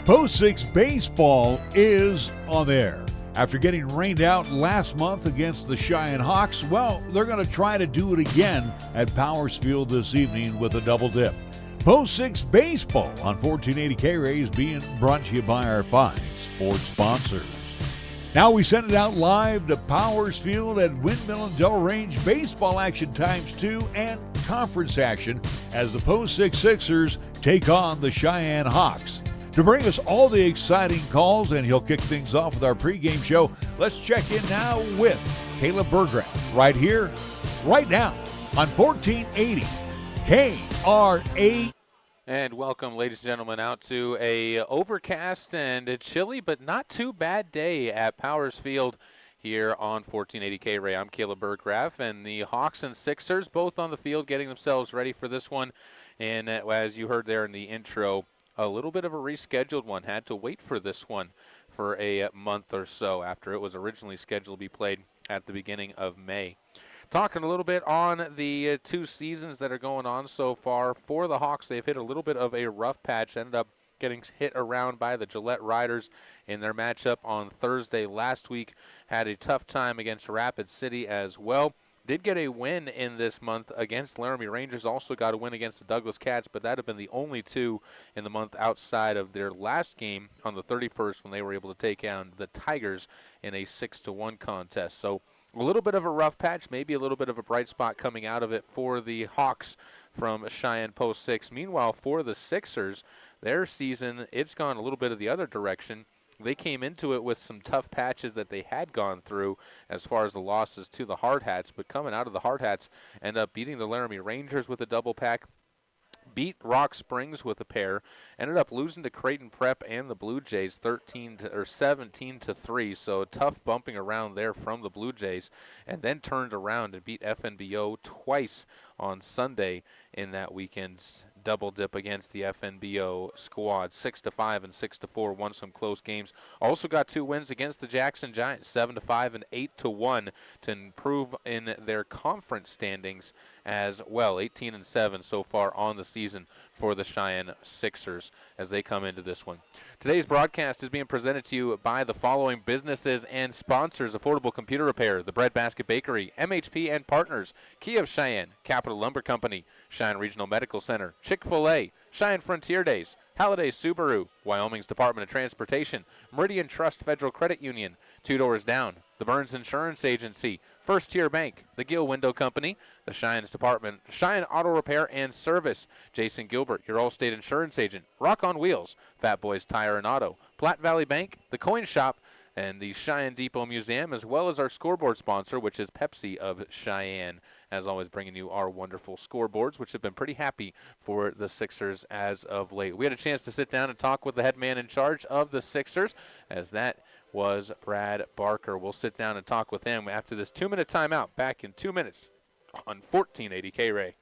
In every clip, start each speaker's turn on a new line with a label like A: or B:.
A: Post 6 baseball is on there. After getting rained out last month against the Cheyenne Hawks, well, they're going to try to do it again at Powers Field this evening with a double dip. Post 6 baseball on 1480 K-Ray is being brought to you by our fine sports sponsors. Now we send it out live to Powers Field at Windmill and Delrange. Baseball action ×2 and conference action as the Post 6 Sixers take on the Cheyenne Hawks. To bring us all the exciting calls, and he'll kick things off with our pregame show, let's check in now with Caleb Burgraff right here, right now on 1480 KRA.
B: And welcome, ladies and gentlemen, out to a overcast and a chilly but not too bad day at Powers Field here on 1480 K-Ray. I'm Caleb Burgraff, and the Hawks and Sixers both on the field getting themselves ready for this one. And as you heard there in the intro, a little bit of a rescheduled one. Had to wait for this one for a month or so after it was originally scheduled to be played at the beginning of May. Talking a little bit on the two seasons that are going on so far. For the Hawks, they've hit a little bit of a rough patch. Ended up getting hit around by the Gillette Riders in their matchup on Thursday last week. Had a tough time against Rapid City as well. Did get a win in this month against Laramie Rangers. Also got a win against the Douglas Cats, but that have been the only two in the month outside of their last game on the 31st when they were able to take down the Tigers in a 6-1 contest. So a little bit of a rough patch, maybe a little bit of a bright spot coming out of it for the Hawks from Cheyenne Post 6. Meanwhile, for the Sixers, their season, it's gone a little bit of the other direction. They came into it with some tough patches that they had gone through as far as the losses to the Hard Hats, but coming out of the Hard Hats, end up beating the Laramie Rangers with a double pack, beat Rock Springs with a pair, ended up losing to Creighton Prep and the Blue Jays 17-3, so a tough bumping around there from the Blue Jays, and then turned around and beat FNBO twice on Sunday in that weekend's double dip against the FNBO squad. 6-5 and 6-4, won some close games. Also got two wins against the Jackson Giants, 7-5 and 8-1 to improve in their conference standings as well. 18-7 so far on the season for the Cheyenne Sixers as they come into this one. Today's broadcast is being presented to you by the following businesses and sponsors: Affordable Computer Repair, the Breadbasket Bakery, MHP and Partners, Key of Cheyenne, Capital Lumber Company, Cheyenne Regional Medical Center, Chick-fil-A, Cheyenne Frontier Days, Halliday Subaru, Wyoming's Department of Transportation, Meridian Trust Federal Credit Union, Two Doors Down, the Burns Insurance Agency, First Tier Bank, the Gill Window Company, the Cheyenne's Department, Cheyenne Auto Repair and Service, Jason Gilbert, your Allstate Insurance Agent, Rock on Wheels, Fat Boys Tire and Auto, Platte Valley Bank, the Coin Shop, and the Cheyenne Depot Museum, as well as our scoreboard sponsor, which is Pepsi of Cheyenne. As always, bringing you our wonderful scoreboards, which have been pretty happy for the Sixers as of late. We had a chance to sit down and talk with the head man in charge of the Sixers, as that was Brad Barker. We'll sit down and talk with him after this 2-minute timeout. Back in 2 minutes on 1480 K-Ray.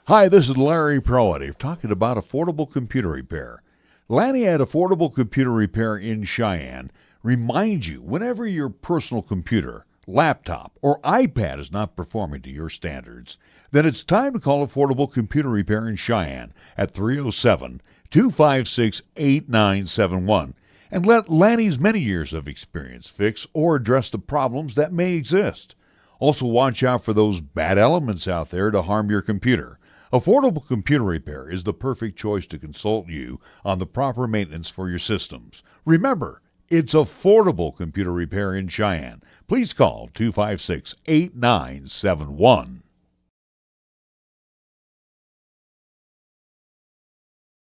A: Hi, this is Larry Proative talking about affordable computer repair. Lanny at Affordable Computer Repair in Cheyenne reminds you whenever your personal computer, laptop, or iPad is not performing to your standards, then it's time to call Affordable Computer Repair in Cheyenne at 307-256-8971 and let Lanny's many years of experience fix or address the problems that may exist. Also, watch out for those bad elements out there to harm your computer. Affordable Computer Repair is the perfect choice to consult you on the proper maintenance for your systems. Remember, it's Affordable Computer Repair in Cheyenne. Please call 256-8971.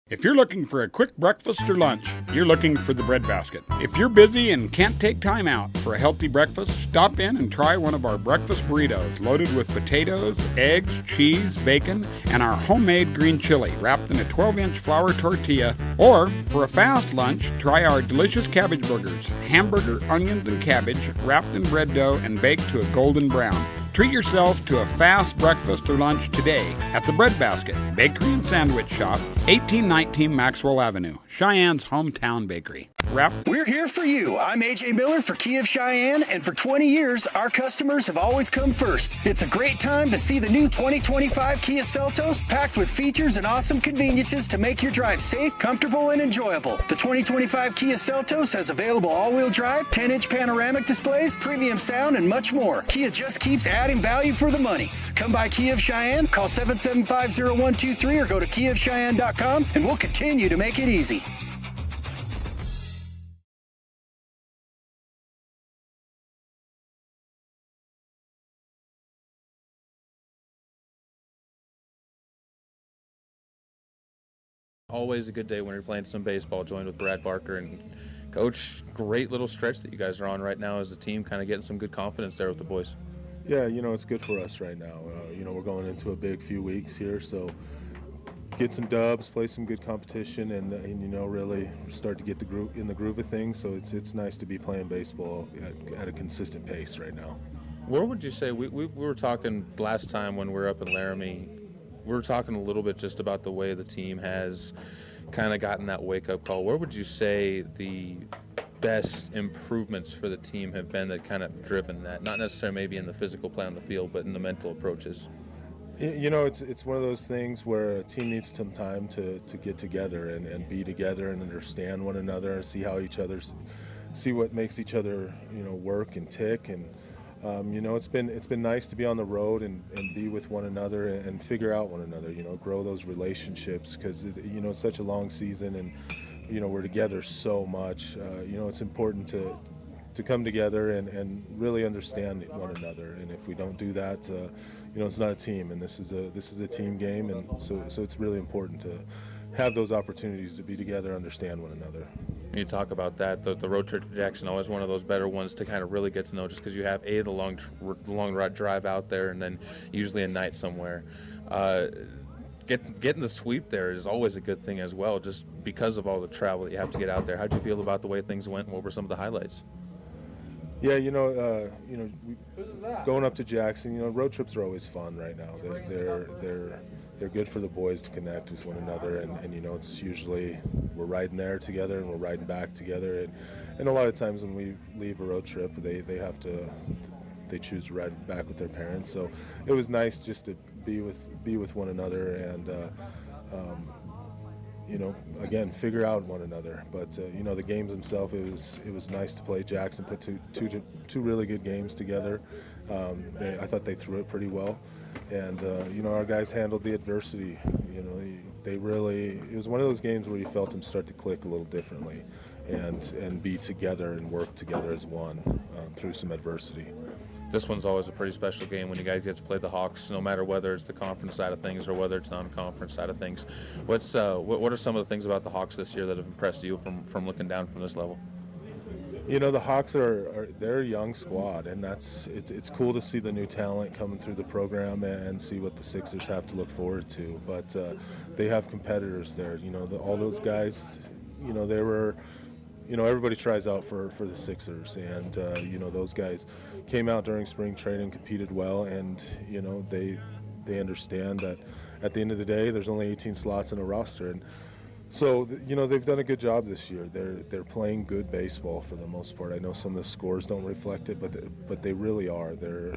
C: If you're looking for a quick breakfast or lunch, you're looking for the Breadbasket. If you're busy and can't take time out for a healthy breakfast, stop in and try one of our breakfast burritos loaded with potatoes, eggs, cheese, bacon, and our homemade green chili wrapped in a 12-inch flour tortilla. Or, for a fast lunch, try our delicious cabbage burgers, hamburger, onions, and cabbage wrapped in bread dough and baked to a golden brown. Treat yourself to a fast breakfast or lunch today at the Breadbasket Bakery and Sandwich Shop, 1819 Maxwell Avenue, Cheyenne's hometown bakery. wrap.
D: We're here for you. I'm AJ Miller for Kia of Cheyenne, and for 20 years, our customers have always come first. It's a great time to see the new 2025 Kia Seltos, packed with features and awesome conveniences to make your drive safe, comfortable, and enjoyable. The 2025 Kia Seltos has available all-wheel drive, 10-inch panoramic displays, premium sound, and much more. Kia just keeps adding value for the money. Come by Kia of Cheyenne, call 775-0123 or go to KiaofCheyenne.com, and we'll continue to make it easy.
B: Always a good day when you're playing some baseball, joined with Brad Barker. And Coach, great little stretch that you guys are on right now as a team, kind of getting some good confidence there with the boys.
E: Yeah, it's good for us right now. We're going into a big few weeks here, so get some dubs, play some good competition, and really start to get in the groove of things. So it's nice to be playing baseball at a consistent pace right now.
B: Where would you say, we were talking last time when we were up in Laramie, we were talking a little bit just about the way the team has kind of gotten that wake-up call. Where would you say the best improvements for the team have been that kind of driven that? Not necessarily maybe in the physical play on the field, but in the mental approaches.
E: It's one of those things where a team needs some time to get together and be together and understand one another and see what makes each other work and tick. And it's been nice to be on the road and be with one another and figure out one another, grow those relationships, because it's such a long season and we're together so much. It's important to come together and really understand one another. And if we don't do that, it's not a team, and this is a team game, and so it's really important to have those opportunities to be together, understand one another.
B: You talk about that, the road trip to Jackson, always one of those better ones to kind of really get to know, just because you have the long ride drive out there, and then usually a night somewhere. Getting the sweep there is always a good thing as well, just because of all the travel that you have to get out there. How'd you feel about the way things went, and what were some of the highlights?
E: Yeah, going up to Jackson, road trips are always fun right now. They're good for the boys to connect with one another, and it's usually we're riding there together and we're riding back together, and a lot of times when we leave a road trip, they choose to ride back with their parents. So it was nice just to be with one another and again, figure out one another. But the games themselves, it was nice to play. Jackson put two really good games together. I thought they threw it pretty well, and our guys handled the adversity. It was one of those games where you felt them start to click a little differently, and be together and work together as one through some adversity.
B: This one's always a pretty special game when you guys get to play the Hawks, no matter whether it's the conference side of things or whether it's non-conference side of things. What are some of the things about the Hawks this year that have impressed you from looking down from this level?
E: The Hawks they're a young squad, and it's cool to see the new talent coming through the program and see what the Sixers have to look forward to. But they have competitors there. All those guys, they were. Everybody tries out for the Sixers, and those guys came out during spring training, competed well, and they understand that at the end of the day, there's only 18 slots in a roster, and so they've done a good job this year. They're playing good baseball for the most part. I know some of the scores don't reflect it, but they really are. They're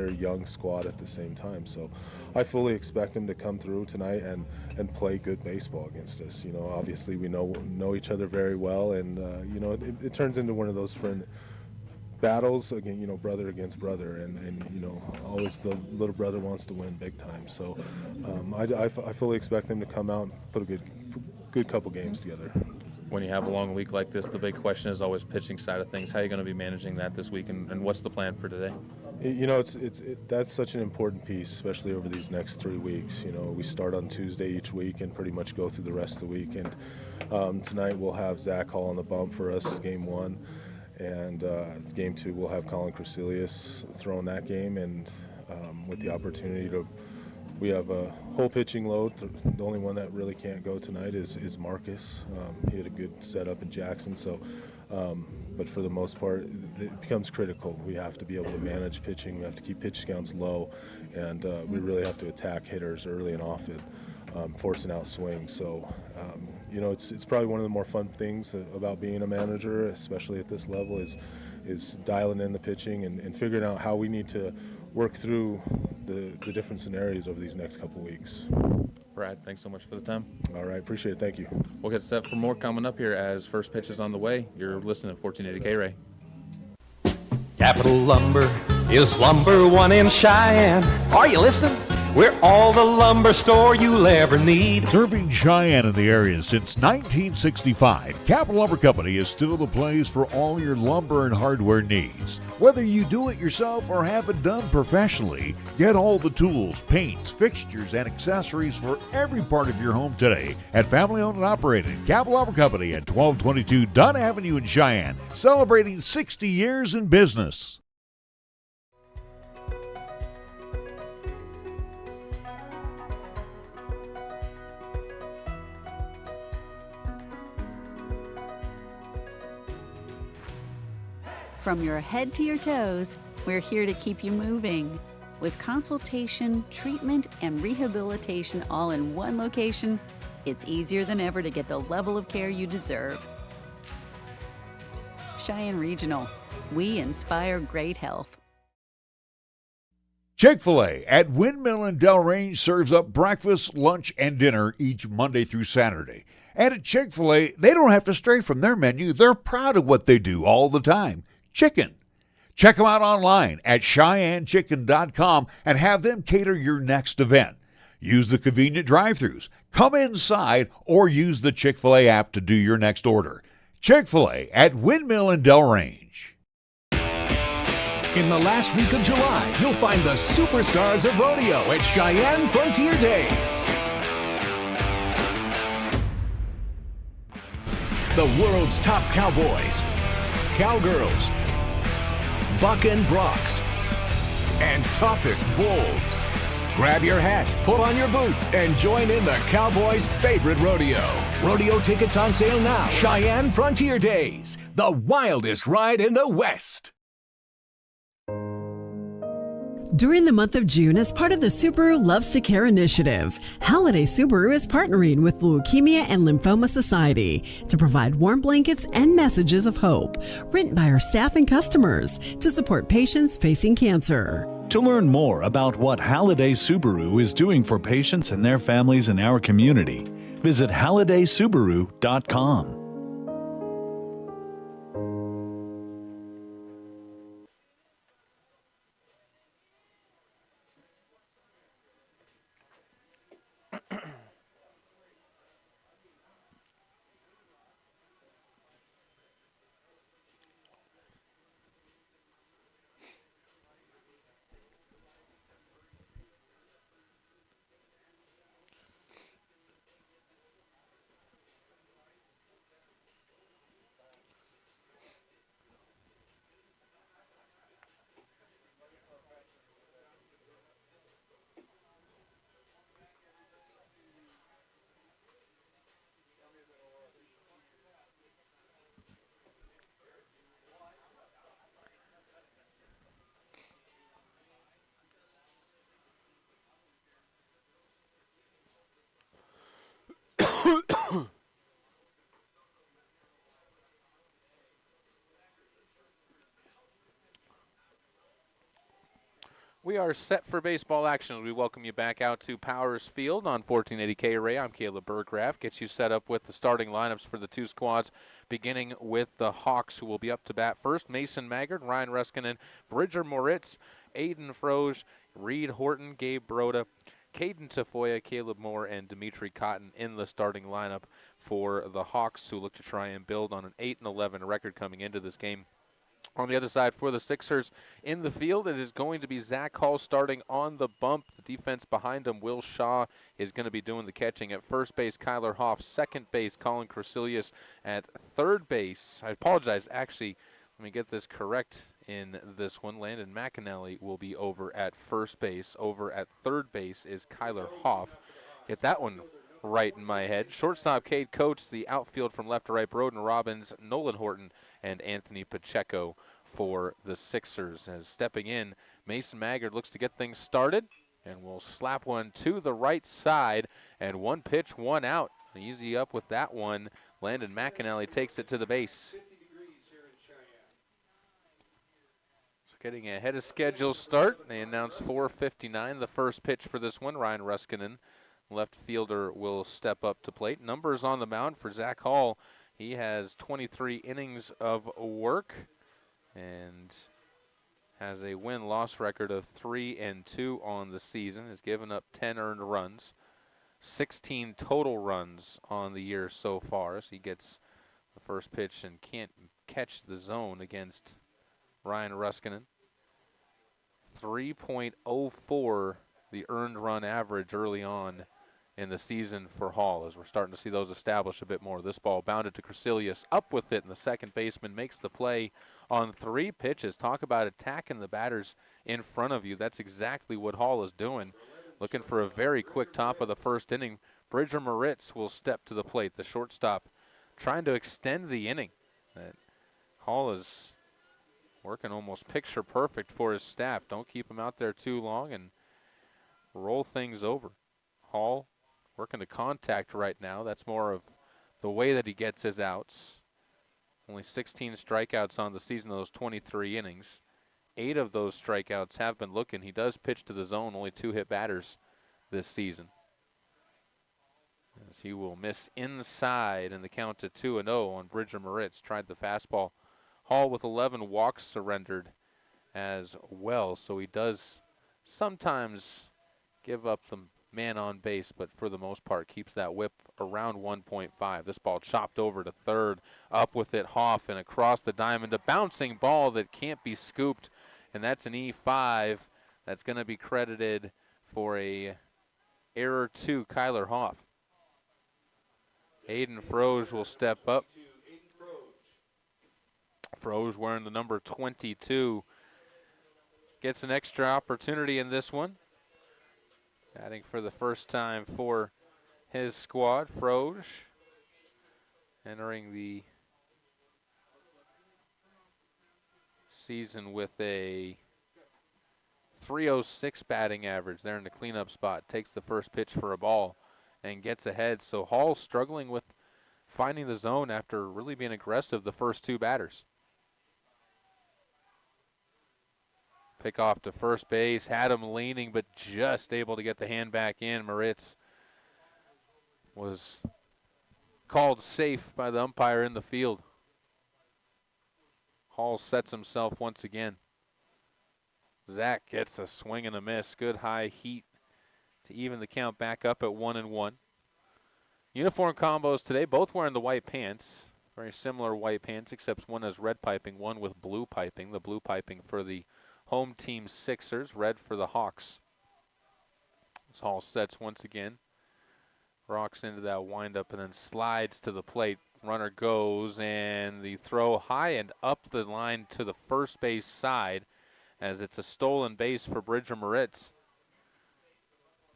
E: a young squad at the same time. So I fully expect them to come through tonight and play good baseball against us. Obviously we know each other very well, and it turns into one of those friend battles again, brother against brother, and always the little brother wants to win big time. So I fully expect them to come out and put a good couple games together.
B: When you have a long week like this, the big question is always pitching side of things. How are you going to be managing that this week, and what's the plan for today?
E: That's such an important piece, especially over these next 3 weeks. We start on Tuesday each week and pretty much go through the rest of the week. And tonight we'll have Zach Hall on the bump for us, game 1. And game 2 we'll have Colin Crusilius throwing that game, and with the opportunity to. We have a whole pitching load. The only one that really can't go tonight is Marcus. He had a good setup in Jackson, so but for the most part, it becomes critical. We have to be able to manage pitching. We have to keep pitch counts low, and we really have to attack hitters early and often. forcing out swings. So, it's probably one of the more fun things about being a manager, especially at this level, is dialing in the pitching and figuring out how we need to work through the different scenarios over these next couple weeks.
F: Brad, thanks so much for the time.
E: All right, appreciate it. Thank you.
F: We'll get set for more coming up here as first pitch is on the way. You're listening to 1480 K-Ray.
G: Capital Lumber is number one in Cheyenne. Are you listening? We're all the lumber store you'll ever need.
A: Serving Cheyenne in the area since 1965, Capital Lumber Company is still the place for all your lumber and hardware needs. Whether you do it yourself or have it done professionally, get all the tools, paints, fixtures, and accessories for every part of your home today at family-owned and operated Capital Lumber Company at 1222 Dunn Avenue in Cheyenne, celebrating 60 years in business.
H: From your head to your toes, we're here to keep you moving. With consultation, treatment, and rehabilitation all in one location, it's easier than ever to get the level of care you deserve. Cheyenne Regional. We inspire great health.
A: Chick-fil-A at Windmill and Delrange serves up breakfast, lunch, and dinner each Monday through Saturday. And at Chick-fil-A, they don't have to stray from their menu. They're proud of what they do all the time. Chicken. Check them out online at CheyenneChicken.com and have them cater your next event. Use the convenient drive-thrus, come inside, or use the Chick-fil-A app to do your next order. Chick-fil-A at Windmill and Delrange.
I: In the last week of July, you'll find the superstars of rodeo at Cheyenne Frontier Days. The world's top cowboys, cowgirls, buck and brocks, and toughest bulls. Grab your hat, put on your boots, and join in the Cowboys' favorite rodeo. Rodeo tickets on sale now. Cheyenne Frontier Days, the wildest ride in the West.
J: During the month of June, as part of the Subaru Loves to Care initiative, Holiday Subaru is partnering with the Leukemia and Lymphoma Society to provide warm blankets and messages of hope, written by our staff and customers, to support patients facing cancer.
K: To learn more about what Holiday Subaru is doing for patients and their families in our community, visit HolidaySubaru.com.
B: We are set for baseball action. We welcome you back out to Powers Field on 1480 K-Ray. I'm Caleb Burgraff. Get you set up with the starting lineups for the two squads, beginning with the Hawks, who will be up to bat first. Mason Maggard, Ryan Ruskinen, Bridger Moritz, Aiden Froge, Reed Horton, Gabe Broda, Caden Tafoya, Caleb Moore, and Dimitri Cotton in the starting lineup for the Hawks, who look to try and build on an 8-11 record coming into this game. On the other side for the Sixers in the field, it is going to be Zach Hall starting on the bump. The defense behind him, Will Shaw, is going to be doing the catching. At first base, Kyler Hoff. Second base, Colin Crasilius. At third base, I apologize, actually, let me get this correct in this one. Landon McAnally will be over at first base. Over at third base is Kyler Hoff. Get that one right in my head. Shortstop, Cade Coates. The outfield from left to right, Broden Robbins, Nolan Horton, and Anthony Pacheco for the Sixers. As stepping in, Mason Maggard looks to get things started. and will slap one to the right side, and one pitch, one out. Easy up with that one. Landon McAnally takes it to the base. So getting ahead of schedule start. They announced 4:59 the first pitch for this one. Ryan Ruskinen, left fielder, will step up to plate. Numbers on the mound for Zach Hall. He has 23 innings of work and has a win-loss record of 3-2 on the season. Has given up 10 earned runs, 16 total runs on the year so far. As he gets the first pitch and can't catch the zone against Ryan Ruskinen. 3.04 the earned run average early on in the season for Hall, as we're starting to see those establish a bit more. This ball bounded to Crecilius, up with it, and the second baseman makes the play on 3 pitches. Talk about attacking the batters in front of you. That's exactly what Hall is doing. Looking for a very quick top of the first inning. Bridger Moritz will step to the plate, the shortstop, trying to extend the inning. Hall is working almost picture perfect for his staff. Don't keep him out there too long and roll things over. Hall working to contact right now. That's more of the way that he gets his outs. Only 16 strikeouts on the season, those 23 innings. 8 of those strikeouts have been looking. He does pitch to the zone, only 2 hit batters this season. As he will miss inside in the count to 2-0 on Bridger Moritz. Tried the fastball. Hall with 11 walks surrendered as well, so he does sometimes give up the man on base, but for the most part keeps that whip around 1.5. This ball chopped over to third, up with it Hoff and across the diamond, a bouncing ball that can't be scooped, and that's an E5. That's going to be credited for a error to Kyler Hoff. Aiden Froge will step up. Froge wearing the number 22 gets an extra opportunity in this one. Batting for the first time for his squad. Froge entering the season with a .306 batting average there in the cleanup spot. Takes the first pitch for a ball and gets ahead. So Hall struggling with finding the zone after really being aggressive the first 2 batters. Pick off to first base, had him leaning, but just able to get the hand back in. Moritz was called safe by the umpire in the field. Hall sets himself once again. Zach gets a swing and a miss. Good high heat to even the count back up at 1-1. Uniform combos today, both wearing the white pants. Very similar white pants, except one has red piping, one with blue piping. The blue piping for the home team Sixers, red for the Hawks. As Hall sets once again, rocks into that windup and then slides to the plate. Runner goes, and the throw high and up the line to the first base side, as it's a stolen base for Bridger Moritz.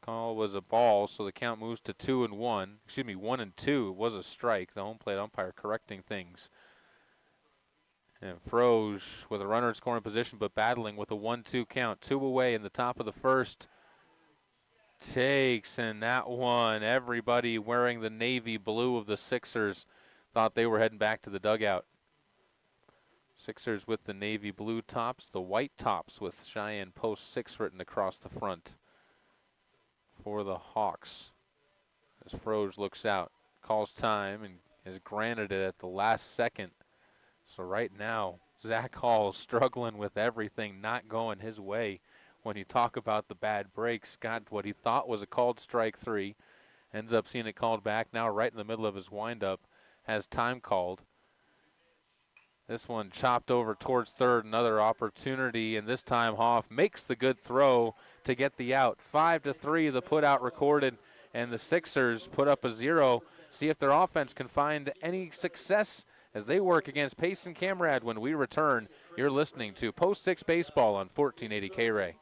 B: Call was a ball, so the count moves to 2-1. Excuse me, 1-2. It was a strike. The home plate umpire correcting things. And Froge with a runner in scoring position, but battling with a 1-2 count. 2 away in the top of the first. Takes, and that one, everybody wearing the navy blue of the Sixers thought they were heading back to the dugout. Sixers with the navy blue tops, the white tops with Cheyenne Post 6 written across the front for the Hawks. As Froge looks out, calls time, and has granted it at the last second. So right now, Zach Hall struggling with everything not going his way. When you talk about the bad breaks, got what he thought was a called strike 3, ends up seeing it called back. Now right in the middle of his windup, has time called. This one chopped over towards third, another opportunity, and this time Hoff makes the good throw to get the out. 5-3, the put out recorded, and the Sixers put up a 0. See if their offense can find any success as they work against Payson Camrad when we return. You're listening to Post 6 Baseball on 1480 K-Ray.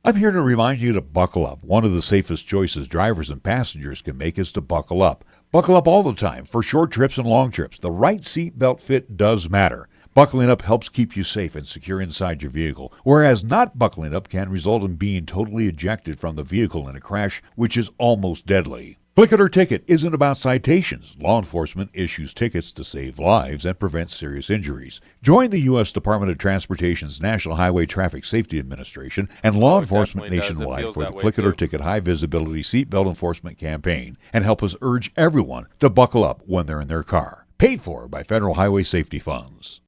A: I'm here to remind you to buckle up. One of the safest choices drivers and passengers can make is to buckle up. Buckle up all the time for short trips and long trips. The right seat belt fit does matter. Buckling up helps keep you safe and secure inside your vehicle, whereas not buckling up can result in being totally ejected from the vehicle in a crash, which is almost deadly. Click It or Ticket isn't about citations. Law enforcement issues tickets to save lives and prevent serious injuries. Join the U.S. Department of Transportation's National Highway Traffic Safety Administration and law enforcement nationwide for the Click It or Ticket High Visibility Seatbelt Enforcement Campaign and help us urge everyone to buckle up when they're in their car. Paid for by Federal Highway Safety Funds.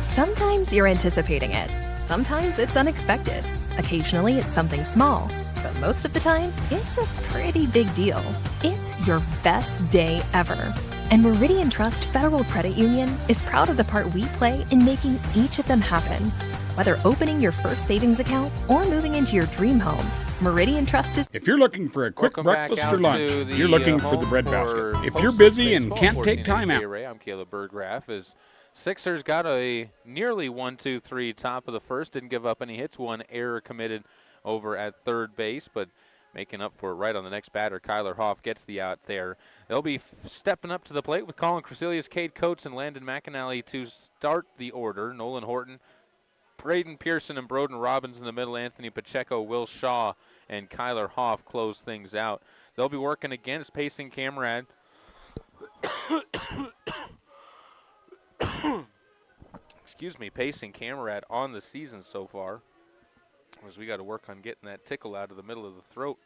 L: Sometimes you're anticipating it. Sometimes it's unexpected. Occasionally it's something small. But most of the time, it's a pretty big deal. It's your best day ever. And Meridian Trust Federal Credit Union is proud of the part we play in making each of them happen. Whether opening your first savings account or moving into your dream home, Meridian Trust is...
C: If you're looking for a quick breakfast or lunch, you're looking for the bread basket. If you're busy and can't take time out...
B: I'm Caleb Berggraf. As Sixers got a nearly 1-2-3 top of the first, didn't give up any hits, one error committed over at third base, but making up for it right on the next batter. Kyler Hoff gets the out there. They'll be stepping up to the plate with Colin Crecelius, Cade Coates, and Landon McAnally to start the order. Nolan Horton, Braden Pearson, and Broden Robbins in the middle. Anthony Pacheco, Will Shaw, and Kyler Hoff close things out. They'll be working against Payson Camerad. Excuse me, Payson Camerad on the season so far, as we got to work on getting that tickle out of the middle of the throat.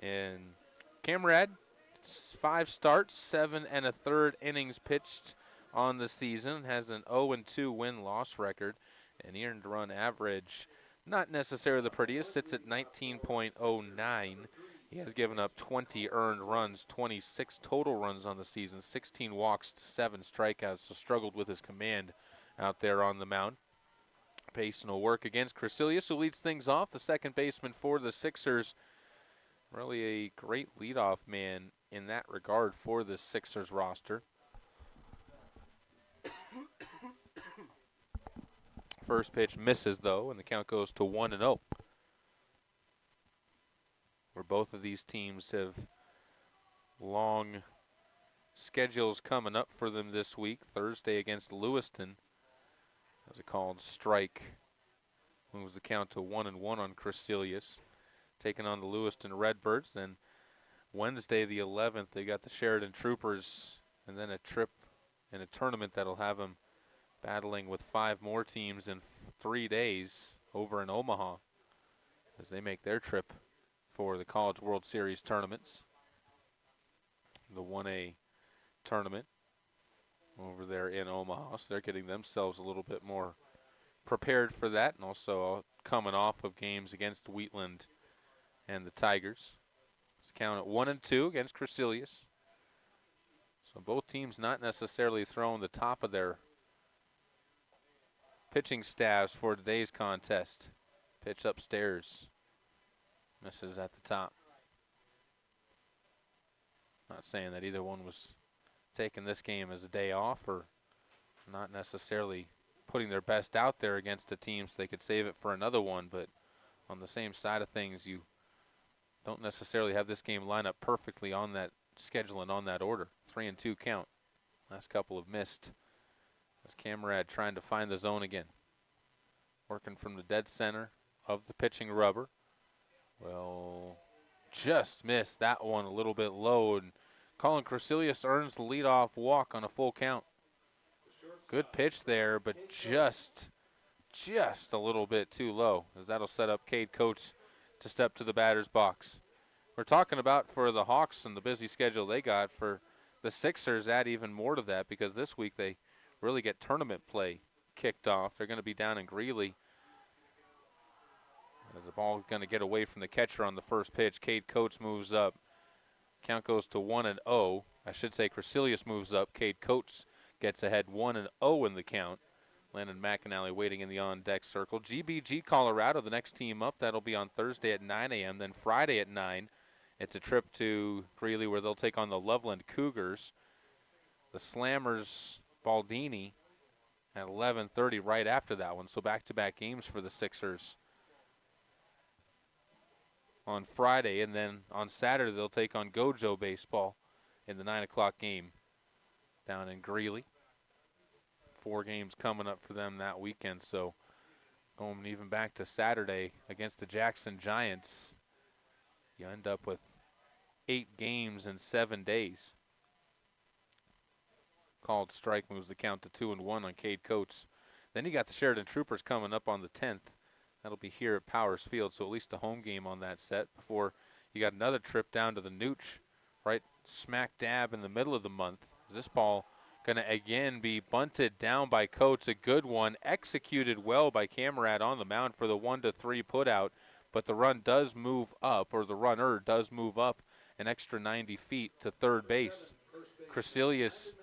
B: And Camerad, 5 starts, 7 1/3 innings pitched on the season, has an 0-2 win-loss record, and earned run average, not necessarily the prettiest, sits at 19.09. He has given up 20 earned runs, 26 total runs on the season, 16 walks to 7 strikeouts, so struggled with his command out there on the mound. Payson will work against Crecelius, who leads things off, the second baseman for the Sixers. Really a great leadoff man in that regard for the Sixers roster. First pitch misses, though, and the count goes to 1-0. Where both of these teams have long schedules coming up for them this week. Thursday against Lewiston. As a called strike, moves the count to 1-1 on Crecelius, taking on the Lewiston Redbirds. Then Wednesday the 11th, they got the Sheridan Troopers, and then a trip in a tournament that'll have them battling with 5 more teams in 3 days over in Omaha as they make their trip for the College World Series tournaments. The 1A tournament over there in Omaha, so they're getting themselves a little bit more prepared for that, and also coming off of games against Wheatland and the Tigers. It's count at 1-2 against Crecelius. So both teams not necessarily throwing the top of their pitching staffs for today's contest. Pitch upstairs. Misses at the top. Not saying that either one was taking this game as a day off or not necessarily putting their best out there against a team so they could save it for another one, but on the same side of things, you don't necessarily have this game line up perfectly on that schedule and on that order. 3-2 count. Last couple have missed. As Camerad trying to find the zone again. Working from the dead center of the pitching rubber. Well, just missed that one a little bit low, and Colin Crecelius earns the leadoff walk on a full count. Good pitch there, but just a little bit too low, as that'll set up Cade Coates to step to the batter's box. We're talking about for the Hawks and the busy schedule they got. For the Sixers, add even more to that, because this week they really get tournament play kicked off. They're going to be down in Greeley. As the ball is going to get away from the catcher on the first pitch, Cade Coates moves up. Count goes to 1-0. I should say Crecelius moves up. Cade Coates gets ahead 1-0 in the count. Landon McAnally waiting in the on-deck circle. GBG Colorado, the next team up. That'll be on Thursday at 9 a.m. Then Friday at 9, it's a trip to Greeley where they'll take on the Loveland Cougars. The Slammers Baldini at 11:30 right after that one. So back-to-back games for the Sixers on Friday, and then on Saturday they'll take on Gojo baseball in the 9 o'clock game down in Greeley. 4 games coming up for them that weekend, so going even back to Saturday against the Jackson Giants, you end up with 8 games in 7 days. Called strike moves the count to 2-1 on Cade Coates. Then you got the Sheridan Troopers coming up on the 10th. That'll be here at Powers Field, so at least a home game on that set before you got another trip down to the Nooch, right smack dab in the middle of the month. This ball going to again be bunted down by Coates. A good one, executed well by Camerad on the mound for the 1-3 putout, but the run does move up, or the runner does move up an extra 90 feet to third base. Crecilius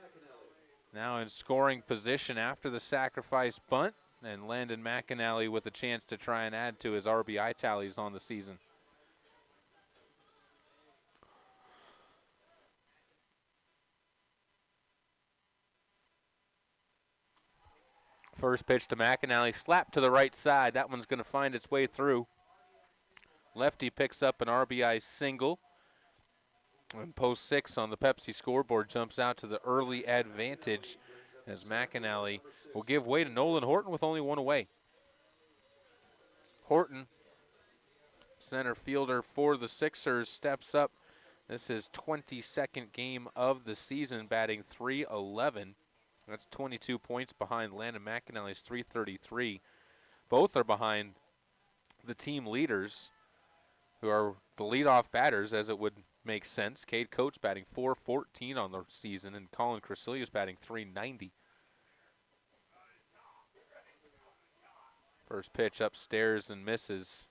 B: now in scoring position after the sacrifice bunt, and Landon McAnally with a chance to try and add to his RBI tallies on the season. First pitch to McAnally, slap to the right side. That one's going to find its way through. Lefty picks up an RBI single. And post 6 on the Pepsi scoreboard jumps out to the early advantage as McAnally will give way to Nolan Horton with only 1 away. Horton, center fielder for the Sixers, steps up. This is 22nd game of the season, batting .311. That's 22 points behind Landon McAnally's .333. Both are behind the team leaders, who are the leadoff batters, as it would make sense. Cade Coates batting .414 on the season, and Colin Crecilius batting .390. First pitch upstairs and misses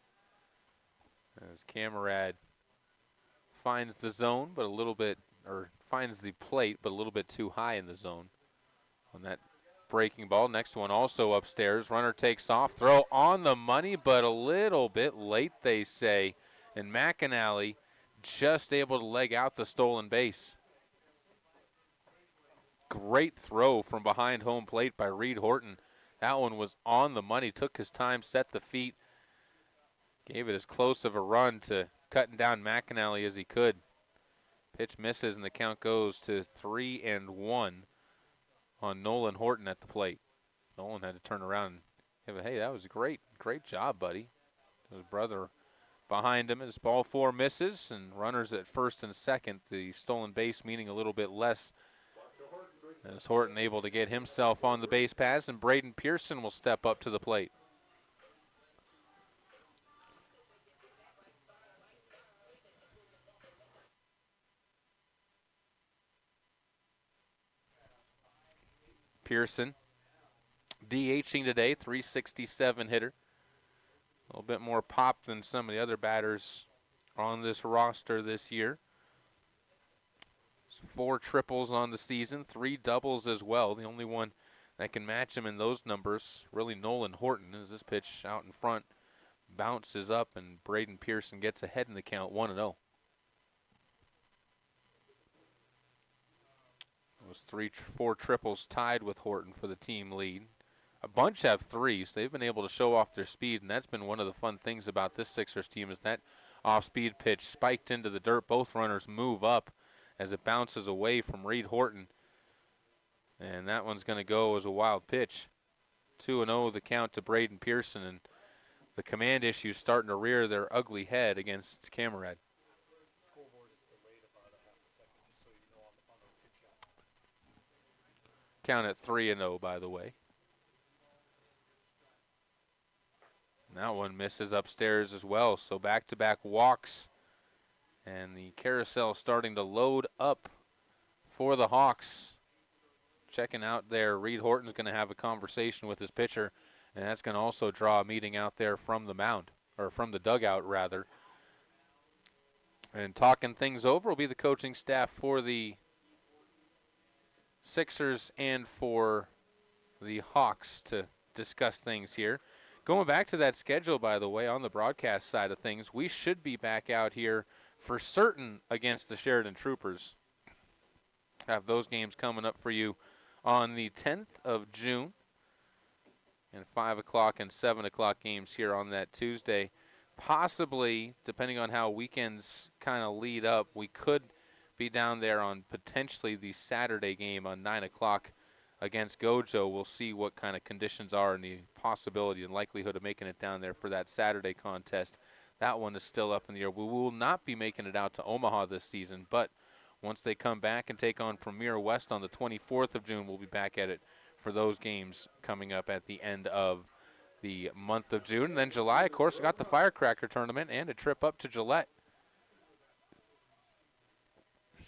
B: as Camerad finds the zone, but a little bit, or finds the plate, but a little bit too high in the zone on that breaking ball. Next one also upstairs. Runner takes off. Throw on the money, but a little bit late, they say. And McAnally just able to leg out the stolen base. Great throw from behind home plate by Reed Horton. That one was on the money. Took his time, set the feet. Gave it as close of a run to cutting down McAnally as he could. Pitch misses, and the count goes to 3-1 on Nolan Horton at the plate. Nolan had to turn around and give it, hey, that was great. Great job, buddy. His brother behind him as ball 4 misses, and runners at first and second. The stolen base meaning a little bit less, as Horton able to get himself on the base paths, and Braden Pearson will step up to the plate. Pearson DHing today, .367 hitter. A little bit more pop than some of the other batters on this roster this year. 4 triples on the season, 3 doubles as well. The only one that can match him in those numbers, really Nolan Horton, as this pitch out in front bounces up, and Braden Pearson gets ahead in the count, 1-0. Those 4 triples tied with Horton for the team lead. A bunch have 3, so they've been able to show off their speed, and that's been one of the fun things about this Sixers team, is that off-speed pitch spiked into the dirt. Both runners move up as it bounces away from Reed Horton, and that one's going to go as a wild pitch. 2-0 the count to Braden Pearson, and the command issues starting to rear their ugly head against Camerad. Count at 3-0, by the way. And that one misses upstairs as well, so back-to-back walks, and the carousel starting to load up for the Hawks. Checking out there, Reed Horton's going to have a conversation with his pitcher, and that's going to also draw a meeting out there from the mound, or from the dugout, rather. And talking things over will be the coaching staff for the Sixers and for the Hawks to discuss things here. Going back to that schedule, by the way, on the broadcast side of things, we should be back out here for certain against the Sheridan Troopers. Have those games coming up for you on the 10th of June. And 5 o'clock and 7 o'clock games here on that Tuesday. Possibly, depending on how weekends kind of lead up, we could be down there on potentially the Saturday game on 9 o'clock against Gojo. We'll see what kind of conditions are and the possibility and likelihood of making it down there for that Saturday contest. That one is still up in the air. We will not be making it out to Omaha this season, but once they come back and take on Premier West on the 24th of June, we'll be back at it for those games coming up at the end of the month of June. And then July, of course, we got the Firecracker tournament and a trip up to Gillette.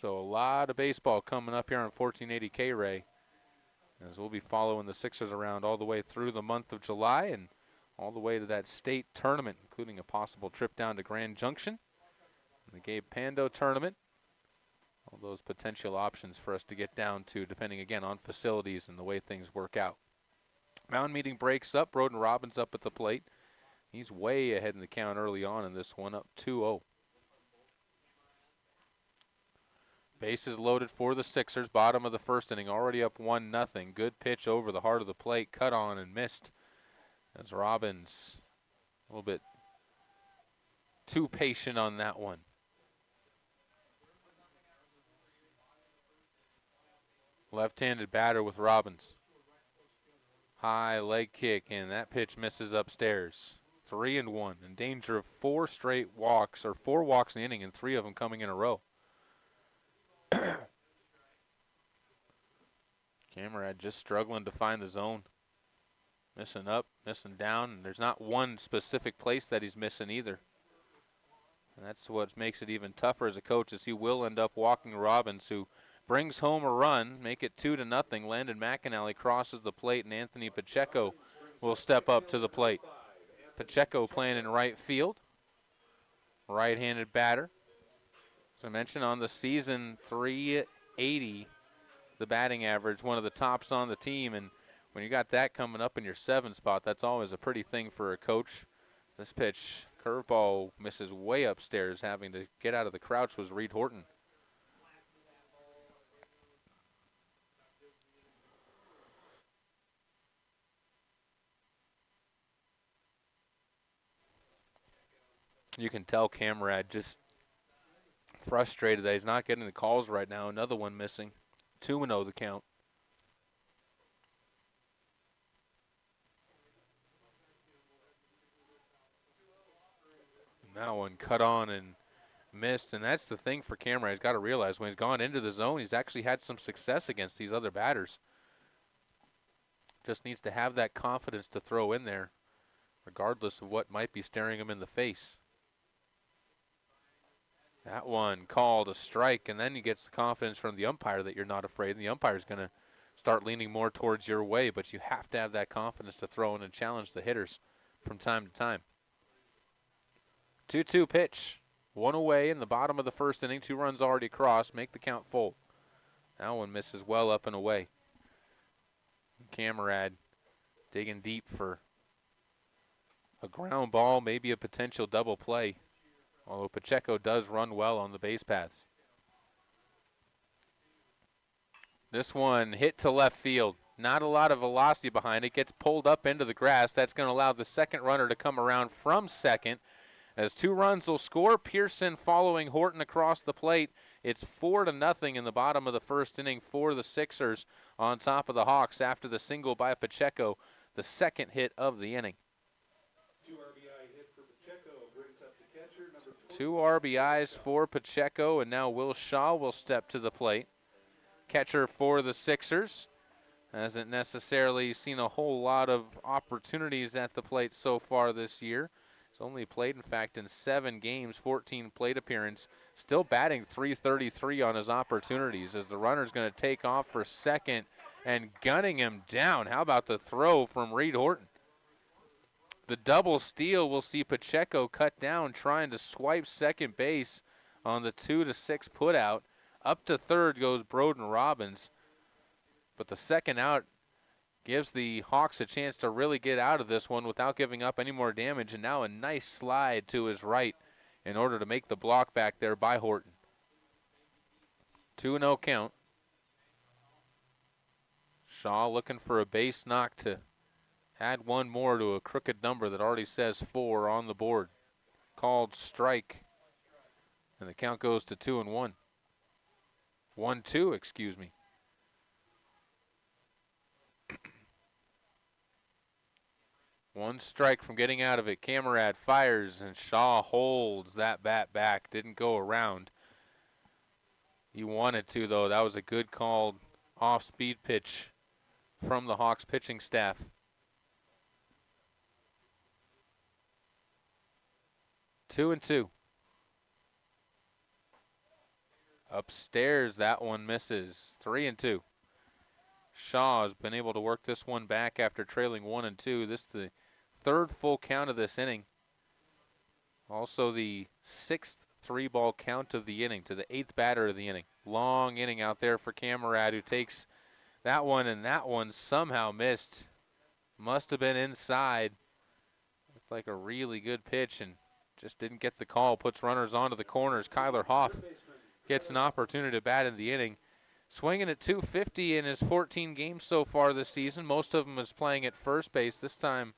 B: So a lot of baseball coming up here on 1480 K-Ray, as we'll be following the Sixers around all the way through the month of July and all the way to that state tournament, including a possible trip down to Grand Junction, and the Gabe Pando tournament. All those potential options for us to get down to, depending again on facilities and the way things work out. Mound meeting breaks up. Broden Robbins up at the plate. He's way ahead in the count early on in this one, up 2-0. Bases loaded for the Sixers. Bottom of the first inning, already up 1-0. Good pitch over the heart of the plate, cut on and missed. As Robbins a little bit too patient on that one. Left-handed batter with Robbins. High leg kick, and that pitch misses upstairs. 3-1, in danger of 4 straight walks, or 4 walks in the inning, and 3 of them coming in a row. Camerad just struggling to find the zone. Missing up, missing down, and there's not one specific place that he's missing either. And that's what makes it even tougher as a coach, is he will end up walking Robbins, who brings home a run, make it 2-0. Landon McAnally crosses the plate, and Anthony Pacheco will step up to the plate. Pacheco playing in right field, right-handed batter. As I mentioned, on the season, 380, the batting average, one of the tops on the team. And when you got that coming up in your 7th spot, that's always a pretty thing for a coach. This pitch, curveball, misses way upstairs. Having to get out of the crouch was Reed Horton. You can tell Camerad just frustrated that he's not getting the calls right now. Another one missing. 2-0 the count. That one cut on and missed, and that's the thing for Camerad. He's got to realize when he's gone into the zone, he's actually had some success against these other batters. Just needs to have that confidence to throw in there, regardless of what might be staring him in the face. That one called a strike, and then he gets the confidence from the umpire that you're not afraid, and the umpire's going to start leaning more towards your way, but you have to have that confidence to throw in and challenge the hitters from time to time. 2-2 pitch. 1 away in the bottom of the first inning. 2 runs already across. Make the count full. That one misses well up and away. Camerad digging deep for a ground ball, maybe a potential double play. Although Pacheco does run well on the base paths. This one hit to left field. Not a lot of velocity behind it. Gets pulled up into the grass. That's going to allow the second runner to come around from second. As 2 runs will score, Pearson following Horton across the plate. It's 4-0 in the bottom of the first inning for the Sixers on top of the Hawks after the single by Pacheco, the second hit of the inning.
M: 2 RBI hit for Pacheco brings up the catcher, number
B: 2 RBIs for Pacheco, and now Will Shaw will step to the plate. Catcher for the Sixers. Hasn't necessarily seen a whole lot of opportunities at the plate so far this year. He's only played, in fact, in 7 games, 14 plate appearance. Still batting .333 on his opportunities as the runner's going to take off for second and gunning him down. How about the throw from Reed Horton? The double steal will see Pacheco cut down trying to swipe second base on the 2-6 putout. Up to third goes Broden Robbins. But the second out gives the Hawks a chance to really get out of this one without giving up any more damage. And now a nice slide to his right in order to make the block back there by Horton. 2-0 count. Shaw looking for a base knock to add one more to a crooked number that already says 4 on the board. Called strike. And the count goes to 2-1. 1-2, excuse me. One strike from getting out of it. Camerad fires, and Shaw holds that bat back. Didn't go around. He wanted to, though. That was a good called off-speed pitch from the Hawks pitching staff. Two and two. Upstairs, that one misses. 3-2. Shaw has been able to work this one back after trailing 1-2. This is the third full count of this inning. Also the 6th 3-ball count of the inning to the 8th batter of the inning. Long inning out there for Camerad, who takes that one, and that one somehow missed. Must have been inside. Looked like a really good pitch and just didn't get the call. Puts runners onto the corners. Kyler Hoff gets an opportunity to bat in the inning. Swinging at .250 in his 14 games so far this season. Most of them is playing at first base. This time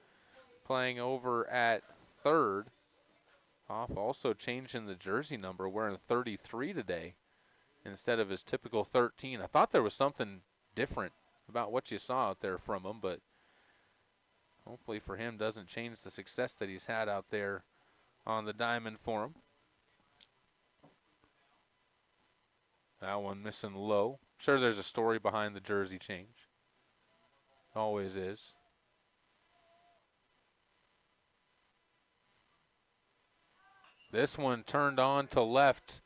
B: playing over at third. Hoff also changing the jersey number, wearing 33 today instead of his typical 13. I thought there was something different about what you saw out there from him, but hopefully for him doesn't change the success that he's had out there on the diamond for him. That one missing low. Sure, there's a story behind the jersey change. Always is. This one turned on to left,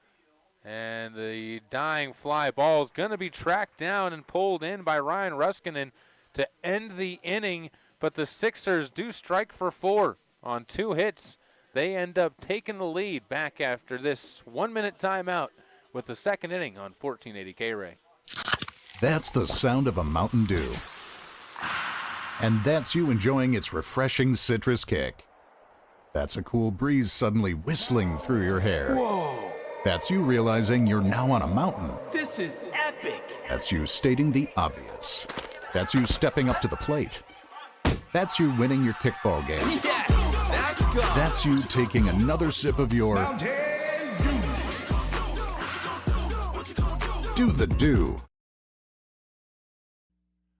B: and the dying fly ball is going to be tracked down and pulled in by Ryan Ruskinen to end the inning, but the Sixers do strike for 4 on 2 hits. They end up taking the lead back after this 1-minute timeout with the second inning on 1480 K-Ray.
N: That's the sound of a Mountain Dew. And that's you enjoying its refreshing citrus kick. That's a cool breeze suddenly whistling through your hair.
O: Whoa!
N: That's you realizing you're now on a mountain.
O: This is epic!
N: That's you stating the obvious. That's you stepping up to the plate. That's you winning your kickball game.
O: Yes, let's go!
N: That's you taking another sip of your Do the Do.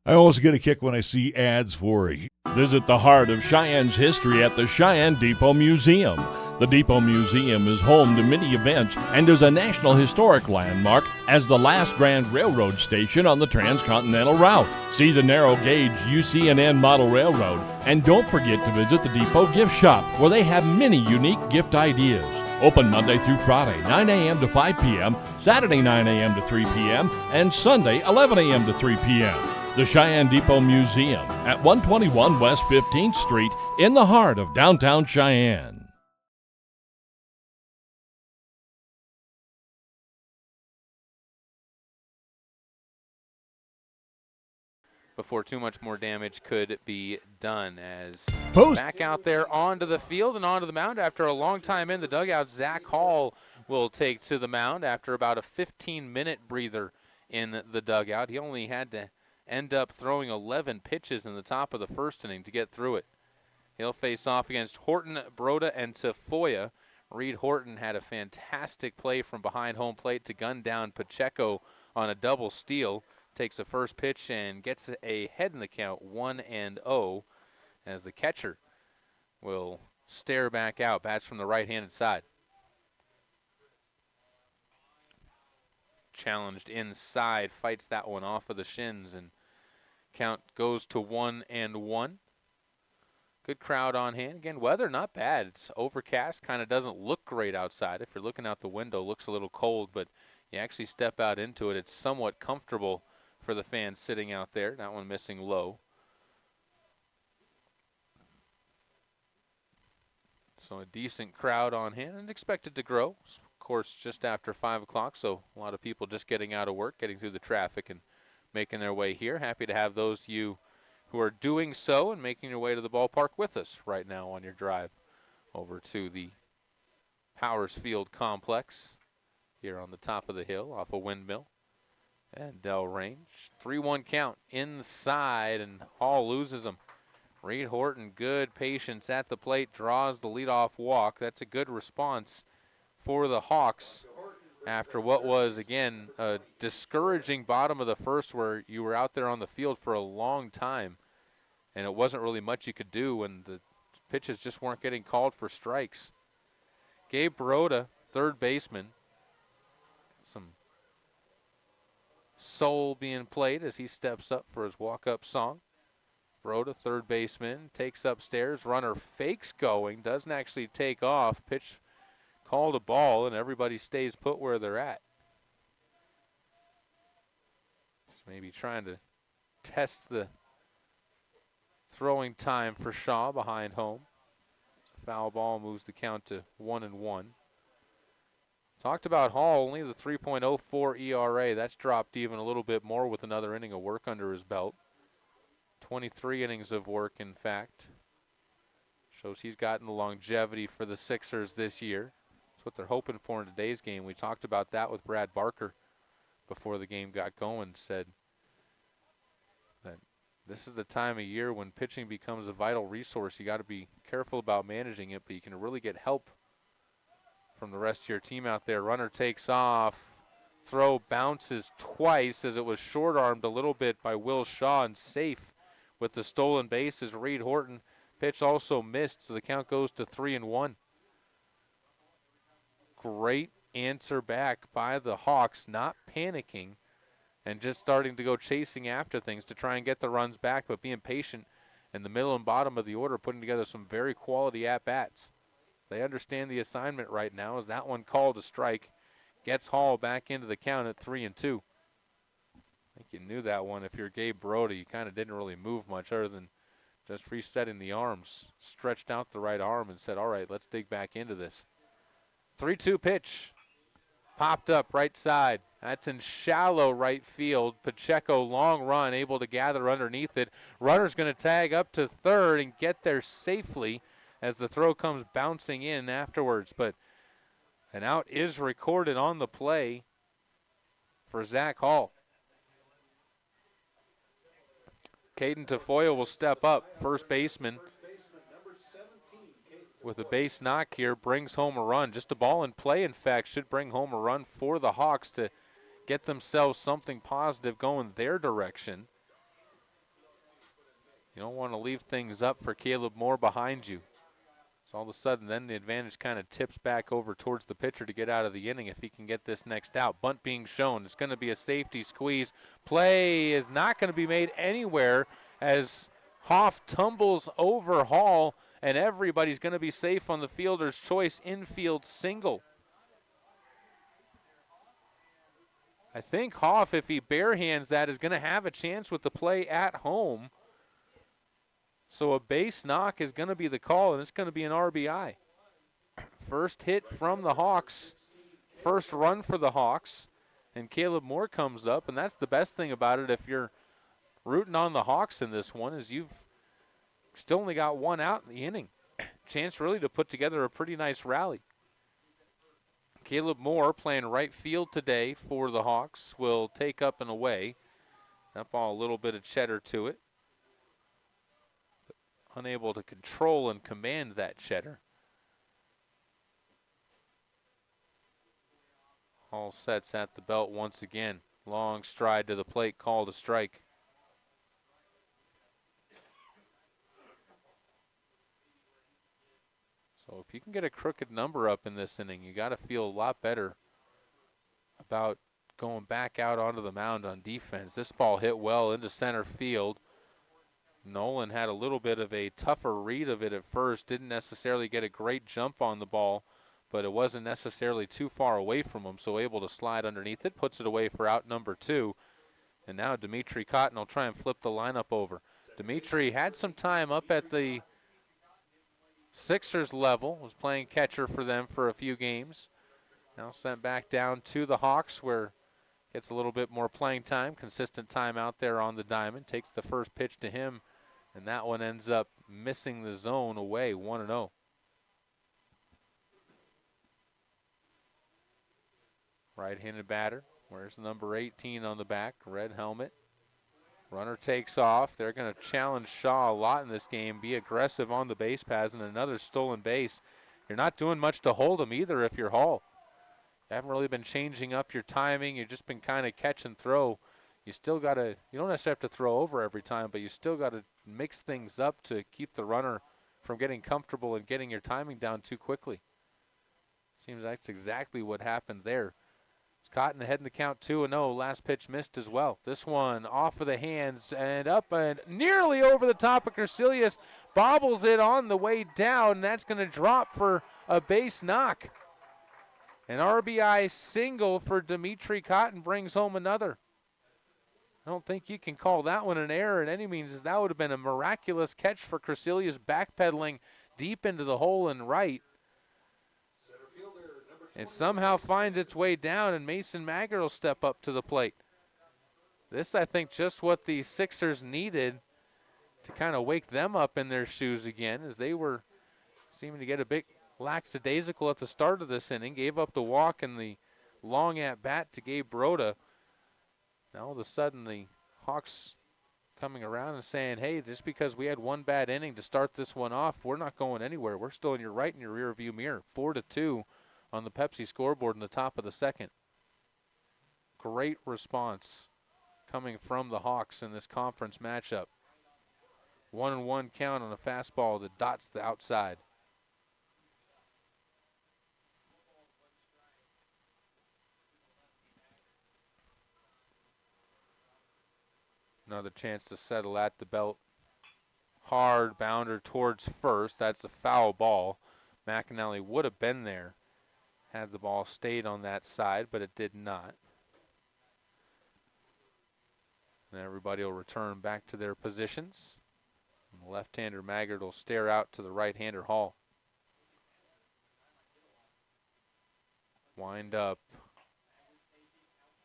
A: I always get a kick when I see ads for
P: Visit the heart of Cheyenne's history at the Cheyenne Depot Museum. The Depot Museum is home to many events and is a National Historic Landmark as the last Grand Railroad station on the Transcontinental Route. See the narrow gauge UCNN model railroad, and don't forget to visit the Depot Gift Shop, where they have many unique gift ideas. Open Monday through Friday, 9 a.m. to 5 p.m., Saturday 9 a.m. to 3 p.m., and Sunday 11 a.m. to 3 p.m. The Cheyenne Depot Museum at 121 West 15th Street in the heart of downtown Cheyenne.
B: Before too much more damage could be done, as
P: Post.
B: Back out there onto the field and onto the mound after a long time in the dugout. Zach Hall will take to the mound after about a 15-minute breather in the dugout. He only had to end up throwing 11 pitches in the top of the first inning to get through it. He'll face off against Horton, Broda, and Tafoya. Reed Horton had a fantastic play from behind home plate to gun down Pacheco on a double steal. Takes the first pitch and gets ahead in the count, 1-0, as the catcher will stare back out. Bats from the right-handed side. Challenged inside, fights that one off of the shins, and count goes to 1-1. Good crowd on hand. Again, weather not bad. It's overcast, kind of doesn't look great outside. If you're looking out the window, it looks a little cold, but you actually step out into it, it's somewhat comfortable for the fans sitting out there. That one missing low. So a decent crowd on hand and expected to grow. Of course, just after 5 o'clock, so a lot of people just getting out of work, getting through the traffic and making their way here. Happy to have those of you who are doing so and making your way to the ballpark with us right now on your drive over to the Powers Field complex here on the top of the hill off a Windmill and Dell Range. 3-1 count inside, and Hall loses him. Reed Horton, good patience at the plate, draws the leadoff walk. That's a good response for the Hawks after what was, again, a discouraging bottom of the first where you were out there on the field for a long time, and it wasn't really much you could do when the pitches just weren't getting called for strikes. Gabe Baroda, third baseman. Some soul being played as he steps up for his walk-up song. Baroda, third baseman, takes upstairs. Runner fakes going, doesn't actually take off. Pitch called a ball, and everybody stays put where they're at. Just maybe trying to test the throwing time for Shaw behind home. Foul ball moves the count to 1-1. Talked about Hall, only the 3.04 ERA. That's dropped even a little bit more with another inning of work under his belt. 23 innings of work, in fact. Shows he's gotten the longevity for the Sixers this year. That's what they're hoping for in today's game. We talked about that with Brad Barker before the game got going, said that this is the time of year when pitching becomes a vital resource. You got to be careful about managing it, but you can really get help from the rest of your team out there. Runner takes off. Throw bounces twice as it was short-armed a little bit by Will Shaw and safe with the stolen bases. Reed Horton pitch also missed, so the count goes to 3-1. Great answer back by the Hawks, not panicking and just starting to go chasing after things to try and get the runs back, but being patient in the middle and bottom of the order, putting together some very quality at-bats. They understand the assignment right now as that one called a strike. Gets Hall back into the count at 3-2. I think you knew that one. If you're Gabe Baroda, you kind of didn't really move much other than just resetting the arms. Stretched out the right arm and said, all right, let's dig back into this. 3-2 pitch. Popped up right side. That's in shallow right field. Pacheco, long run, able to gather underneath it. Runner's going to tag up to third and get there safely as the throw comes bouncing in afterwards. But an out is recorded on the play for Zach Hall. Caden Tafoya will step up, first baseman. With a base knock here, brings home a run. Just a ball in play, in fact, should bring home a run for the Hawks to get themselves something positive going their direction. You don't want to leave things up for Caleb Moore behind you. So all of a sudden, then the advantage kind of tips back over towards the pitcher to get out of the inning if he can get this next out. Bunt being shown. It's going to be a safety squeeze. Play is not going to be made anywhere as Hoff tumbles over Hall, and everybody's going to be safe on the fielder's choice infield single. I think Hoff, if he barehands that, is going to have a chance with the play at home. So a base knock is going to be the call, and it's going to be an RBI. First hit from the Hawks, first run for the Hawks, and Caleb Moore comes up, and that's the best thing about it if you're rooting on the Hawks in this one, is you've still only got one out in the inning. Chance really to put together a pretty nice rally. Caleb Moore, playing right field today for the Hawks, will take up and away. That ball, a little bit of cheddar to it. But unable to control and command that cheddar. Hall sets at the belt once again. Long stride to the plate, called a strike. So if you can get a crooked number up in this inning, you got to feel a lot better about going back out onto the mound on defense. This ball hit well into center field. Nolan had a little bit of a tougher read of it at first, didn't necessarily get a great jump on the ball, but it wasn't necessarily too far away from him, so able to slide underneath it, puts it away for out number 2. And now Dimitri Cotton will try and flip the lineup over. Dimitri had some time up at the Sixers level, was playing catcher for them for a few games. Now sent back down to the Hawks, where gets a little bit more playing time, consistent time out there on the diamond. Takes the first pitch to him, and that one ends up missing the zone away, 1-0. Right-handed batter, wears number 18 on the back, red helmet. Runner takes off. They're going to challenge Shaw a lot in this game, be aggressive on the base paths, and another stolen base. You're not doing much to hold him either if you're Hall. You haven't really been changing up your timing. You've just been kind of catch and throw. You still got to, you don't necessarily have to throw over every time, but you still got to mix things up to keep the runner from getting comfortable and getting your timing down too quickly. Seems that's exactly what happened there. Cotton ahead in the count 2-0. Last pitch missed as well. This one off of the hands and up and nearly over the top of Crecilius. Bobbles it on the way down. That's going to drop for a base knock. An RBI single for Dimitri Cotton brings home another. I don't think you can call that one an error in any means, as that would have been a miraculous catch for Crecilius, backpedaling deep into the hole and right. It somehow finds its way down, and Mason Maggard will step up to the plate. This, I think, just what the Sixers needed to kind of wake them up in their shoes again, as they were seeming to get a bit lackadaisical at the start of this inning. Gave up the walk and the long at-bat to Gabe Broda. Now all of a sudden the Hawks coming around and saying, hey, just because we had one bad inning to start this one off, we're not going anywhere. We're still in your right in your rear view mirror. 4-2 on the Pepsi scoreboard in the top of the second. Great response coming from the Hawks in this conference matchup. 1-1 count on a fastball that dots the outside. Another chance to settle at the belt. Hard bounder towards first. That's a foul ball. McAnally would have been there had the ball stayed on that side, but it did not. And everybody will return back to their positions. And the left-hander Maggard will stare out to the right-hander Hall. Wind up.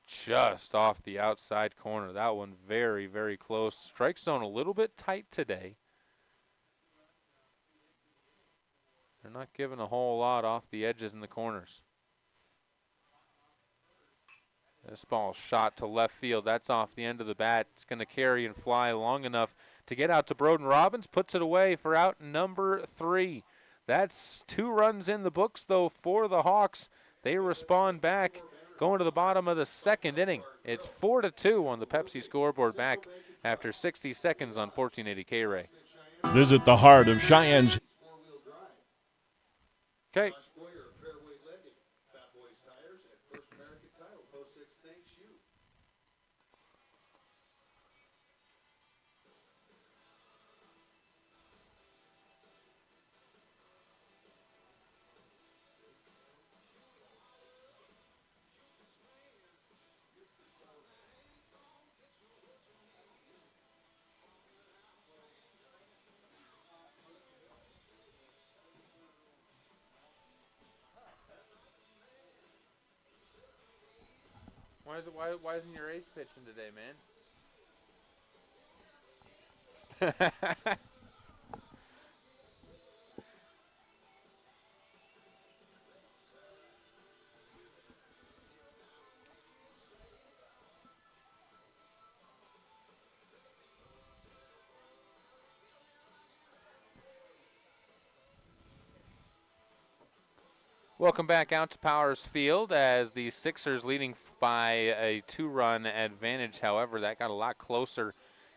B: Just off the outside corner. That one very, very close. Strike zone a little bit tight today. They're not giving a whole lot off the edges and the corners. This ball shot to left field. That's off the end of the bat. It's going to carry and fly long enough to get out to Broden Robbins. Puts it away for out number 3. That's 2 runs in the books, though, for the Hawks. They respond back. Going to the bottom of the second inning. It's 4-2 on the Pepsi scoreboard back after 60 seconds on 1480 K-Ray.
P: Visit the heart of Cheyenne's.
B: Okay. Why isn't your ace pitching today, man? Welcome back out to Powers Field as the Sixers leading by a 2-run advantage. However, that got a lot closer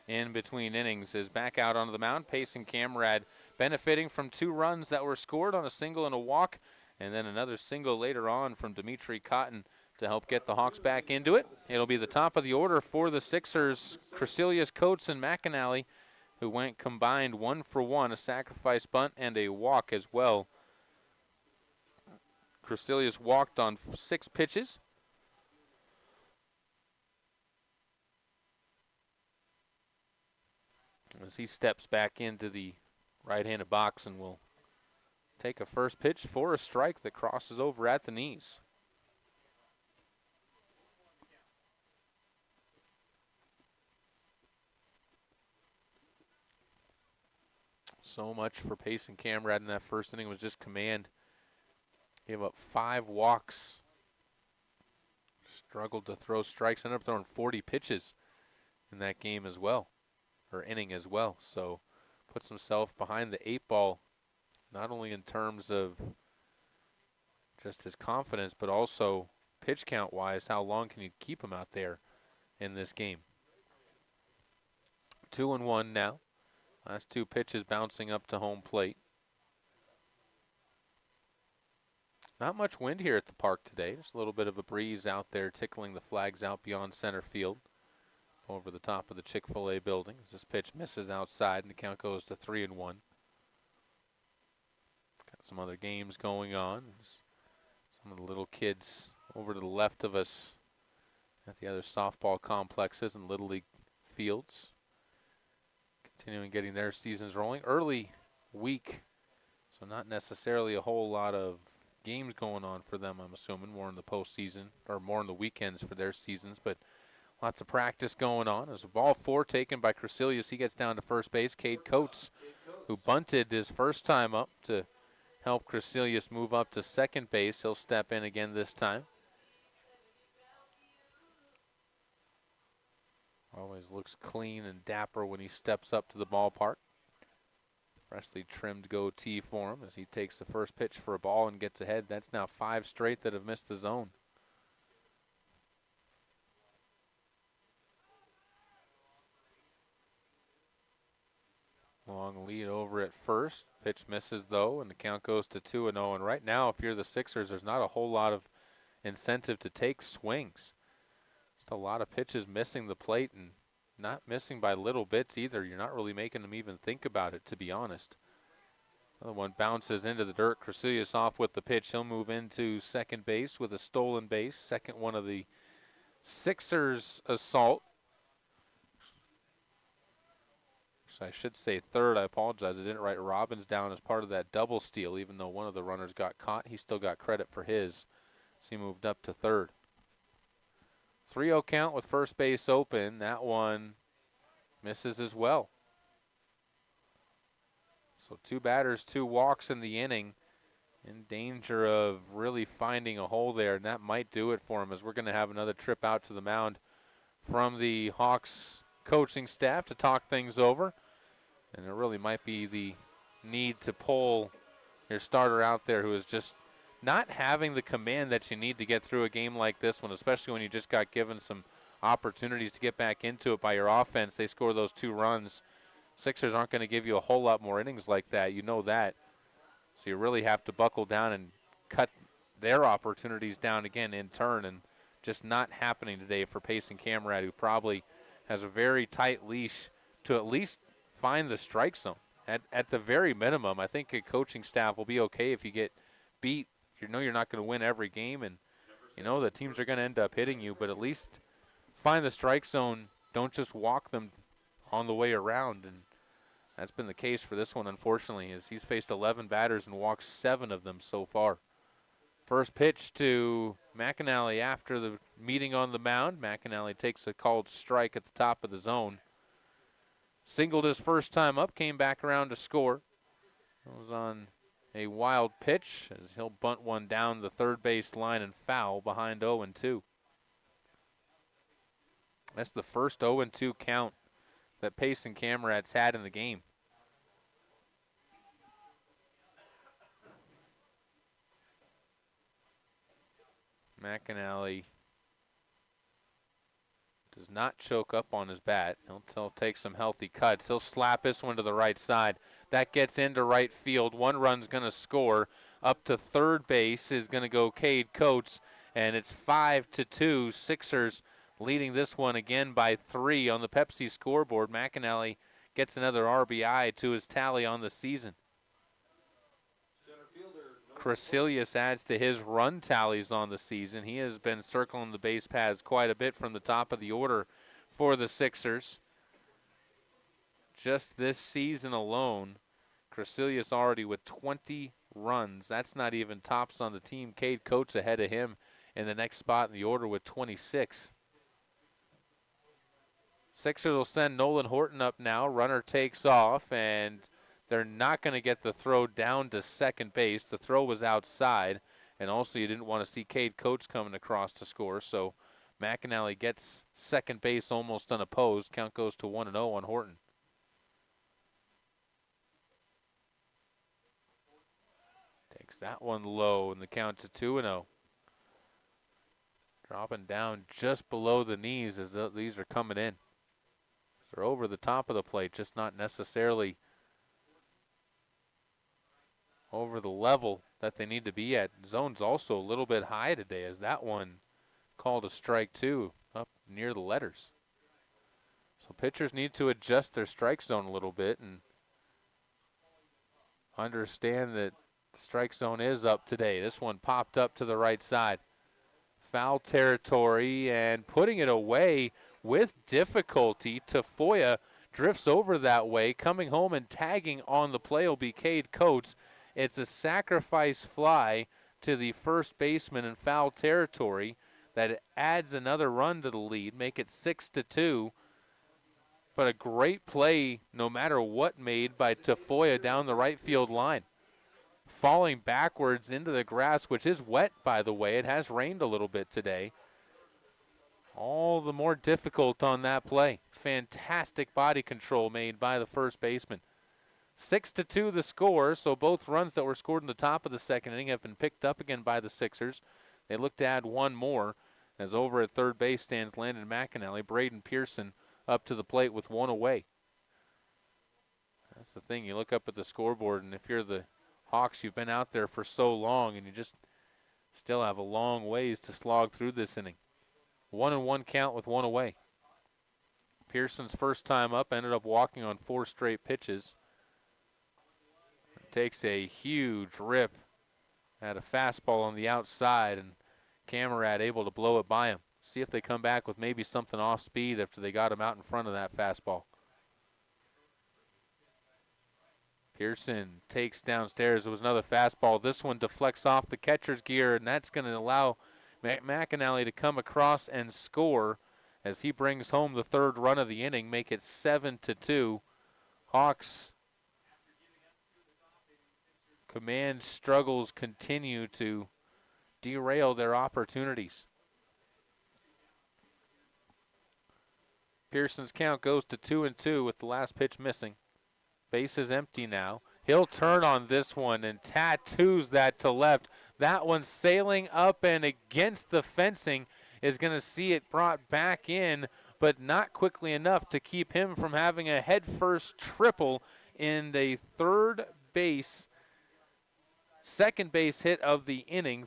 B: in between innings. Is back out onto the mound. Payson Kamrad benefiting from 2 runs that were scored on a single and a walk, and then another single later on from Dimitri Cotton to help get the Hawks back into it. It'll be the top of the order for the Sixers, Crecilius, Coates, and McAnally, who went combined 1 for 1, a sacrifice bunt and a walk as well. Crecilius walked on 6 pitches. As he steps back into the right-handed box and will take a first pitch for a strike that crosses over at the knees. So much for Payson Kamrad in that first inning was just command. Gave up 5 walks. Struggled to throw strikes. Ended up throwing 40 pitches in that game as well, or inning as well. So puts himself behind the 8 ball, not only in terms of just his confidence, but also pitch count wise, how long can you keep him out there in this game? 2-1 now. Last two pitches bouncing up to home plate. Not much wind here at the park today. Just a little bit of a breeze out there tickling the flags out beyond center field over the top of the Chick-fil-A building. As this pitch misses outside and the count goes to 3-1. Got some other games going on. Some of the little kids over to the left of us at the other softball complexes and Little League fields. Continuing getting their seasons rolling. Early week, so not necessarily a whole lot of games going on for them, I'm assuming. More in the postseason, or more in the weekends for their seasons, but lots of practice going on. There's a ball 4 taken by Crecilius. He gets down to first base. Cade Coates, who bunted his first time up to help Crecilius move up to second base. He'll step in again this time. Always looks clean and dapper when he steps up to the ballpark. Freshly trimmed goatee for him as he takes the first pitch for a ball and gets ahead. That's now 5 straight that have missed the zone. Long lead over at first. Pitch misses though, and the count goes to 2-0. And right now, if you're the Sixers, there's not a whole lot of incentive to take swings. Just a lot of pitches missing the plate and not missing by little bits either. You're not really making them even think about it, to be honest. Another one bounces into the dirt. Crecilius off with the pitch. He'll move into second base with a stolen base. Second one of the Sixers' assault. So I should say third. I apologize. I didn't write Robbins down as part of that double steal. Even though one of the runners got caught, he still got credit for his. So he moved up to third. 3-0 count with first base open. That one misses as well. So 2 batters, 2 walks in the inning. In danger of really finding a hole there, and that might do it for him, as we're going to have another trip out to the mound from the Hawks coaching staff to talk things over. And there really might be the need to pull your starter out there who is just not having the command that you need to get through a game like this one, especially when you just got given some opportunities to get back into it by your offense. They score those 2 runs. Sixers aren't going to give you a whole lot more innings like that. You know that. So you really have to buckle down and cut their opportunities down again in turn, and just not happening today for Payson Camerad, who probably has a very tight leash to at least find the strike zone. At the very minimum, I think a coaching staff will be okay if you get beat. You know you're not going to win every game, and you know the teams are going to end up hitting you, but at least find the strike zone. Don't just walk them on the way around, and that's been the case for this one, unfortunately, as he's faced 11 batters and walked 7 of them so far. First pitch to McAnally after the meeting on the mound. McAnally takes a called strike at the top of the zone. Singled his first time up, came back around to score. It was on a wild pitch as he'll bunt one down the third base line and foul behind 0-2. That's the first 0-2 count that Payson Camerad's had in the game. McAnally does not choke up on his bat. He'll take some healthy cuts. He'll slap this one to the right side. That gets into right field. One run's going to score. Up to third base is going to go Cade Coates, and it's 5-2. Sixers leading this one again by 3 on the Pepsi scoreboard. McAnally gets another RBI to his tally on the season. Crecilius adds to his run tallies on the season. He has been circling the base paths quite a bit from the top of the order for the Sixers. Just this season alone, Crecilius already with 20 runs. That's not even tops on the team. Cade Coates ahead of him in the next spot in the order with 26. Sixers will send Nolan Horton up now. Runner takes off, and they're not going to get the throw down to second base. The throw was outside, and also you didn't want to see Cade Coates coming across to score, so McAnally gets second base almost unopposed. Count goes to 1-0 on Horton. Takes that one low, and the count to 2-0. Dropping down just below the knees as these are coming in. They're over the top of the plate, just not necessarily over the level that they need to be at. Zone's also a little bit high today, as that one called a strike 2 up near the letters. So pitchers need to adjust their strike zone a little bit and understand that the strike zone is up today. This one popped up to the right side. Foul territory, and putting it away with difficulty. Tafoya drifts over that way, coming home and tagging on the play will be Cade Coates. It's a sacrifice fly to the first baseman in foul territory that adds another run to the lead, make it 6-2. But a great play, no matter what, made by Tafoya down the right field line. Falling backwards into the grass, which is wet, by the way. It has rained a little bit today. All the more difficult on that play. Fantastic body control made by the first baseman. 6-2 the score, so both runs that were scored in the top of the second inning have been picked up again by the Sixers. They look to add one more, as over at third base stands Landon McAnally. Braden Pearson up to the plate with one away. That's the thing, you look up at the scoreboard, and if you're the Hawks, you've been out there for so long, and you just still have a long ways to slog through this inning. 1-1 count with one away. Pearson's first time up ended up walking on 4 straight pitches. Takes a huge rip at a fastball on the outside, and Camarad able to blow it by him. See if they come back with maybe something off speed after they got him out in front of that fastball. Pearson takes downstairs. It was another fastball. This one deflects off the catcher's gear, and that's going to allow McAnally to come across and score as he brings home the third run of the inning, make it 7-2. Hawks command struggles continue to derail their opportunities. Pearson's count goes to 2-2 with the last pitch missing. Base is empty now. He'll turn on this one and tattoos that to left. That one sailing up and against the fencing is going to see it brought back in, but not quickly enough to keep him from having a headfirst triple in the second base hit of the inning.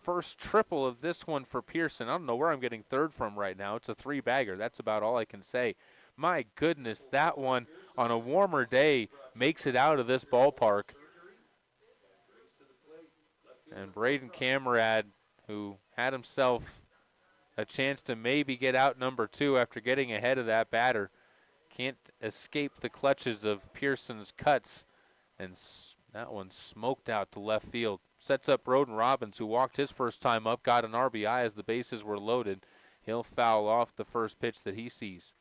B: First triple of this one for Pearson. I don't know where I'm getting third from right now. It's a 3-bagger. That's about all I can say. My goodness, that one on a warmer day makes it out of this ballpark. And Braden Camarad, who had himself a chance to maybe get out number 2 after getting ahead of that batter, can't escape the clutches of Pearson's cuts, and that one smoked out to left field. Sets up Roden Robbins, who walked his first time up, got an RBI as the bases were loaded. He'll foul off the first pitch that he sees.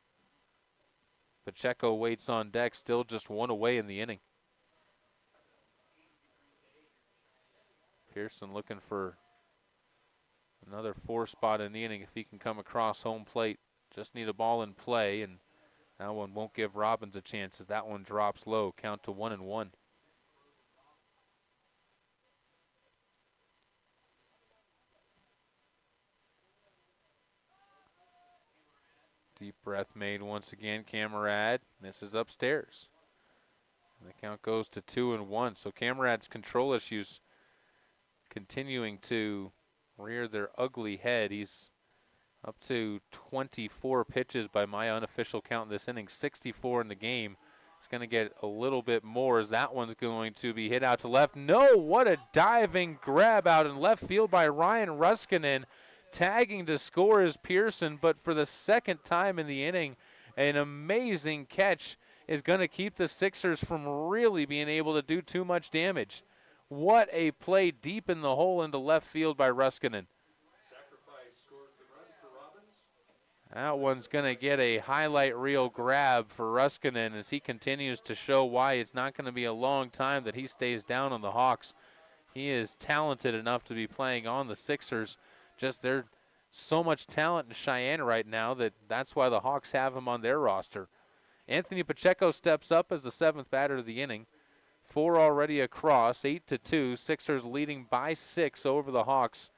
B: Pacheco waits on deck, still just one away in the inning. Pearson looking for another 4 spot in the inning if he can come across home plate. Just need a ball in play, and that one won't give Robbins a chance as that one drops low. Count to 1-1. Deep breath made once again. Camarad misses upstairs. And the count goes to 2-1. So Camarad's control issues continuing to rear their ugly head. He's up to 24 pitches by my unofficial count in this inning, 64 in the game. It's going to get a little bit more as that one's going to be hit out to left. No, what a diving grab out in left field by Ryan Ruskinen. Tagging to score is Pearson, but for the second time in the inning, an amazing catch is going to keep the Sixers from really being able to do too much damage. What a play deep in the hole into left field by Ruskinen. That one's going to get a highlight reel grab for Ruskinen as he continues to show why it's not going to be a long time that he stays down on the Hawks. He is talented enough to be playing on the Sixers. Just there's so much talent in Cheyenne right now that's why the Hawks have him on their roster. Anthony Pacheco steps up as the 7th batter of the inning. 4 already across, 8-2. Sixers leading by 6 over the Hawks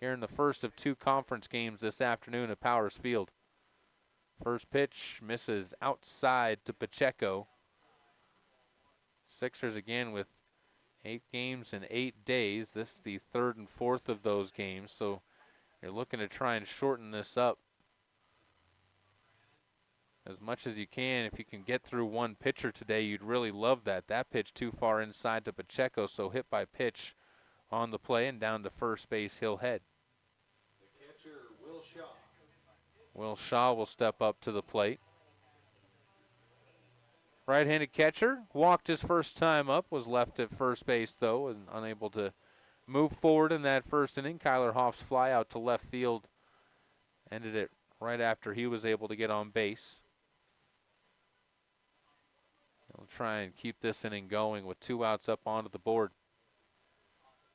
B: here in the first of 2 conference games this afternoon at Powers Field. First pitch misses outside to Pacheco. Sixers again with 8 games in 8 days. This is the 3rd and 4th of those games, so you're looking to try and shorten this up as much as you can. If you can get through one pitcher today, you'd really love that. That pitch too far inside to Pacheco, so hit by pitch on the play, and down to first base he'll head.
M: The catcher, Will Shaw.
B: Will Shaw will step up to the plate. Right-handed catcher, walked his first time up, was left at first base though, and unable to move forward in that first inning. Kyler Hoff's fly out to left field ended it right after he was able to get on base. He'll try and keep this inning going with 2 outs up onto the board.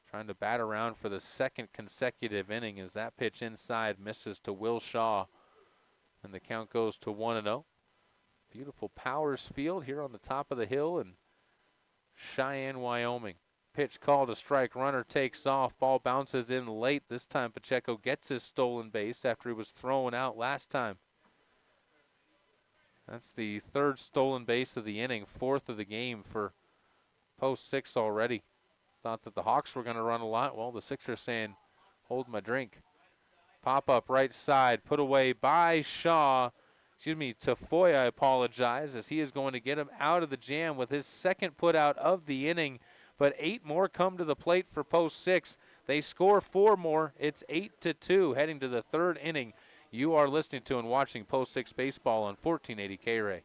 B: Trying to bat around for the 2nd consecutive inning as that pitch inside misses to Will Shaw, and the count goes to 1-0. Beautiful Powers Field here on the top of the hill in Cheyenne, Wyoming. Pitch called a strike, runner takes off, ball bounces in late. This time Pacheco gets his stolen base after he was thrown out last time. That's the 3rd stolen base of the inning, 4th of the game for post 6 already. Thought that the Hawks were going to run a lot. Well, the Sixers saying, hold my drink. Pop up right side, put away by Shaw. Tafoya, I apologize, as he is going to get him out of the jam with his 2nd put out of the inning. But 8 more come to the plate for post 6. They score 4 more. It's 8-2 heading to the 3rd inning. You are listening to and watching Post 6 Baseball on 1480 K-Ray.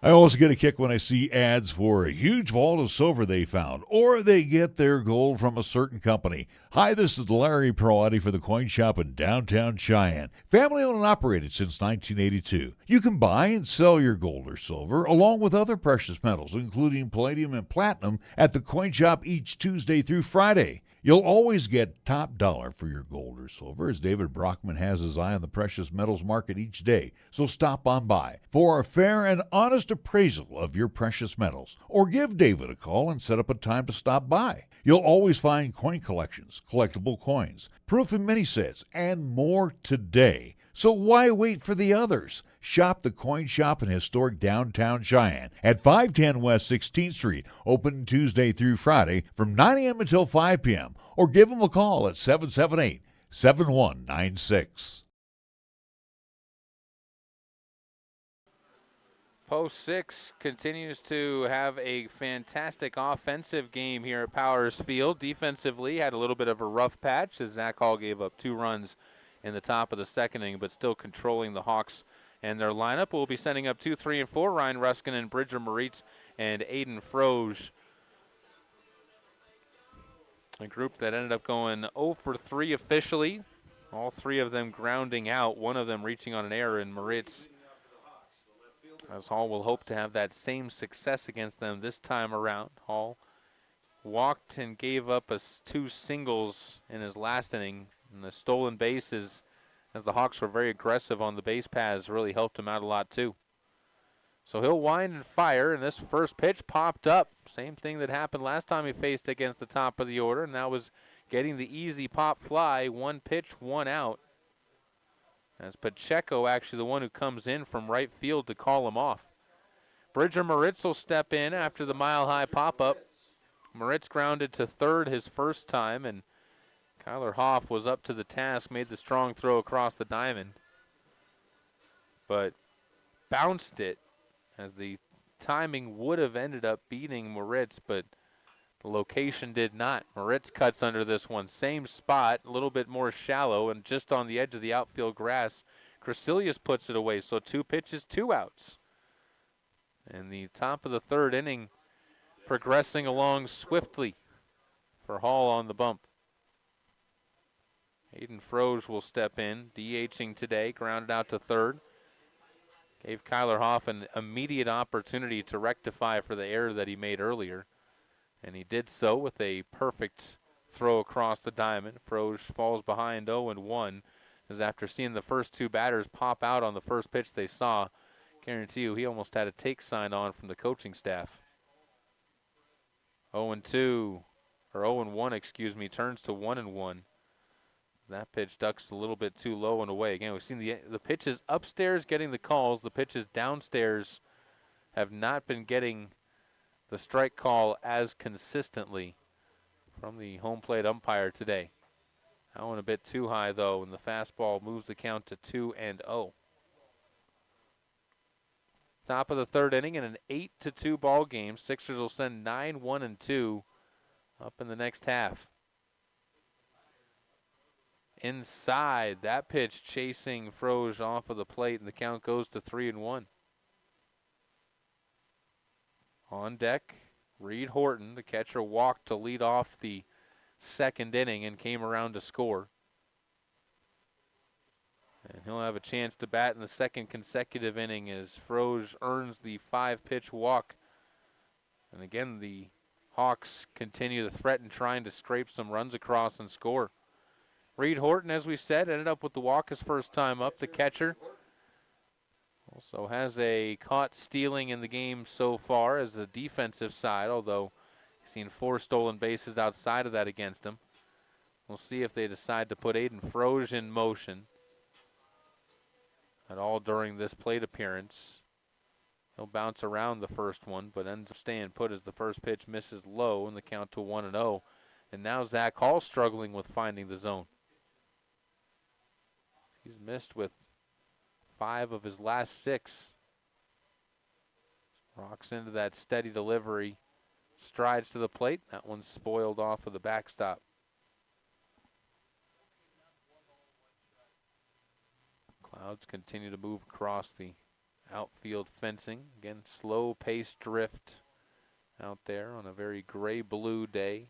A: I always get a kick when I see ads for a huge vault of silver they found, or they get their gold from a certain company. Hi, this is Larry Perotti for the Coin Shop in downtown Cheyenne. Family owned and operated since 1982. You can buy and sell your gold or silver, along with other precious metals, including palladium and platinum, at the Coin Shop each Tuesday through Friday. You'll always get top dollar for your gold or silver, as David Brockman has his eye on the precious metals market each day. So stop on by for a fair and honest appraisal of your precious metals, or give David a call and set up a time to stop by. You'll always find coin collections, collectible coins, proof and mini sets, and more today. So why wait for the others? Shop the Coin Shop in historic downtown Cheyenne at 510 West 16th Street, open Tuesday through Friday from 9 a.m. until 5 p.m. Or give them a call at 778-7196.
B: Post 6 continues to have a fantastic offensive game here at Powers Field. Defensively, had a little bit of a rough patch as Zach Hall gave up 2 runs in the top of the 2nd inning, but still controlling the Hawks and their lineup. We'll be sending up 2, 3, and 4. Ryan Ruskin and Bridger Moritz and Aiden Froge. A group that ended up going 0 for 3 officially. All 3 of them grounding out, one of them reaching on an error in Moritz. As Hall will hope to have that same success against them this time around. Hall walked and gave up 2 singles in his last inning. And the stolen bases, as the Hawks were very aggressive on the base paths, really helped him out a lot too. So he'll wind and fire, and this first pitch popped up. Same thing that happened last time he faced against the top of the order, and that was getting the easy pop fly. 1 pitch, 1 out. As Pacheco actually the one who comes in from right field to call him off. Bridger Moritz will step in after the mile-high pop-up. Moritz grounded to 3rd his first time, and Kyler Hoff was up to the task, made the strong throw across the diamond, but bounced it as the timing would have ended up beating Moritz, but the location did not. Moritz cuts under this one. Same spot, a little bit more shallow, and just on the edge of the outfield grass. Crecilius puts it away, so 2 pitches, 2 outs. And the top of the 3rd inning progressing along swiftly for Hall on the bump. Aiden Froge will step in, DHing today, grounded out to 3rd. Gave Kyler Hoff an immediate opportunity to rectify for the error that he made earlier. And he did so with a perfect throw across the diamond. Froge falls behind 0-1, as after seeing the first 2 batters pop out on the first pitch they saw, guarantee you he almost had a take sign on from the coaching staff. 0-2, or 0-1, excuse me, turns to 1-1. That pitch ducks a little bit too low and away. Again, we've seen the pitches upstairs getting the calls. The pitches downstairs have not been getting the strike call as consistently from the home plate umpire today. That one a bit too high, though, and the fastball moves the count to 2-0. Top of the third inning in an 8-2 ball game. Sixers will send 9-1-2 up in the next half. Inside, that pitch chasing Froge off of the plate, and the count goes to 3-1. On deck, Reed Horton, the catcher, walked to lead off the second inning and came around to score. And he'll have a chance to bat in the second consecutive inning as Froge earns the 5-pitch walk. And again, the Hawks continue to threaten, trying to scrape some runs across and score. Reed Horton, as we said, ended up with the walk his first time up. The catcher also has a caught stealing in the game so far as the defensive side, although he's seen 4 stolen bases outside of that against him. We'll see if they decide to put Aiden Froge in motion at all during this plate appearance. He'll bounce around the first one, but ends up staying put as the first pitch misses low and the count to 1-0. And now Zach Hall struggling with finding the zone. He's missed with 5 of his last 6. Rocks into that steady delivery, strides to the plate. That one's spoiled off of the backstop. Clouds continue to move across the outfield fencing. Again, slow pace drift out there on a very gray-blue day.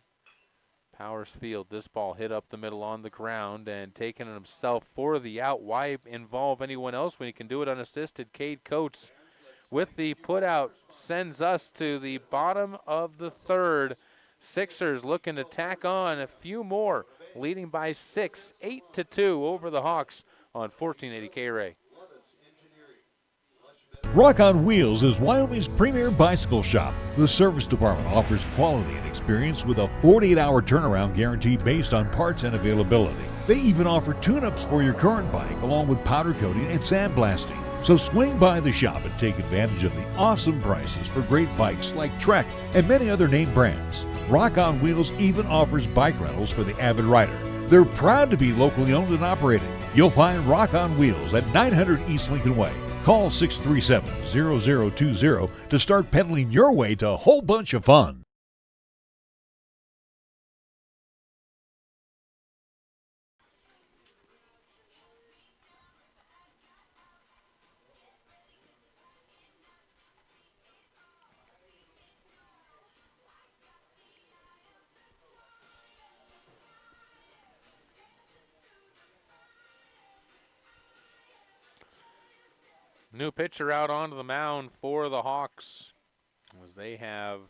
B: Powers Field, this ball hit up the middle on the ground and taking it himself for the out. Why involve anyone else when he can do it unassisted? Cade Coates with the put out sends us to the bottom of the third. Sixers looking to tack on a few more, leading by 6, 8-2 over the Hawks on 1480 K-Ray.
A: Rock on Wheels is Wyoming's premier bicycle shop. The service department offers quality and experience with a 48-hour turnaround guarantee based on parts and availability. They even offer tune-ups for your current bike along with powder coating and sandblasting. So swing by the shop and take advantage of the awesome prices for great bikes like Trek and many other name brands. Rock on Wheels even offers bike rentals for the avid rider. They're proud to be locally owned and operated. You'll find Rock on Wheels at 900 East Lincoln Way. Call 637-0020 to start pedaling your way to a whole bunch of fun.
B: New pitcher out onto the mound for the Hawks as they have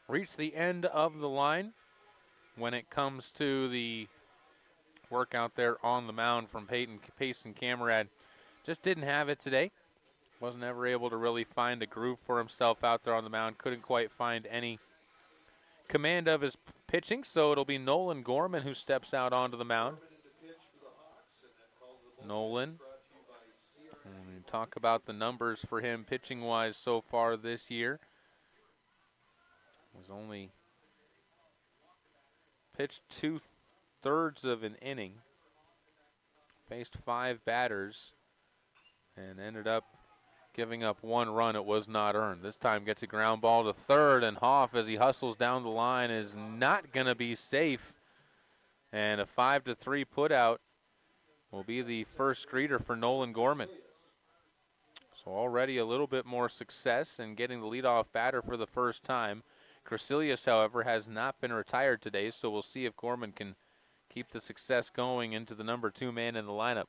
B: reached the end of the line when it comes to the work out there on the mound from Payson Camerad. Just didn't have it today. Wasn't ever able to really find a groove for himself out there on the mound. Couldn't quite find any command of his pitching, so it'll be Nolan Gorman who steps out onto the mound. Nolan. And we talk about the numbers for him pitching-wise so far this year. He's only pitched 2/3 of an inning, faced 5 batters, and ended up giving up 1 run. It was not earned. This time gets a ground ball to third, and Hoff, as he hustles down the line, is not going to be safe. And a 5-3 putout will be the first greeter for Nolan Gorman. So already a little bit more success in getting the leadoff batter for the first time. Crecilius, however, has not been retired today, so we'll see if Gorman can keep the success going into the number 2 man in the lineup.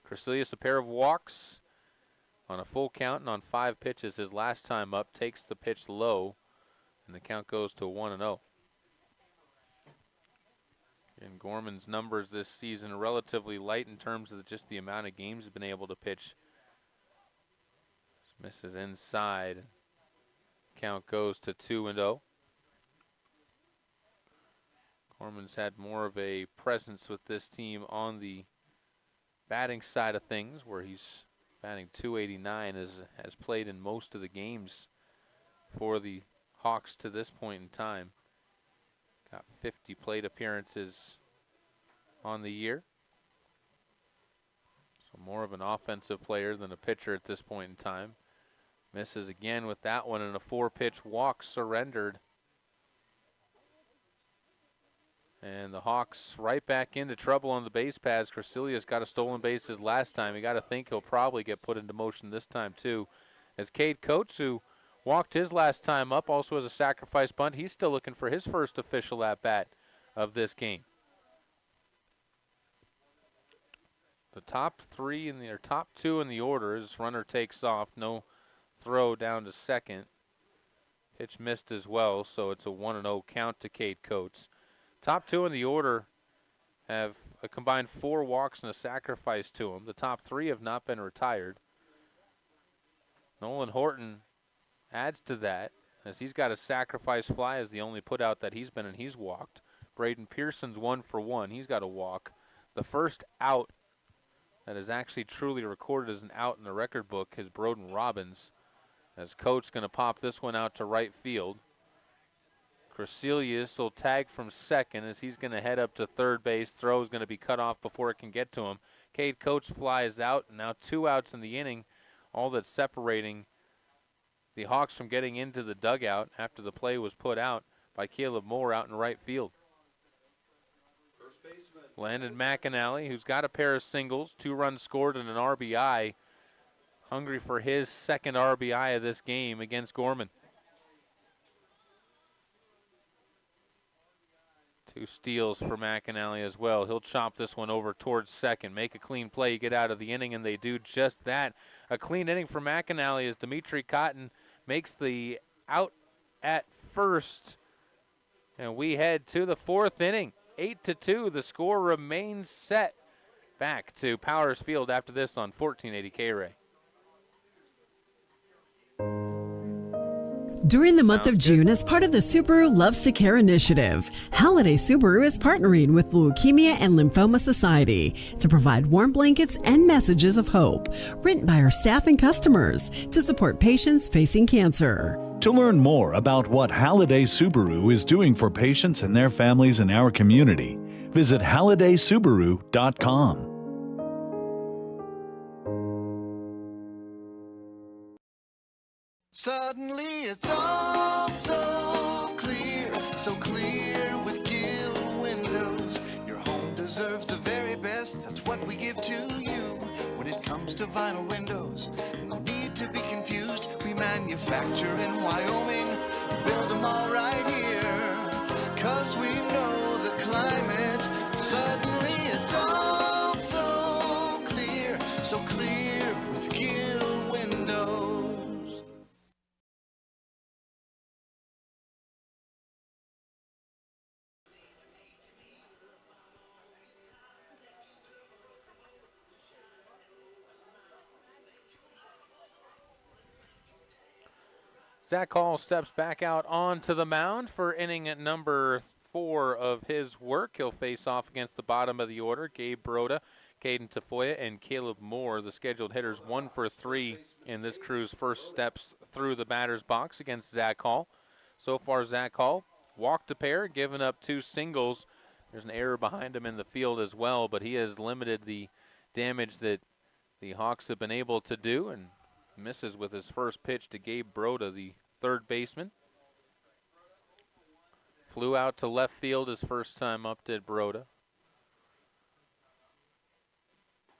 B: Crecilius, a pair of walks on a full count and on 5 pitches. His last time up, takes the pitch low, and the count goes to 1-0. And Gorman's numbers this season are relatively light in terms of just the amount of games he's been able to pitch. Misses inside. Count goes to 2-0. Gorman's had more of a presence with this team on the batting side of things, where he's batting .289, has played in most of the games for the Hawks to this point in time. Got 50 plate appearances on the year. So more of an offensive player than a pitcher at this point in time. Misses again with that one, and a 4-pitch walk surrendered. And the Hawks right back into trouble on the base paths. Crecilia's got a stolen bases last time. You got to think he'll probably get put into motion this time too. As Cade Coates, who walked his last time up, also has a sacrifice bunt. He's still looking for his first official at-bat of this game. The top two in the order as runner takes off. No throw down to second. Pitch missed as well, so it's a 1-0 count to Cade Coates. Top two in the order have a combined 4 walks and a sacrifice to them. The top 3 have not been retired. Nolan Horton adds to that, as he's got a sacrifice fly as the only putout that he's been in. He's walked. Braden Pearson's 1 for 1. He's got a walk. The first out that is actually truly recorded as an out in the record book is Broden Robbins, as Coates going to pop this one out to right field. Crecilius will tag from second as he's going to head up to third base. Throw is going to be cut off before it can get to him. Cade Coates flies out, and now 2 outs in the inning, all that's separating the Hawks from getting into the dugout after the play was put out by Caleb Moore out in right field. Landon McAnally, who's got a pair of singles, 2 runs scored and an RBI, hungry for his second RBI of this game against Gorman. 2 steals for McAnally as well. He'll chop this one over towards second, make a clean play, get out of the inning, and they do just that. A clean inning for McAnally as Dimitri Cotton makes the out at first. And we head to the 4th inning. 8-2, the score remains set. Back to Powers Field after this on 1480 K-Ray.
J: During the month of June, as part of the Subaru Loves to Care initiative, Halliday Subaru is partnering with Leukemia and Lymphoma Society to provide warm blankets and messages of hope, written by our staff and customers to support patients facing cancer.
K: To learn more about what Halliday Subaru is doing for patients and their families in our community, visit HallidaySubaru.com.
Q: Suddenly it's all so clear with Gill Windows. Your home deserves the very best, that's what we give to you. When it comes to vinyl windows, no need to be confused. We manufacture in Wyoming, build them all right here. 'Cause we know the climate, suddenly it's all so clear with Gill Windows.
B: Zach Hall steps back out onto the mound for inning at number 4 of his work. He'll face off against the bottom of the order, Gabe Broda, Caden Tafoya, and Caleb Moore, the scheduled hitters. 1 for 3 in this crew's first steps through the batter's box against Zach Hall. So far, Zach Hall walked a pair, given up 2 singles. There's an error behind him in the field as well, but he has limited the damage that the Hawks have been able to do, and misses with his first pitch to Gabe Broda, the third baseman. Flew out to left field his first time up, did Broda.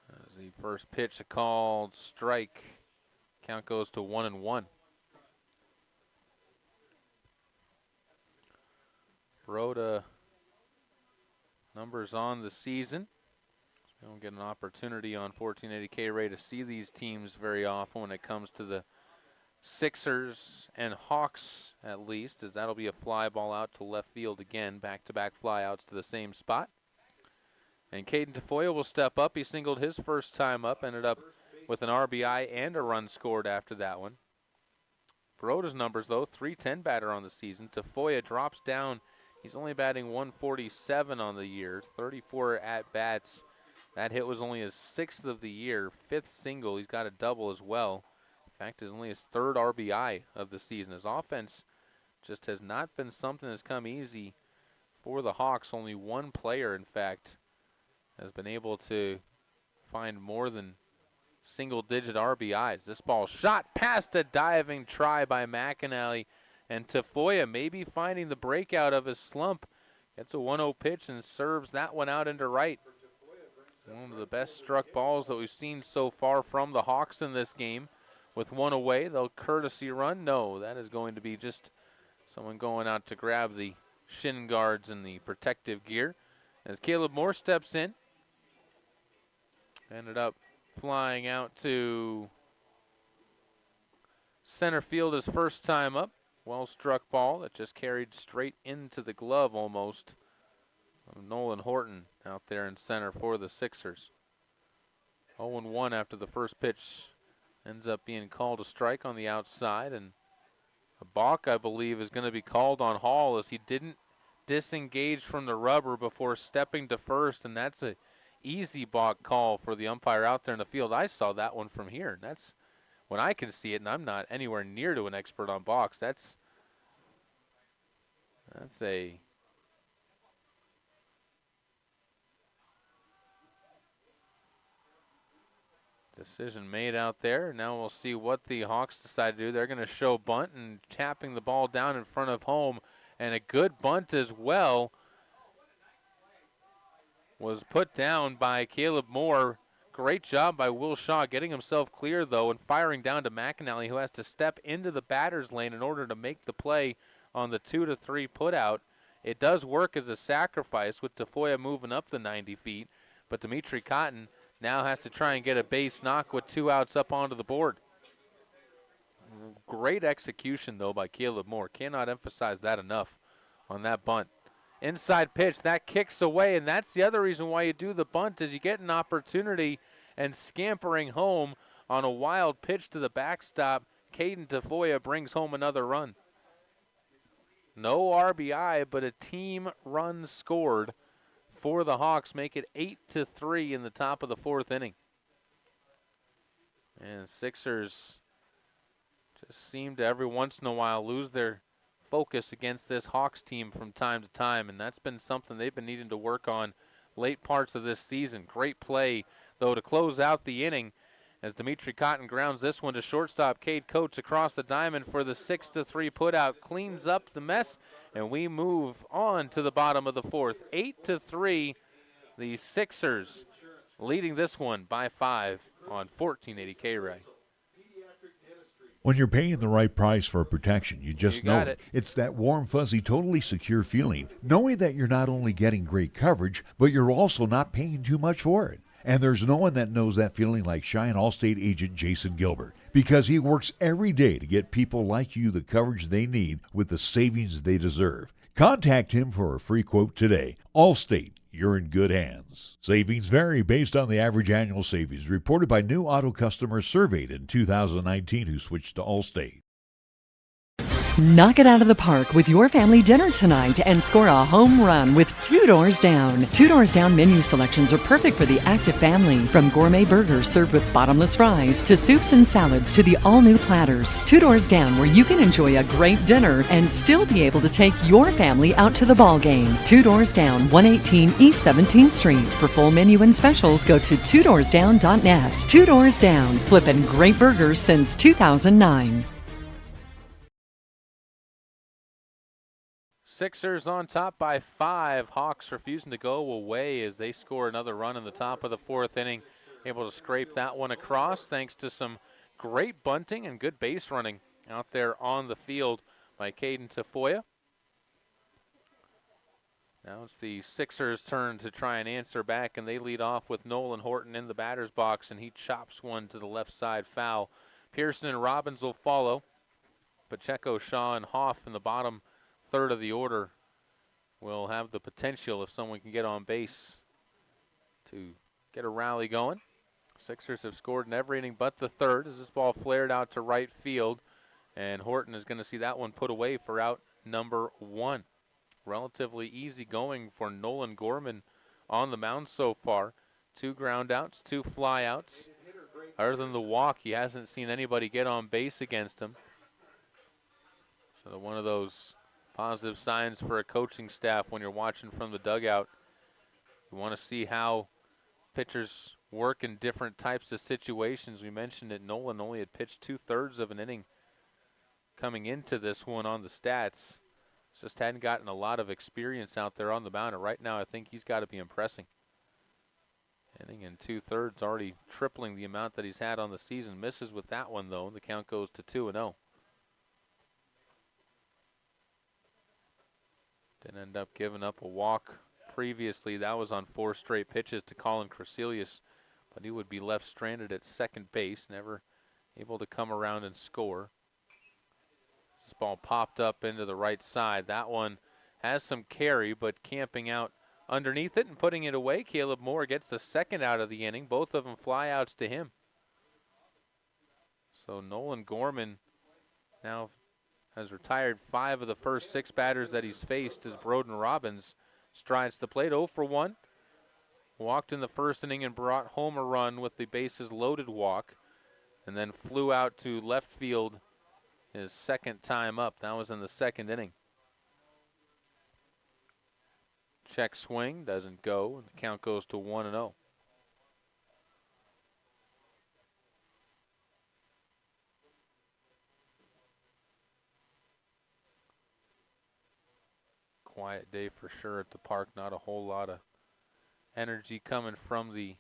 B: As the first pitch, a called strike. Count goes to 1-1. Broda numbers on the season. We don't get an opportunity on 1480 K-Ray to see these teams very often when it comes to the Sixers and Hawks, at least, as that'll be a fly ball out to left field again. Back-to-back flyouts to the same spot. And Caden Tafoya will step up. He singled his first time up, ended up with an RBI and a run scored after that one. Broda's numbers, though, .310 batter on the season. Tafoya drops down He's only batting 147 on the year, 34 at-bats. That hit was only his 6th of the year, 5th single. He's got a double as well. In fact, it's only his 3rd RBI of the season. His offense just has not been something that's come easy for the Hawks. Only one player, in fact, has been able to find more than single-digit RBIs. This ball shot past a diving try by McAnally, and Tafoya maybe finding the breakout of his slump. Gets a 1-0 pitch and serves that one out into right. One of the best struck balls that we've seen so far from the Hawks in this game. With one away, they'll courtesy run. No, that is going to be just someone going out to grab the shin guards and the protective gear. As Caleb Moore steps in. Ended up flying out to center field his first time up. Well struck ball that just carried straight into the glove almost of Nolan Horton out there in center for the Sixers. 0-1 after the first pitch. Ends up being called a strike on the outside, and a balk, I believe, is going to be called on Hall as he didn't disengage from the rubber before stepping to first, and that's a easy balk call for the umpire out there in the field. I saw that one from here, and that's when I can see it, and I'm not anywhere near to an expert on balks. That's a decision made out there. Now we'll see what the Hawks decide to do. They're going to show bunt and tapping the ball down in front of home, and a good bunt as well was put down by Caleb Moore. Great job by Will Shaw getting himself clear, though, and firing down to McAnally, who has to step into the batter's lane in order to make the play on the 2-3 putout. It does work as a sacrifice with Tafoya moving up the 90 feet, but Dimitri Cotton now has to try and get a base knock with 2 outs up onto the board. Great execution, though, by Caleb Moore. Cannot emphasize that enough on that bunt. Inside pitch, that kicks away, and that's the other reason why you do the bunt is you get an opportunity, and scampering home on a wild pitch to the backstop, Caden Tafoya brings home another run. No RBI, but a team run scored for the Hawks, make it 8-3 in the top of the 4th inning. And Sixers just seem to every once in a while lose their focus against this Hawks team from time to time, and that's been something they've been needing to work on late parts of this season. Great play, though, to close out the inning as Dimitri Cotton grounds this one to shortstop Cade Coates across the diamond for the 6-3 putout. Cleans up the mess, and we move on to the bottom of the 4th. 8-3, the Sixers leading this one by 5 on 1480 K-Ray.
A: When you're paying the right price for protection, you just know it. It's that warm, fuzzy, totally secure feeling, knowing that you're not only getting great coverage, but you're also not paying too much for it. And there's no one that knows that feeling like Cheyenne Allstate agent Jason Gilbert, because he works every day to get people like you the coverage they need with the savings they deserve. Contact him for a free quote today. Allstate, you're in good hands. Savings vary based on the average annual savings reported by new auto customers surveyed in 2019 who switched to Allstate.
R: Knock it out of the park with your family dinner tonight and score a home run with Two Doors Down. Two Doors Down menu selections are perfect for the active family. From gourmet burgers served with bottomless fries to soups and salads to the all-new platters. Two Doors Down, where you can enjoy a great dinner and still be able to take your family out to the ball game. Two Doors Down, 118 East 17th Street. For full menu and specials, go to twodoorsdown.net. Two Doors Down, flipping great burgers since 2009.
B: Sixers on top by 5. Hawks refusing to go away as they score another run in the top of the 4th inning. Able to scrape that one across thanks to some great bunting and good base running out there on the field by Caden Tafoya. Now it's the Sixers' turn to try and answer back, and they lead off with Nolan Horton in the batter's box, and he chops one to the left side foul. Pearson and Robbins will follow. Pacheco, Shaw, and Hoff in the bottom third of the order will have the potential, if someone can get on base, to get a rally going. Sixers have scored in every inning but the third as this ball flared out to right field, and Horton is going to see that one put away for out number 1. relatively easy going for Nolan Gorman on the mound so far. 2 ground outs, 2 fly outs. Other than the walk, he hasn't seen anybody get on base against him. So one of those positive signs for a coaching staff when you're watching from the dugout. You want to see how pitchers work in different types of situations. We mentioned that Nolan only had pitched 2/3 of an inning coming into this one on the stats. Just hadn't gotten a lot of experience out there on the mound, and right now I think he's got to be impressing. Inning and 2/3, already tripling the amount that he's had on the season. Misses with that one, though. The count goes to 2-0. Didn't end up giving up a walk previously. That was on 4 straight pitches to Colin Crecelius, but he would be left stranded at second base, never able to come around and score. This ball popped up into the right side. That one has some carry, but camping out underneath it and putting it away. Caleb Moore gets the second out of the inning. Both of them fly outs to him. So Nolan Gorman now has retired 5 of the first 6 batters that he's faced as Broden Robbins strides the plate. 0 for 1. Walked in the first inning and brought home a run with the bases loaded walk, and then flew out to left field his second time up. That was in the second inning. Check swing, doesn't go, and the count goes to 1-0. Quiet day for sure at the park. Not a whole lot of energy coming from the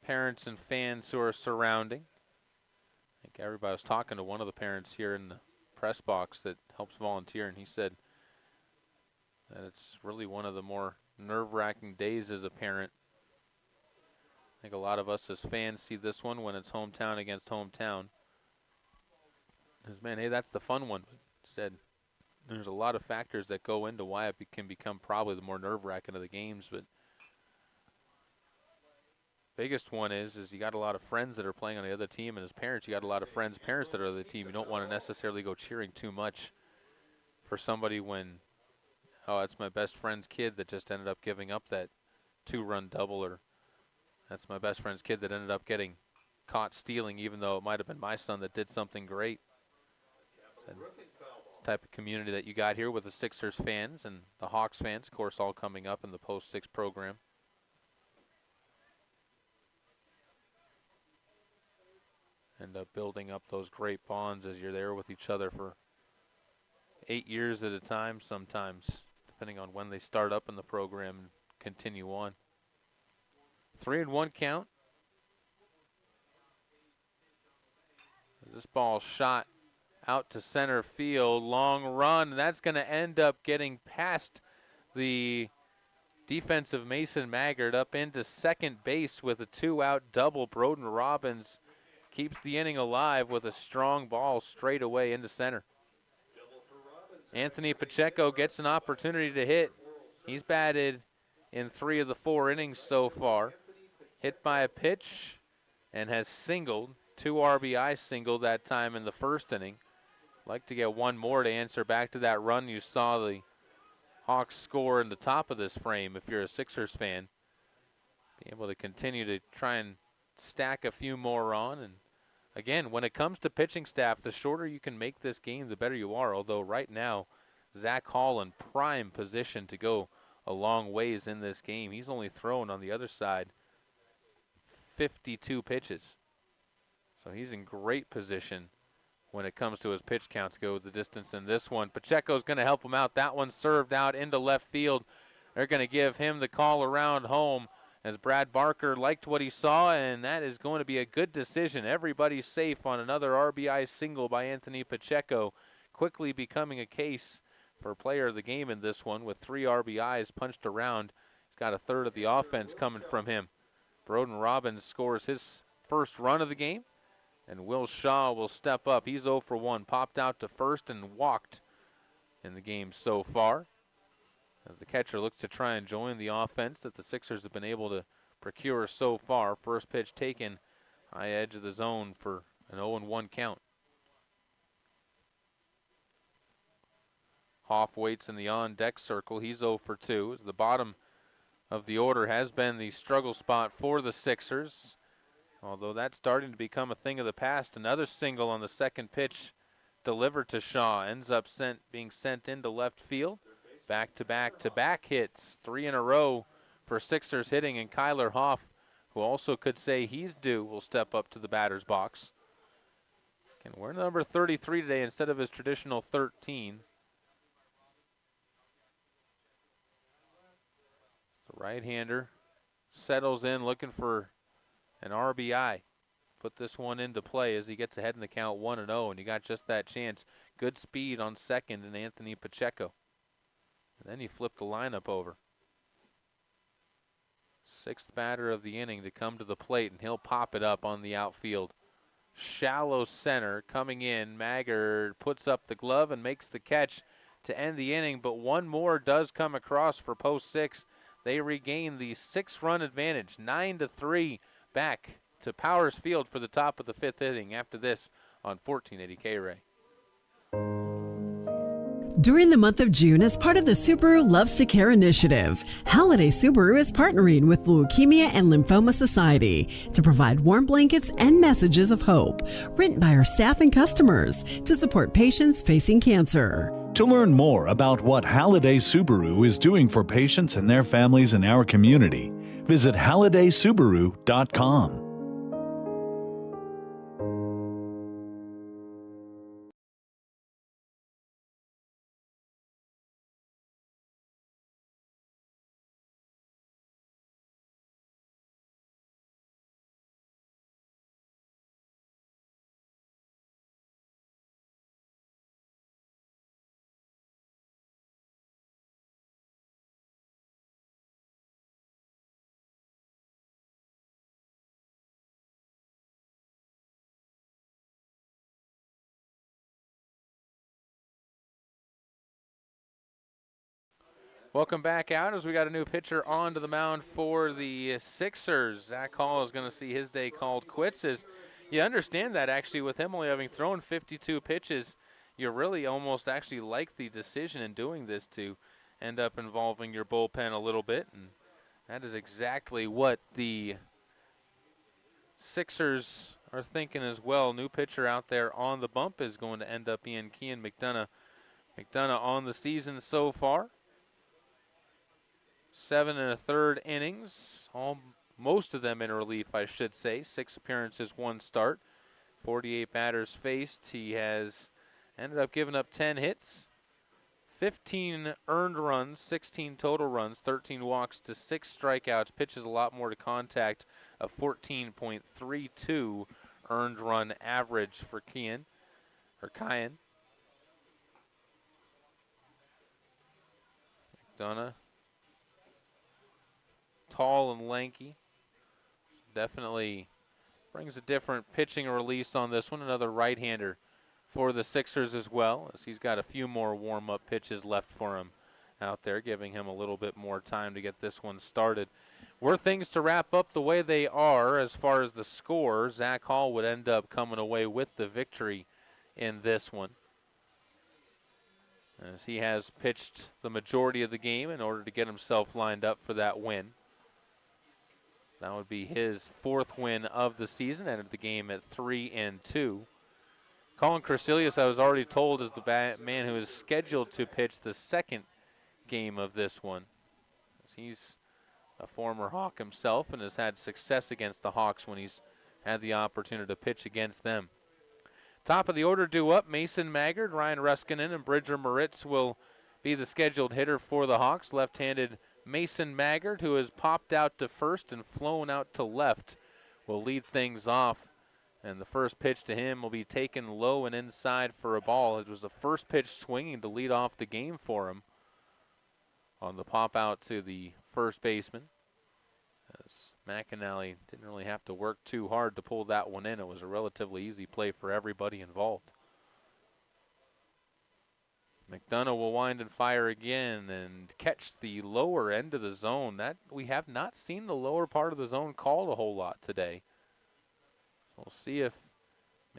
B: parents and fans who are surrounding. I think everybody was talking to one of the parents here in the press box that helps volunteer, and he said that it's really one of the more nerve-wracking days as a parent. I think a lot of us as fans see this one when it's hometown against hometown. Because, man, hey, that's the fun one. But said there's a lot of factors that go into why it can become probably the more nerve-wracking of the games. But biggest one is you got a lot of friends that are playing on the other team, and as parents, you got a lot of parents that are on the team. You don't want to necessarily go cheering too much for somebody when, oh, that's my best friend's kid that just ended up giving up that 2-run double, or that's my best friend's kid that ended up getting caught stealing, even though it might have been my son that did something great. It's the type of community that you got here with the Sixers fans and the Hawks fans, of course, all coming up in the post-6 program. End up building up those great bonds as you're there with each other for 8 years at a time sometimes, depending on when they start up in the program and continue on. 3-1 count. This ball shot out to center field, long run. That's going to end up getting past the defensive Mason Maggard up into second base with a 2-out double. Broden Robbins keeps the inning alive with a strong ball straight away into center. Anthony Pacheco gets an opportunity to hit. He's batted in 3 of the 4 innings so far. Hit by a pitch and has singled. 2 RBI single that time in the first inning. Like to get one more to answer back to that run you saw the Hawks score in the top of this frame if you're a Sixers fan. Be able to continue to try and stack a few more on. And again, when it comes to pitching staff, the shorter you can make this game, the better you are. Although right now, Zach Hall in prime position to go a long ways in this game. He's only thrown on the other side 52 pitches. So he's in great position when it comes to his pitch count to go the distance in this one. Pacheco's going to help him out. That one served out into left field. They're going to give him the call around home as Brad Barker liked what he saw, and that is going to be a good decision. Everybody's safe on another RBI single by Anthony Pacheco, quickly becoming a case for player of the game in this one with 3 RBIs punched around. He's got a third of the offense coming from him. Broden Robbins scores his first run of the game, and Will Shaw will step up. He's 0 for 1, popped out to first and walked in the game so far, as the catcher looks to try and join the offense that the Sixers have been able to procure so far. First pitch taken, high edge of the zone for an 0-1 count. Hoff waits in the on-deck circle. He's 0 for 2. As the bottom of the order has been the struggle spot for the Sixers, although that's starting to become a thing of the past. Another single on the second pitch delivered to Shaw. Ends up being sent into left field. Back-to-back hits. 3 in a row for Sixers hitting, and Kyler Hoff, who also could say he's due, will step up to the batter's box. Can wear number 33 today instead of his traditional 13. The right-hander settles in looking for an RBI. Put this one into play as he gets ahead in the count 1-0, and he got just that chance. Good speed on second in Anthony Pacheco. And then he flipped the lineup over. Sixth batter of the inning to come to the plate, and he'll pop it up on the outfield. Shallow center coming in. Maggard puts up the glove and makes the catch to end the inning, but one more does come across for post 6. They regain the 6-run advantage, 9-3, back to Powers Field for the top of the 5th inning after this on 1480 K-Ray.
J: During the month of June, as part of the Subaru Loves to Care initiative, Halliday Subaru is partnering with Leukemia and Lymphoma Society to provide warm blankets and messages of hope, written by our staff and customers to support patients facing cancer.
K: To learn more about what Halliday Subaru is doing for patients and their families in our community, visit HallidaySubaru.com.
B: Welcome back out as we got a new pitcher onto the mound for the Sixers. Zach Hall is going to see his day called quits. As you understand that actually with him only having thrown 52 pitches, you really almost actually like the decision in doing this to end up involving your bullpen a little bit. And that is exactly what the Sixers are thinking as well. New pitcher out there on the bump is going to end up being Kian McDonough. McDonough on the season so far. 7 1/3 innings, most of them in relief, I should say. 6 appearances, 1 start. 48 batters faced. He has ended up giving up 10 hits, 15 earned runs, 16 total runs, 13 walks to 6 strikeouts. Pitches a lot more to contact, a 14.32 earned run average for Kian. McDonough. Tall and lanky. Definitely brings a different pitching release on this one. Another right-hander for the Sixers as well, as he's got a few more warm-up pitches left for him out there, giving him a little bit more time to get this one started. Were things to wrap up the way they are as far as the score, Zach Hall would end up coming away with the victory in this one, as he has pitched the majority of the game in order to get himself lined up for that win. That would be his 4th win of the season, ended the game at 3-2. Colin Crecilius, I was already told, is the man who is scheduled to pitch the 2nd game of this one. He's a former Hawk himself and has had success against the Hawks when he's had the opportunity to pitch against them. Top of the order due up, Mason Maggard, Ryan Ruskinen, and Bridger Moritz will be the scheduled hitter for the Hawks. Left-handed Mason Maggard, who has popped out to first and flown out to left, will lead things off. And the first pitch to him will be taken low and inside for a ball. It was the first pitch swinging to lead off the game for him on the pop out to the first baseman. As McAnally didn't really have to work too hard to pull that one in. It was a relatively easy play for everybody involved. McDonough will wind and fire again and catch the lower end of the zone. That we have not seen the lower part of the zone called a whole lot today. So we'll see if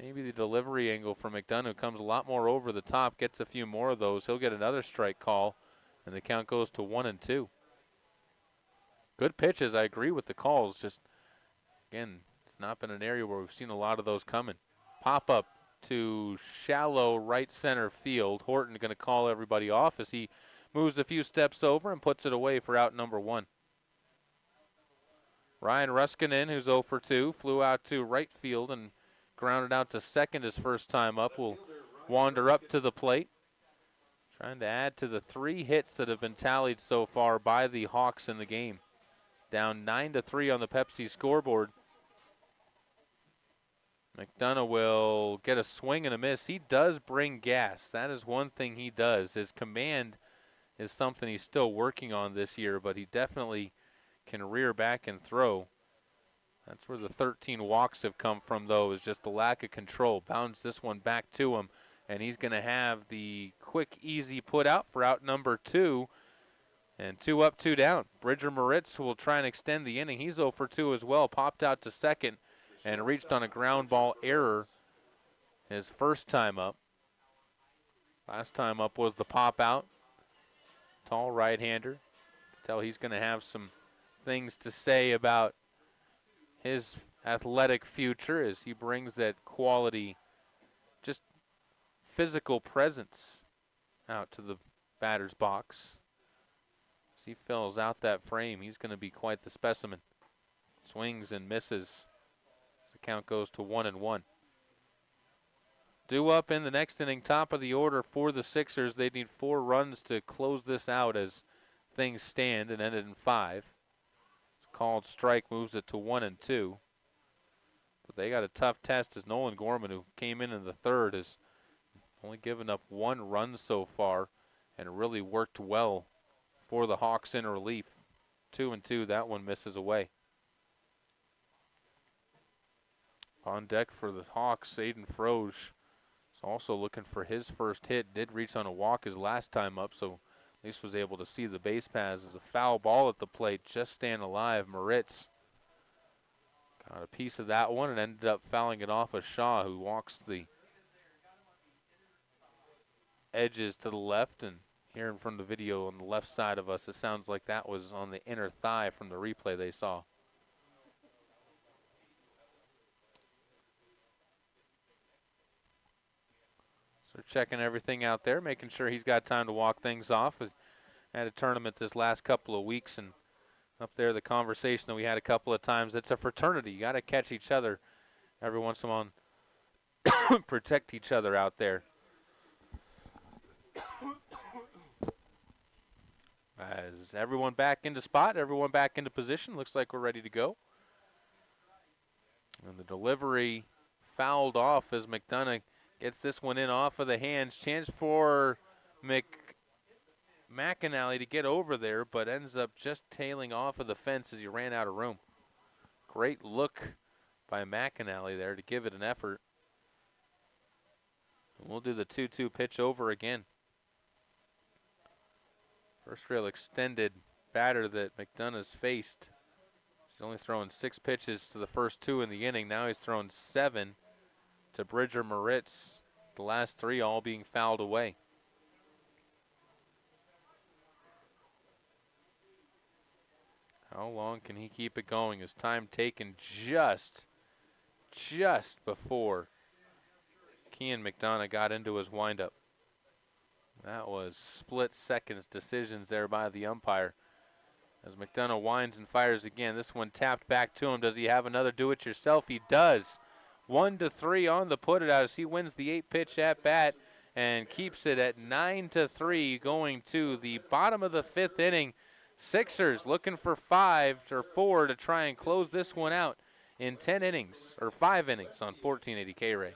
B: Maybe the delivery angle for McDonough comes a lot more over the top, gets a few more of those. He'll get another strike call, and the count goes to 1-2. Good pitches. I agree with the calls. Just, again, it's not been an area where we've seen a lot of those coming. Pop up to shallow right center field. Horton going to call everybody off as he moves a few steps over and puts it away for out number 1. Ryan Ruskinen, who's 0 for 2, flew out to right field and grounded out to second his first time up, will wander up to the plate. Trying to add to the 3 hits that have been tallied so far by the Hawks in the game. Down 9-3 on the Pepsi scoreboard. McDonough will get a swing and a miss. He does bring gas. That is one thing he does. His command is something he's still working on this year, but he definitely can rear back and throw. That's where the 13 walks have come from, though, is just the lack of control. Bounce this one back to him, and he's going to have the quick, easy put out for out number 2. And 2 up, 2 down. Bridger Moritz will try and extend the inning. He's 0 for 2 as well. Popped out to second and reached on a ground ball error his first time up. Last time up was the pop out. Tall right-hander. Tell he's going to have some things to say about his athletic future as he brings that quality, just physical presence out to the batter's box. As he fills out that frame, he's going to be quite the specimen. Swings and misses. As the count goes to 1-1. Due up in the next inning, top of the order for the Sixers. They need 4 runs to close this out as things stand and ended in 5. Called strike moves it to 1-2. But they got a tough test as Nolan Gorman, who came in the third, has only given up 1 run so far and really worked well for the Hawks in relief. 2-2, that one misses away. On deck for the Hawks, Aiden Froge is also looking for his first hit. Did reach on a walk his last time up, so at least was able to see the base paths. As a foul ball at the plate, just staying alive. Moritz got a piece of that one and ended up fouling it off of Shaw, who walks the edges to the left. And here from the video on the left side of us, it sounds like that was on the inner thigh from the replay they saw. So checking everything out there, making sure he's got time to walk things off. Had a tournament this last couple of weeks, and up there the conversation that we had a couple of times, it's a fraternity. You got to catch each other every once in a while. Protect each other out there. As everyone back into spot, everyone back into position, looks like we're ready to go. And the delivery fouled off as McDonough gets this one in off of the hands. Chance for McAnally to get over there, but ends up just tailing off of the fence as he ran out of room. Great look by McAnally there to give it an effort. And we'll do the 2-2 pitch over again. First real extended batter that McDonough's faced. He's only thrown 6 pitches to the first 2 in the inning. Now he's thrown 7 to Bridger Moritz. The last 3 all being fouled away. How long can he keep it going? His time taken just before Kean McDonough got into his windup. That was split seconds decisions there by the umpire. As McDonough winds and fires again, this one tapped back to him. Does he have another do-it-yourself? He does. 1-3 on the put it out as he wins the 8-pitch at bat and keeps it at 9-3 going to the bottom of the 5th inning. Sixers looking for 5 or 4 to try and close this one out in 10 innings, or 5 innings on 1480 K-Ray.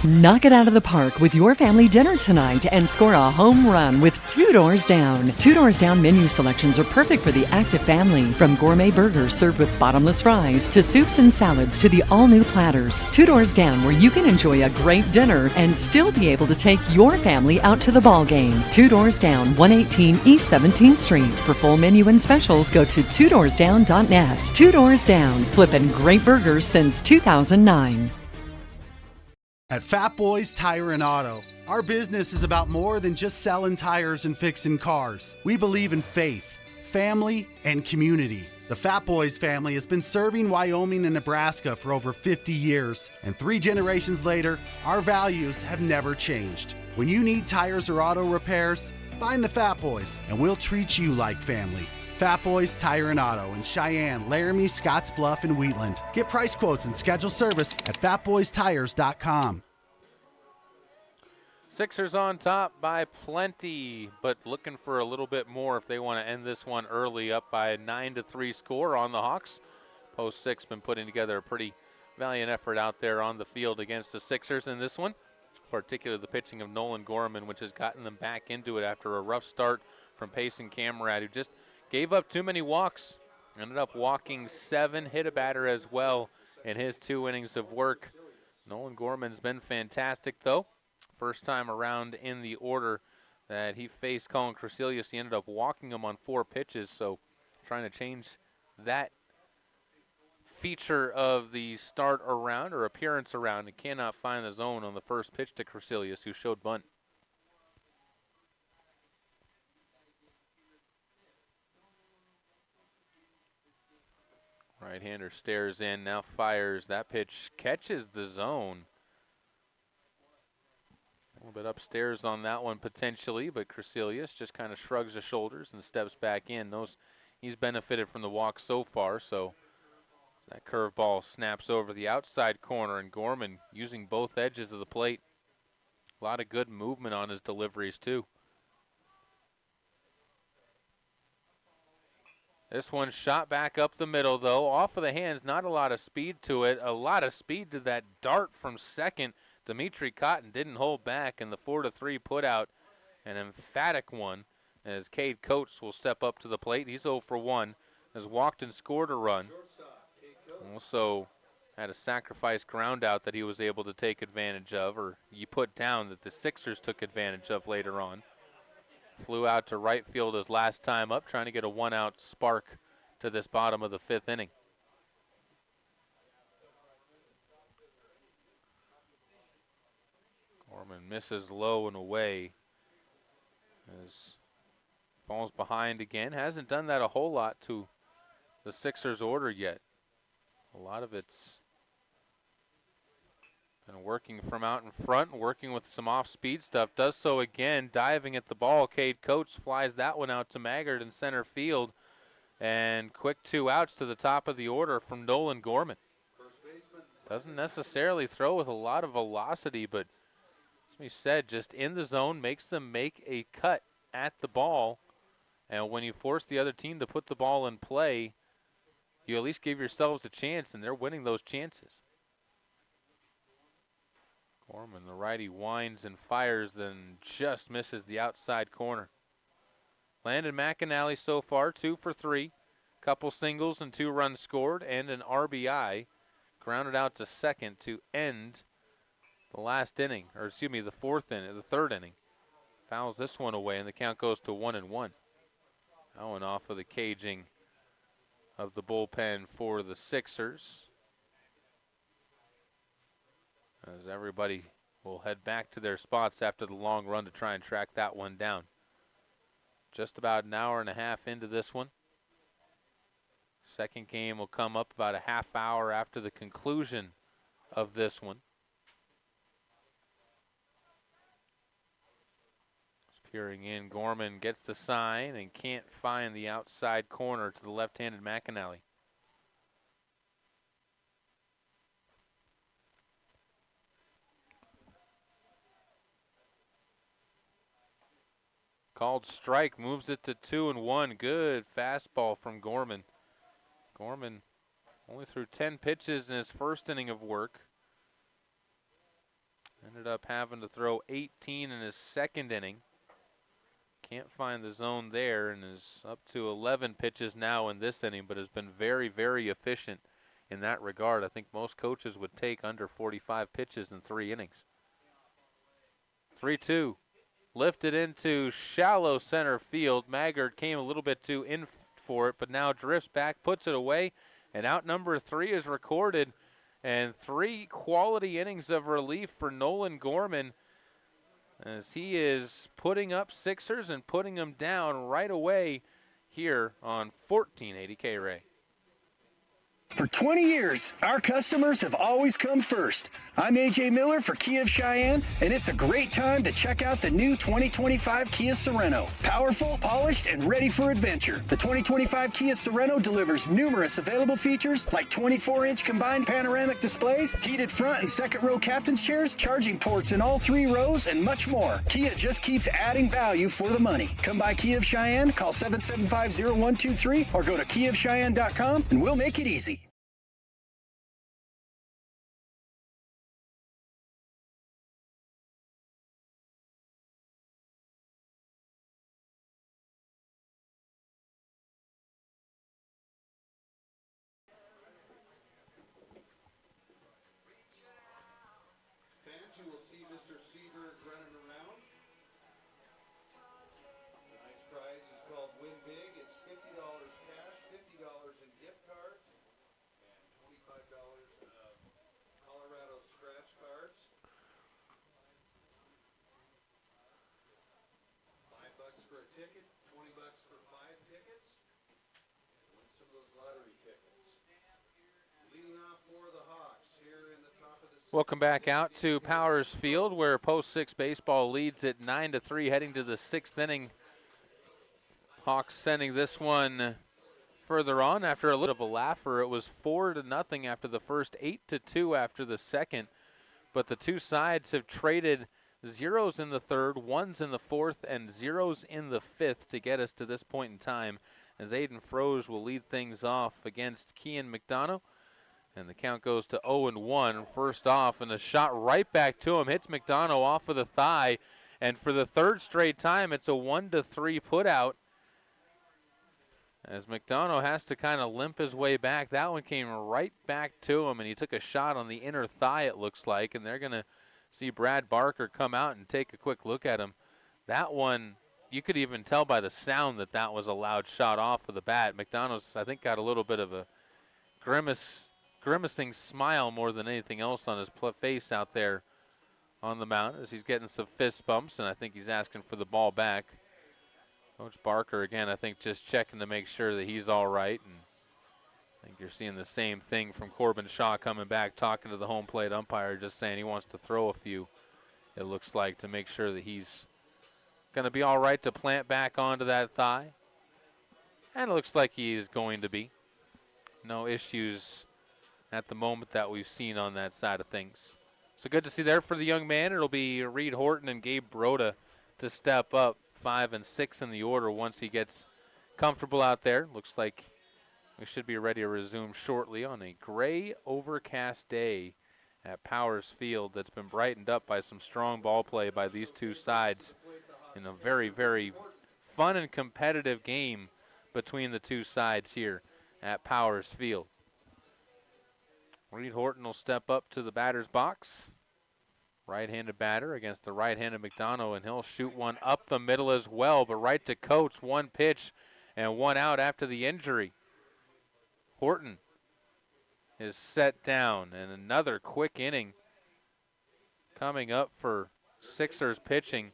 R: Knock it out of the park with your family dinner tonight and score a home run with Two Doors Down. Two Doors Down menu selections are perfect for the active family. From gourmet burgers served with bottomless fries to soups and salads to the all-new platters. Two Doors Down, where you can enjoy a great dinner and still be able to take your family out to the ball game. Two Doors Down, 118 East 17th Street. For full menu and specials, go to twodoorsdown.net. Two Doors Down, flipping great burgers since 2009.
S: At Fat Boys Tire and Auto, our business is about more than just selling tires and fixing cars. We believe in faith, family, and community. The Fat Boys family has been serving Wyoming and Nebraska for over 50 years, and 3 generations later, our values have never changed. When you need tires or auto repairs, find the Fat Boys, and we'll treat you like family. Fat Boys Tire and Auto in Cheyenne, Laramie, Scottsbluff, and Wheatland. Get price quotes and schedule service at fatboystires.com.
B: Sixers on top by plenty, but looking for a little bit more if they want to end this one early, up by a 9-3 score on the Hawks. Post 6 been putting together a pretty valiant effort out there on the field against the Sixers in this one, particularly the pitching of Nolan Gorman, which has gotten them back into it after a rough start from Payson Camerad, who just gave up too many walks. Ended up walking 7, hit a batter as well in his 2 innings of work. Nolan Gorman's been fantastic, though. First time around in the order that he faced Colin Crecelius, he ended up walking him on 4 pitches, so trying to change that feature of the start around or appearance around. He cannot find the zone on the first pitch to Crecelius, who showed bunt. Right-hander stares in, now fires. That pitch catches the zone. A little bit upstairs on that one potentially, but Crecelius just kind of shrugs his shoulders and steps back in. He's benefited from the walk so far, so that curveball snaps over the outside corner, and Gorman using both edges of the plate. A lot of good movement on his deliveries too. This one shot back up the middle, though. Off of the hands, not a lot of speed to it. A lot of speed to that dart from second. Dimitri Cotton didn't hold back, and the 4-3 put out an emphatic one as Cade Coates will step up to the plate. He's 0 for 1, has walked and scored a run. Also had a sacrifice ground out that he was able to take advantage of, or you put down that the Sixers took advantage of later on. Flew out to right field his last time up, trying to get a 1-out spark to this bottom of the 5th inning. Gorman misses low and away as falls behind again. Hasn't done that a whole lot to the Sixers' order yet. A lot of it's been working from out in front, working with some off-speed stuff. Does so again, diving at the ball. Cade Coates flies that one out to Maggard in center field. And quick 2 outs to the top of the order from Nolan Gorman. Doesn't necessarily throw with a lot of velocity, but as we said, just in the zone, makes them make a cut at the ball. And when you force the other team to put the ball in play, you at least give yourselves a chance, and they're winning those chances. Gorman, the righty, winds and fires, then just misses the outside corner. Landon McAnally so far 2 for 3. Couple singles and 2 runs scored and an RBI. Grounded out to second to end the last inning, or excuse me, the 3rd inning. Fouls this one away, and the count goes to 1-1. That one off of the caging of the bullpen for the Sixers, as everybody will head back to their spots after the long run to try and track that one down. Just about an hour and a half into this one. Second game will come up about a half hour after the conclusion of this one. Just peering in, Gorman gets the sign and can't find the outside corner to the left-handed McAnally. Called strike, moves it to 2-1. Good fastball from Gorman. Gorman only threw 10 pitches in his first inning of work. Ended up having to throw 18 in his second inning. Can't find the zone there and is up to 11 pitches now in this inning, but has been very, very efficient in that regard. I think most coaches would take under 45 pitches in 3 innings. 3-2. Lifted into shallow center field. Maggard came a little bit too in for it, but now drifts back, puts it away, and out number 3 is recorded And 3 quality innings of relief for Nolan Gorman as he is putting up sixers and putting them down right away here on 1480 K-Ray.
D: For 20 years, our customers have always come first. I'm AJ Miller for Kia of Cheyenne, and it's a great time to check out the new 2025 Kia Sorento. Powerful, polished, and ready for adventure. The 2025 Kia Sorento delivers numerous available features like 24-inch combined panoramic displays, heated front and second row captain's chairs, charging ports in all 3 rows, and much more. Kia just keeps adding value for the money. Come by Kia of Cheyenne, call 775-0123, or go to KiaofCheyenne.com, and we'll make it easy.
M: You will see Mr. Seabird running around. Tonight's prize is called Win Big. It's $50 cash, $50 in gift cards, and $25 of Colorado scratch cards. $5 for a ticket, $20 for 5 tickets. Win some of those lottery tickets. Leading off for the Hawks here in the top of the.
B: Welcome back out to Powers Field, where Post 6 baseball leads at 9-3, heading to the 6th inning. Hawks sending this one further on after a little bit of a laugher. It was 4-0 after the first, 8-2 after the second. But the two sides have traded zeros in the third, ones in the fourth, and zeros in the fifth to get us to this point in time, as Aiden Froese will lead things off against Kian McDonough. And the count goes to 0-1. First off, and a shot right back to him. Hits McDonough off of the thigh. And for the third straight time, it's a 1-3 putout. As McDonough has to kind of limp his way back. That one came right back to him, and he took a shot on the inner thigh, it looks like. And they're going to see Brad Barker come out and take a quick look at him. That one, you could even tell by the sound that that was a loud shot off of the bat. McDonough's, I think, got a little bit of a grimacing smile more than anything else on his face out there on the mound as he's getting some fist bumps, and I think he's asking for the ball back. Coach Barker, again, I think just checking to make sure that he's all right, and I think you're seeing the same thing from Corbin Shaw coming back, talking to the home plate umpire, just saying he wants to throw a few, it looks like, to make sure that he's going to be all right to plant back onto that thigh. And it looks like he is going to be. No issues at the moment that we've seen on that side of things. So good to see there for the young man. It'll be Reed Horton and Gabe Broda to step up 5 and 6 in the order once he gets comfortable out there. Looks like we should be ready to resume shortly on a gray, overcast day at Powers Field that's been brightened up by some strong ball play by these two sides in a very, very fun and competitive game between the two sides here at Powers Field. Reed Horton will step up to the batter's box. Right-handed batter against the right-handed McDonough, and he'll shoot one up the middle as well, but right to Coates. One pitch and one out after the injury. Horton is set down, and another quick inning coming up for Sixers pitching.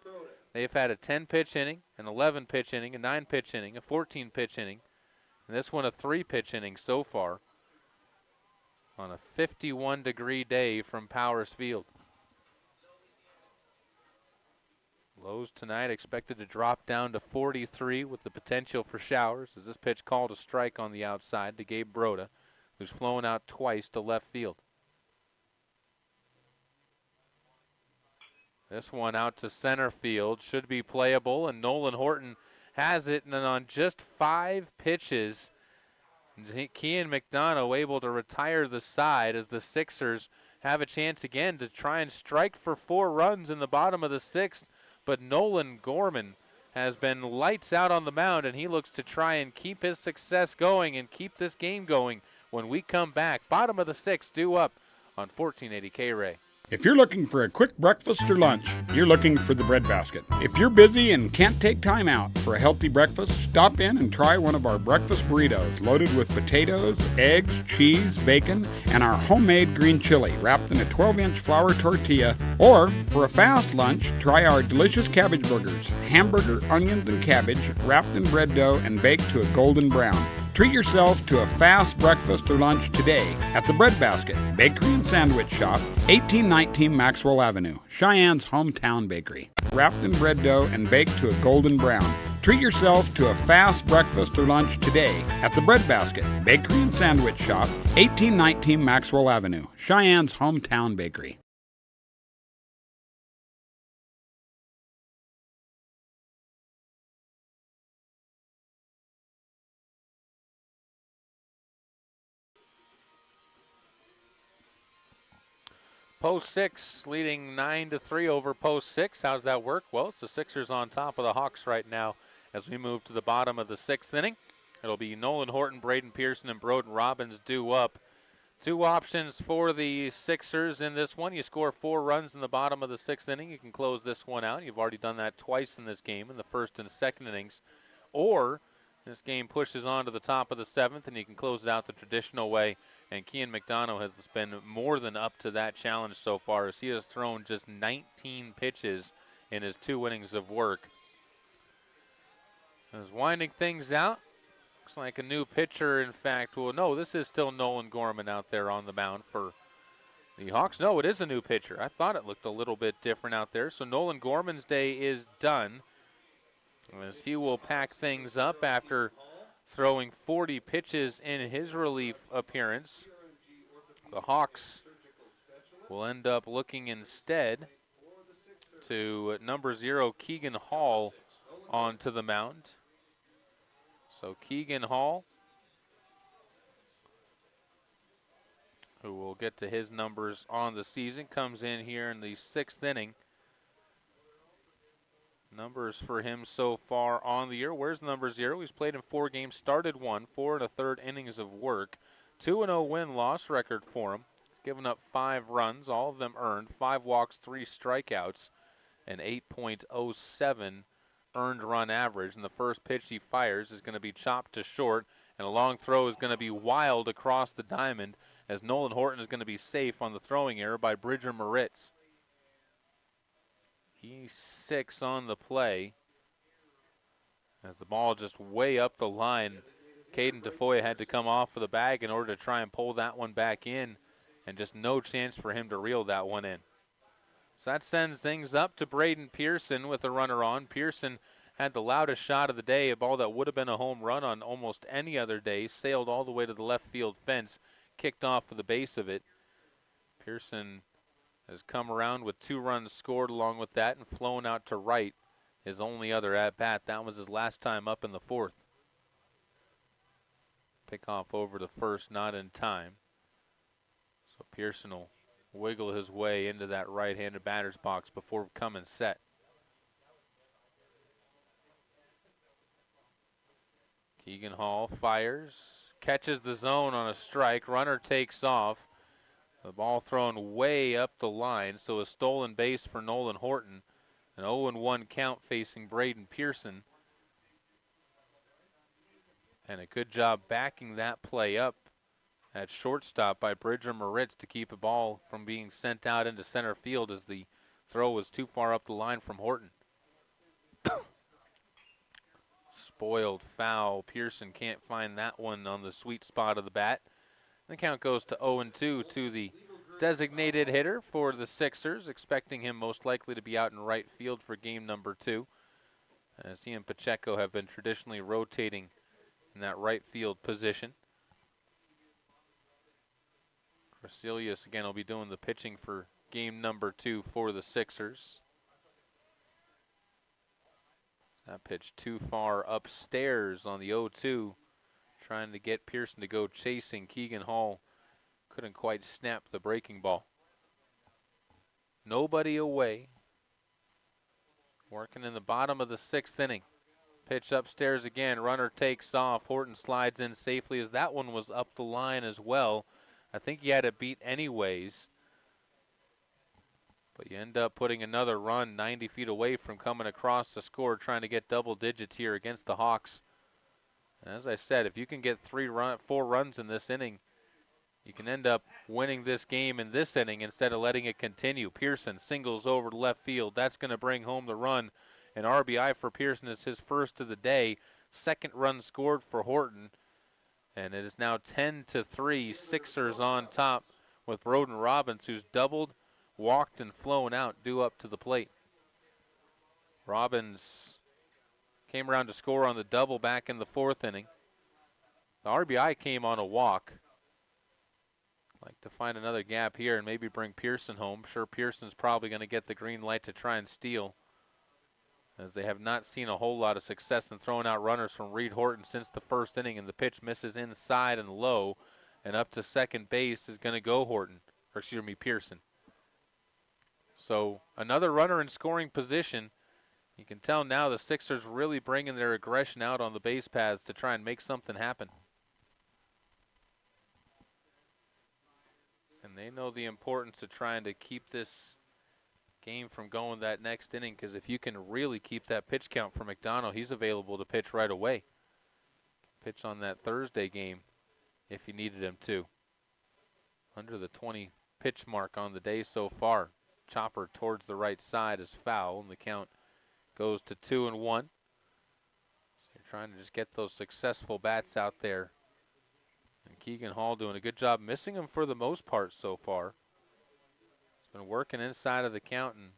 B: They've had a 10-pitch inning, an 11-pitch inning, a 9-pitch inning, a 14-pitch inning, and this one a 3-pitch inning so far on a 51-degree day from Powers Field. Lows tonight expected to drop down to 43 with the potential for showers as this pitch called a strike on the outside to Gabe Broda, who's flown out twice to left field. This one out to center field should be playable, and Nolan Horton has it, and on just 5 pitches, Kian McDonough able to retire the side as the Sixers have a chance again to try and strike for 4 runs in the bottom of the 6th. But Nolan Gorman has been lights out on the mound, and he looks to try and keep his success going and keep this game going when we come back. Bottom of the 6th, due up on 1480 K-Ray.
C: If you're looking for a quick breakfast or lunch, you're looking for the Breadbasket. If you're busy and can't take time out for a healthy breakfast, stop in and try one of our breakfast burritos loaded with potatoes, eggs, cheese, bacon, and our homemade green chili wrapped in a 12-inch flour tortilla. Or, for a fast lunch, try our delicious cabbage burgers, hamburger, onions, and cabbage wrapped in bread dough and baked to a golden brown. Treat yourself to a fast breakfast or lunch today at the Breadbasket Bakery and Sandwich Shop, 1819 Maxwell Avenue, Cheyenne's hometown bakery. Wrapped in bread dough and baked to a golden brown. Treat yourself to a fast breakfast or lunch today at the Breadbasket Bakery and Sandwich Shop, 1819 Maxwell Avenue, Cheyenne's hometown bakery.
B: Post 6 leading 9-3 over Post 6. How's that work? Well, it's the Sixers on top of the Hawks right now as we move to the bottom of the 6th inning. It'll be Nolan Horton, Braden Pearson, and Broden Robbins due up. Two options for the Sixers in this one. You score 4 runs in the bottom of the 6th inning, you can close this one out. You've already done that twice in this game, in the first and second innings. Or this game pushes on to the top of the 7th, and you can close it out the traditional way. And Kian McDonough has been more than up to that challenge so far, as he has thrown just 19 pitches in his 2 innings of work. As winding things out, looks like a new pitcher, in fact. Well, no, this is still Nolan Gorman out there on the mound for the Hawks. No, it is a new pitcher. I thought it looked a little bit different out there. So Nolan Gorman's day is done, as he will pack things up after throwing 40 pitches in his relief appearance. The Hawks will end up looking instead to number 0, Keegan Hall, onto the mound. So Keegan Hall, who will get to his numbers on the season, comes in here in the 6th inning. Numbers for him so far on the year. Where's number 0? He's played in 4 games, started 1, 4 1/3 innings of work. 2-0 win-loss record for him. He's given up 5 runs, all of them earned, 5 walks, 3 strikeouts, and 8.07 earned run average. And the first pitch he fires is going to be chopped to short, and a long throw is going to be wild across the diamond, as Nolan Horton is going to be safe on the throwing error by Bridger Moritz. He's 6 on the play, as the ball just way up the line. Caden Tafoya had to come off of the bag in order to try and pull that one back in, and just no chance for him to reel that one in. So that sends things up to Braden Pearson with a runner on. Pearson had the loudest shot of the day, a ball that would have been a home run on almost any other day, sailed all the way to the left field fence, kicked off of the base of it. Pearson has come around with 2 runs scored along with that and flown out to right, his only other at-bat. That was his last time up in the 4th. Pick off over to first, not in time. So Pearson will wiggle his way into that right-handed batter's box before coming set. Keegan Hall fires, catches the zone on a strike. Runner takes off. The ball thrown way up the line, so a stolen base for Nolan Horton. An 0-1 count facing Braden Pearson. And a good job backing that play up at shortstop by Bridger Moritz to keep a ball from being sent out into center field, as the throw was too far up the line from Horton. Spoiled foul. Pearson can't find that one on the sweet spot of the bat. The count goes to 0-2 to the designated hitter for the Sixers, expecting him most likely to be out in right field for game number 2, as he and Pacheco have been traditionally rotating in that right field position. Corsilius again will be doing the pitching for game number 2 for the Sixers. That pitch too far upstairs on the 0-2. Trying to get Pearson to go chasing. Keegan Hall couldn't quite snap the breaking ball. Nobody away. Working in the bottom of the 6th inning. Pitch upstairs again. Runner takes off. Horton slides in safely, as that one was up the line as well. I think he had it beat anyways. But you end up putting another run 90 feet away from coming across the score, trying to get double digits here against the Hawks. And as I said, if you can get 4 runs in this inning, you can end up winning this game in this inning instead of letting it continue. Pearson singles over to left field. That's going to bring home the run. An RBI for Pearson is his first of the day. Second run scored for Horton. And it is now 10-3, Sixers on top with Broden Robbins, who's doubled, walked, and flown out, due up to the plate. Robbins came around to score on the double back in the 4th inning. The RBI came on a walk. Like to find another gap here and maybe bring Pearson home. Sure, Pearson's probably going to get the green light to try and steal, as they have not seen a whole lot of success in throwing out runners from Reed Horton since the 1st inning, and the pitch misses inside and low, and up to second base is going to go Pearson. So another runner in scoring position. You can tell now the Sixers really bringing their aggression out on the base paths to try and make something happen. And they know the importance of trying to keep this game from going that next inning, because if you can really keep that pitch count for McDonough, he's available to pitch right away. Pitch on that Thursday game if you needed him to. Under the 20 pitch mark on the day so far. Chopper towards the right side is foul, and the count goes to 2-1. So you're trying to just get those successful bats out there. And Keegan Hall doing a good job missing him for the most part so far. He's been working inside of the count, and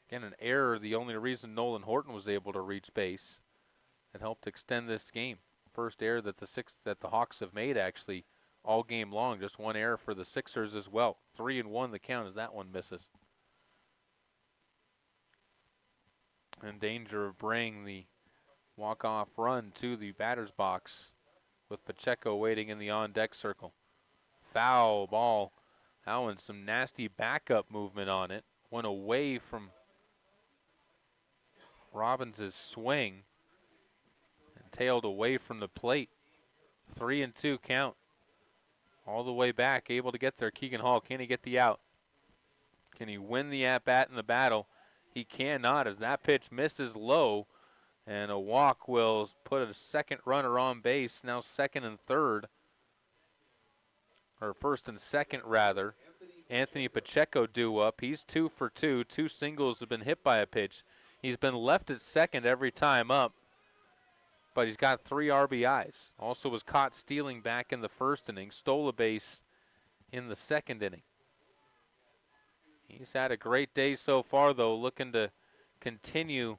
B: again, an error, the only reason Nolan Horton was able to reach base. That helped extend this game. First error that the Hawks have made actually all game long. Just one error for the Sixers as well. 3-1 the count as that one misses. In danger of bringing the walk-off run to the batter's box, with Pacheco waiting in the on-deck circle. Foul ball. That one, some nasty backup movement on it. Went away from Robbins' swing and tailed away from the plate. 3-2 count. All the way back, able to get there. Keegan Hall, can he get the out? Can he win the at-bat in the battle? He cannot, as that pitch misses low. And a walk will put a second runner on base, now second and third. Or first and second, rather. Anthony Pacheco due up. He's 2 for 2. 2 singles have been hit by a pitch. He's been left at second every time up, but he's got 3 RBIs. Also was caught stealing back in the 1st inning. Stole a base in the 2nd inning. He's had a great day so far, though, looking to continue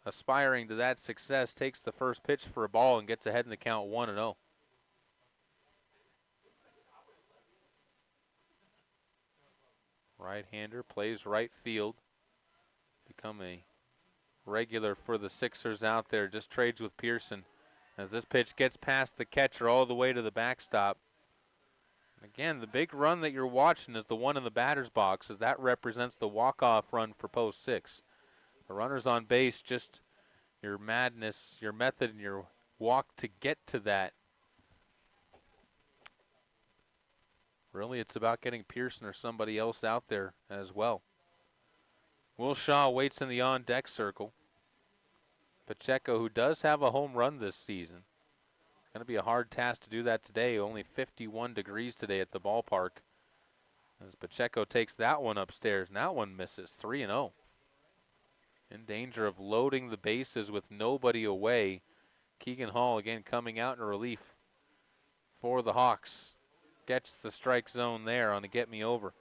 B: aspiring to that success. Takes the first pitch for a ball and gets ahead in the count 1-0. Right-hander plays right field. Become a regular for the Sixers out there. Just trades with Pearson as this pitch gets past the catcher all the way to the backstop. Again, the big run that you're watching is the one in the batter's box, as that represents the walk-off run for post 6. The runner's on base, just your madness, your method, and your walk to get to that. Really, it's about getting Pearson or somebody else out there as well. Will Shaw waits in the on-deck circle. Pacheco, who does have a home run this season. It's going to be a hard task to do that today. Only 51 degrees today at the ballpark. As Pacheco takes that one upstairs. And that one misses. 3-0. In danger of loading the bases with nobody away. Keegan Hall again coming out in relief for the Hawks. Gets the strike zone there on a get me over.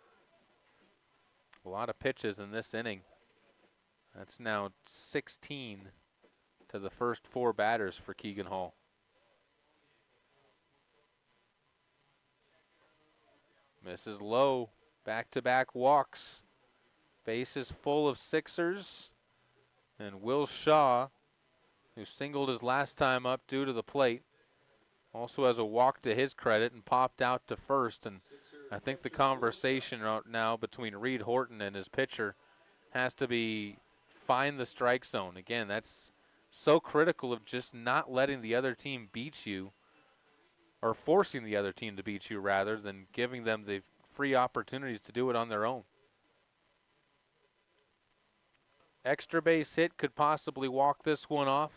B: A lot of pitches in this inning. That's now 16 to the first 4 batters for Keegan Hall. Misses low. Back-to-back walks. Bases full of Sixers. And Will Shaw, who singled his last time up due to the plate, also has a walk to his credit and popped out to first. And I think the conversation right now between Reed Horton and his pitcher has to be find the strike zone. Again, that's so critical of just not letting the other team beat you, or forcing the other team to beat you rather than giving them the free opportunities to do it on their own. extra base hit could possibly walk this one off.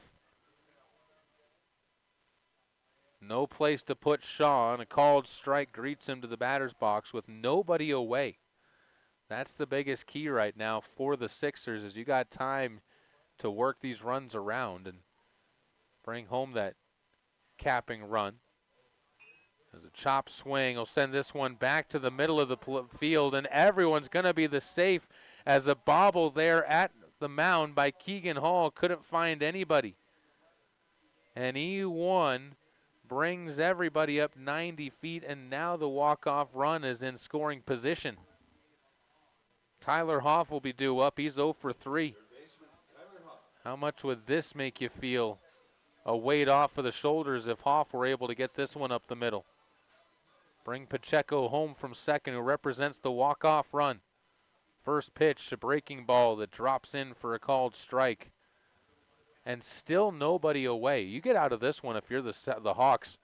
B: No place to put Shaw, and a called strike greets him to the batter's box with nobody away. That's the biggest key right now for the Sixers, is you got time to work these runs around and bring home that capping run. There's a chop swing. Will send this one back to the middle of the field, and everyone's going to be the safe as a bobble there at the mound by Keegan Hall. Couldn't find anybody. And E1 brings everybody up 90 feet, and now the walk-off run is in scoring position. Tyler Hoff will be due up. He's 0 for 3. How much would this make you feel? A weight off of the shoulders if Hoff were able to get this one up the middle. Bring Pacheco home from second, who represents the walk-off run. First pitch, a breaking ball that drops in for a called strike. And still nobody away. You get out of this one if you're the Hawks.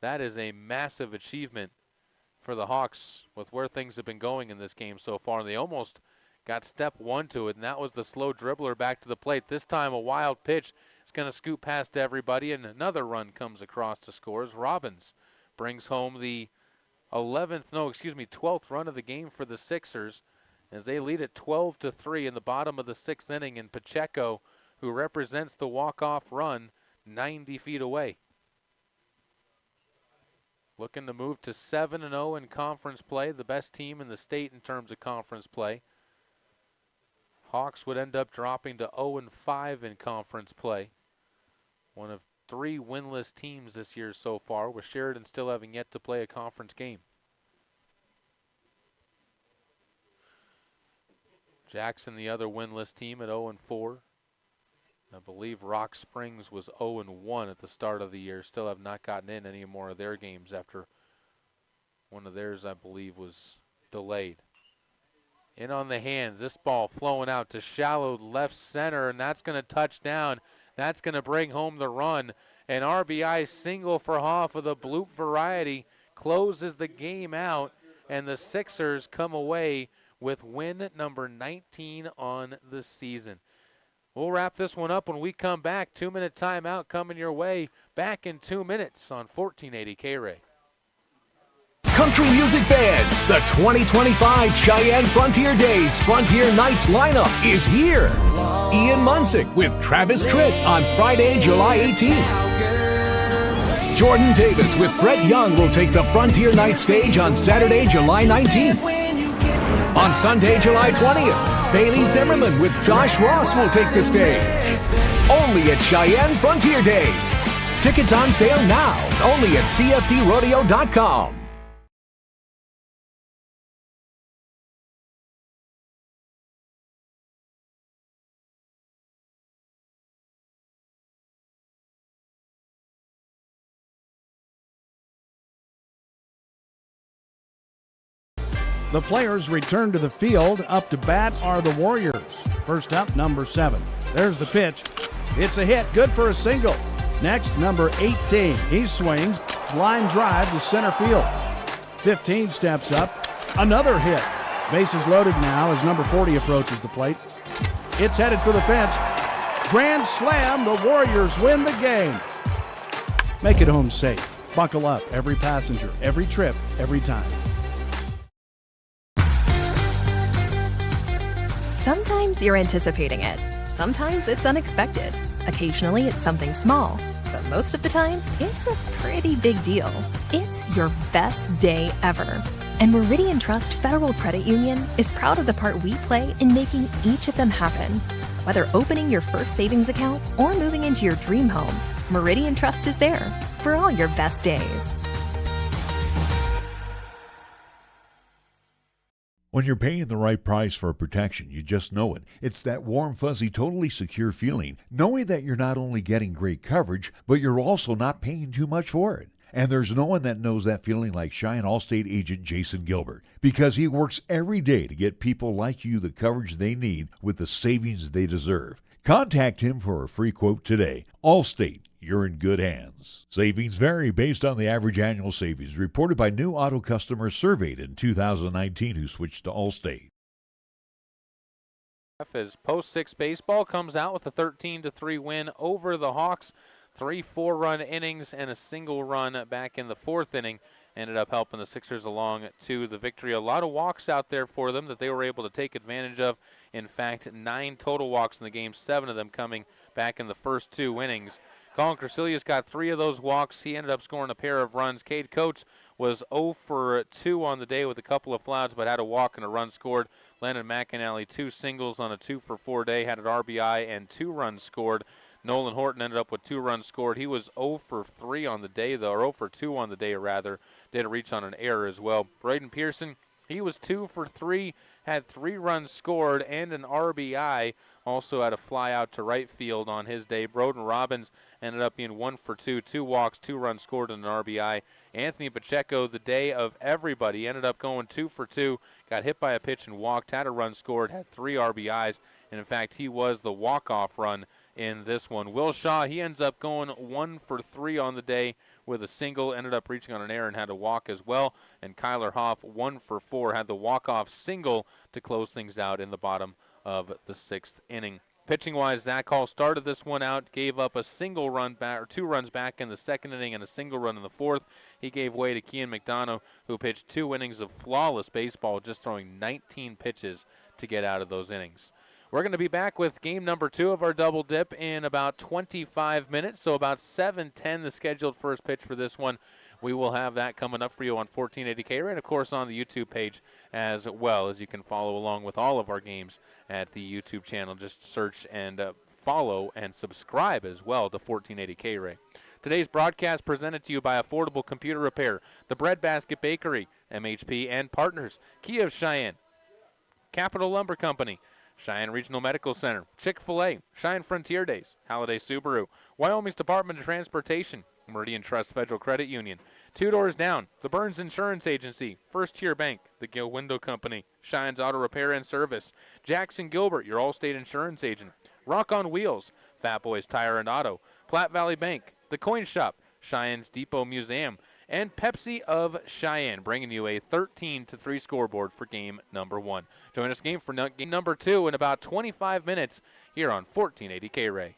B: That is a massive achievement for the Hawks with where things have been going in this game so far. And they almost got step one to it, and that was the slow dribbler back to the plate. This time a wild pitch. It's going to scoot past everybody, and another run comes across to score as Robbins brings home the 12th run of the game for the Sixers as they lead at 12-3 in the bottom of the 6th inning, and Pacheco, who represents the walk-off run, 90 feet away. Looking to move to 7-0 in conference play, the best team in the state in terms of conference play. Hawks would end up dropping to 0-5 in conference play. One of 3 winless teams this year so far, with Sheridan still having yet to play a conference game. Jackson, the other winless team, at 0-4. I believe Rock Springs was 0-1 at the start of the year. Still have not gotten in any more of their games after one of theirs, I believe, was delayed. In on the hands, this ball flowing out to shallow left center, and that's going to touch down. That's going to bring home the run. An RBI single for Hoff of the bloop variety closes the game out, and the Sixers come away with win number 19 on the season. We'll wrap this one up when we come back. 2-minute timeout coming your way. Back in 2 minutes on 1480 K-Ray.
I: Country music fans, the 2025 Cheyenne Frontier Days Frontier Nights lineup is here. Ian Munsick with Travis Tritt on Friday, July 18th. Jordan Davis with Brett Young will take the Frontier Night stage on Saturday, July 19th. On Sunday, July 20th, Bailey Zimmerman with Josh Ross will take the stage. Only at Cheyenne Frontier Days. Tickets on sale now, only at CFDrodeo.com.
T: The players return to the field. Up to bat are the Warriors. First up, number 7. There's the pitch. It's a hit, good for a single. Next, number 18. He swings, line drive to center field. 15 steps up, another hit. Bases loaded now as number 40 approaches the plate. It's headed for the fence. Grand slam, the Warriors win the game. Make it home safe. Buckle up, every passenger, every trip, every time.
L: Sometimes you're anticipating it. Sometimes it's unexpected. Occasionally it's something small. But most of the time, it's a pretty big deal. It's your best day ever. And Meridian Trust Federal Credit Union is proud of the part we play in making each of them happen. Whether opening your first savings account or moving into your dream home, Meridian Trust is there for all your best days.
A: When you're paying the right price for protection, you just know it. It's that warm, fuzzy, totally secure feeling, knowing that you're not only getting great coverage, but you're also not paying too much for it. And there's no one that knows that feeling like Cheyenne Allstate agent Jason Gilbert, because he works every day to get people like you the coverage they need with the savings they deserve. Contact him for a free quote today. Allstate, you're in good hands. Savings vary based on the average annual savings reported by new auto customers surveyed in 2019 who switched to Allstate.
B: as Post 6 baseball comes out with a 13-3 win over the Hawks. 3 4-run innings and a single run back in the 4th inning ended up helping the Sixers along to the victory. A lot of walks out there for them that they were able to take advantage of. In fact, 9 total walks in the game, 7 of them coming back in the first 2 innings. Colin Crecilius got 3 of those walks. He ended up scoring a pair of runs. Cade Coates was 0 for 2 on the day with a couple of flouts, but had a walk and a run scored. Landon McAnally 2 singles on a 2 for 4 day, had an RBI and 2 runs scored. Nolan Horton ended up with 2 runs scored. He was 0 for 3 on the day, though, or 0 for 2 on the day, rather. Did reach on an error as well. Braden Pearson, he was 2 for 3, had 3 runs scored and an RBI. Also had a fly out to right field on his day. Broden Robbins ended up being 1 for 2, 2 walks, 2 runs scored, and an RBI. Anthony Pacheco, the day of everybody, ended up going 2 for 2, got hit by a pitch and walked, had a run scored, had 3 RBIs, and in fact, he was the walk-off run in this one. Will Shaw, he ends up going 1 for 3 on the day with a single, ended up reaching on an error and had a walk as well. And Kyler Hoff, 1 for 4, had the walk-off single to close things out in the bottom of the 6th inning. Pitching-wise, Zach Hall started this one out, gave up a single run back, or 2 runs back in the 2nd inning and a single run in the 4th. He gave way to Kian McDonough, who pitched 2 innings of flawless baseball, just throwing 19 pitches to get out of those innings. We're going to be back with game number 2 of our double dip in about 25 minutes, so about 7:10 the scheduled first pitch for this one. We will have that coming up for you on 1480K, and of course on the YouTube page as well, as you can follow along with all of our games at the YouTube channel. Just search and follow and subscribe as well to 1480K Ray. Today's broadcast presented to you by Affordable Computer Repair, the Breadbasket Bakery, MHP and Partners, Kia of Cheyenne, Capital Lumber Company, Cheyenne Regional Medical Center, Chick-fil-A, Cheyenne Frontier Days, Halliday Subaru, Wyoming's Department of Transportation, Meridian Trust Federal Credit Union, 2 Doors Down, the Burns Insurance Agency, First Tier Bank, the Gill Window Company, Cheyenne's Auto Repair and Service, Jackson Gilbert, your Allstate Insurance Agent, Rock on Wheels, Fat Boys Tire and Auto, Platte Valley Bank, The Coin Shop, Cheyenne's Depot Museum, and Pepsi of Cheyenne, bringing you a 13-3 scoreboard for game number 1. Join us game for game number 2 in about 25 minutes here on 1480 K-Ray.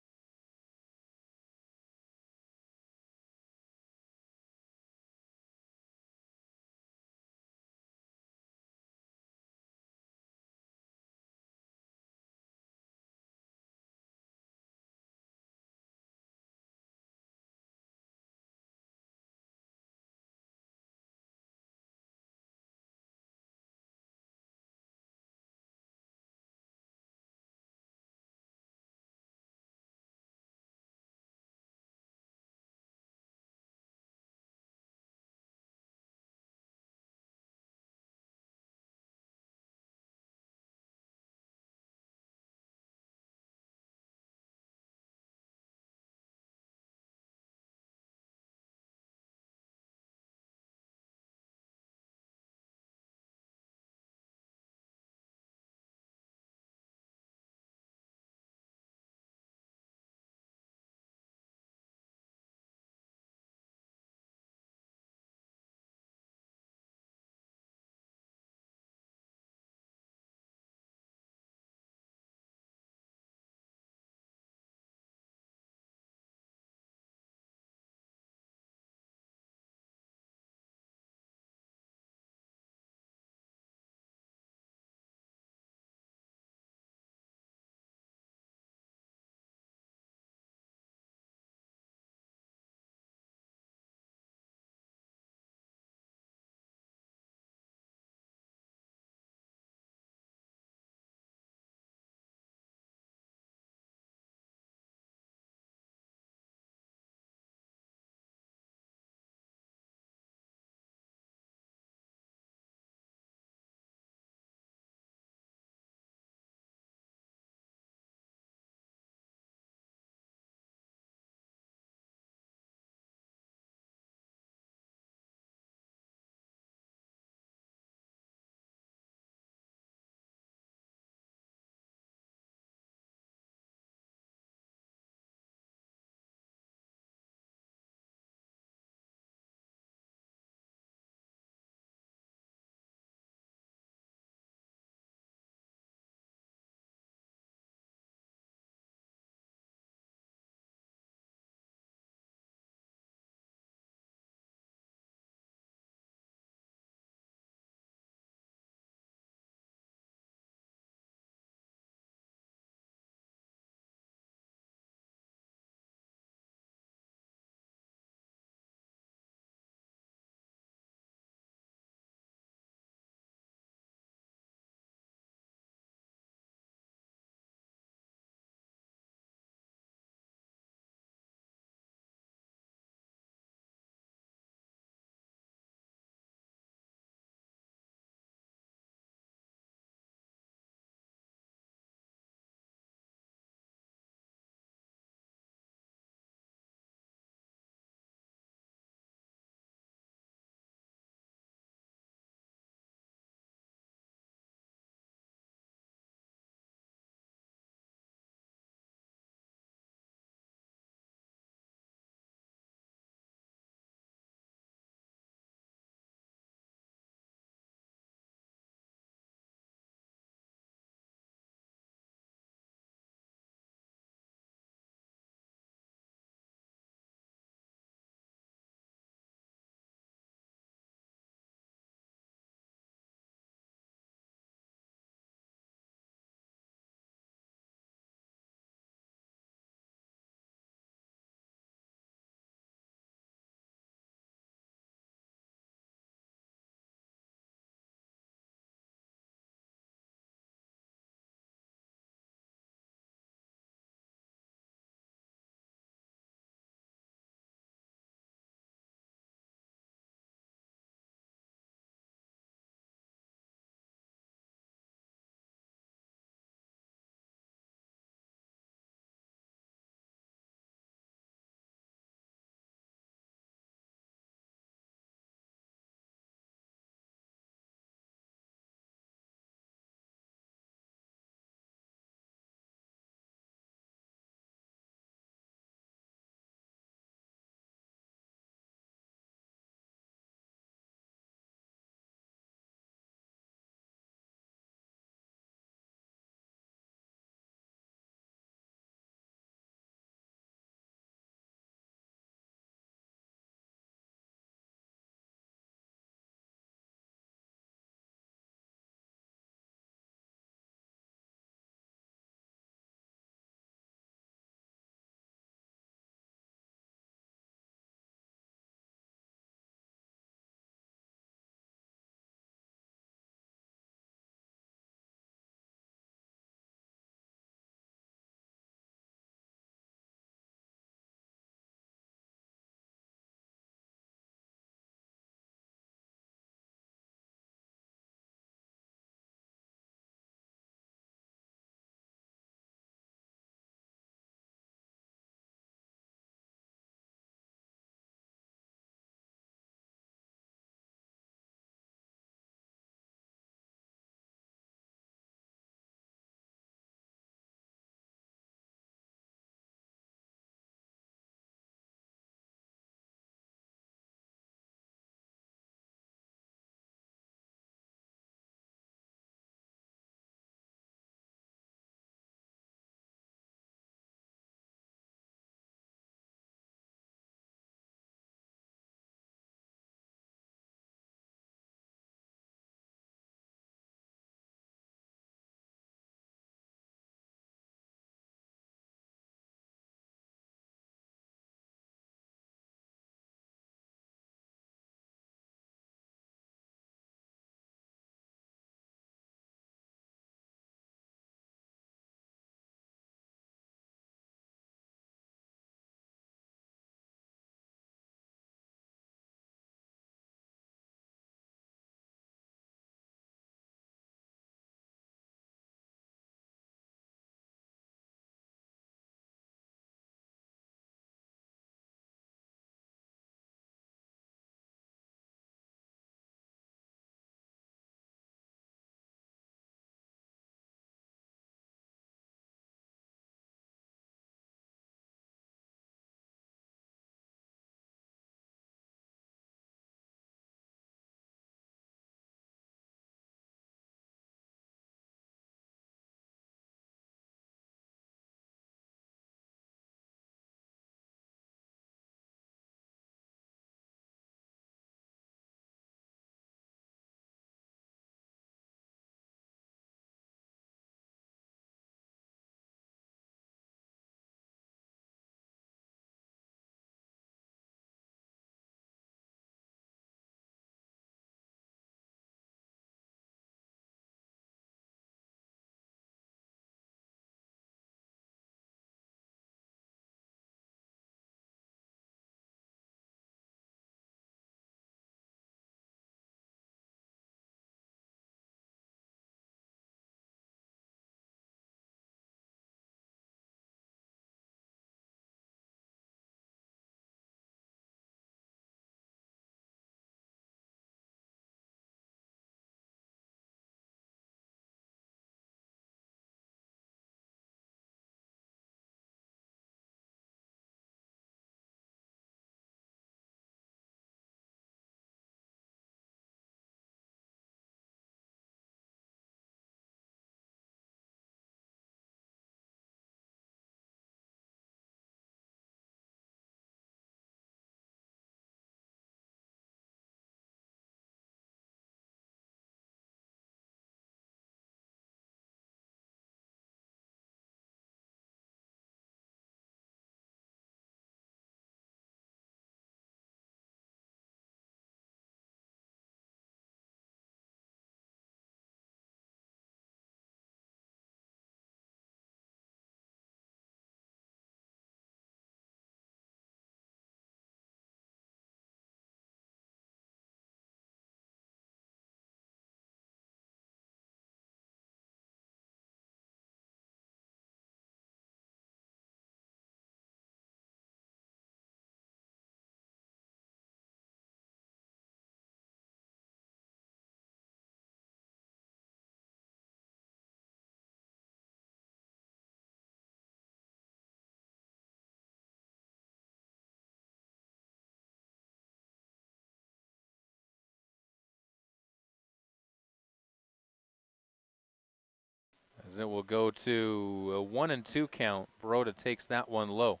B: as it will go to a 1-2 count. Baroda takes that one low.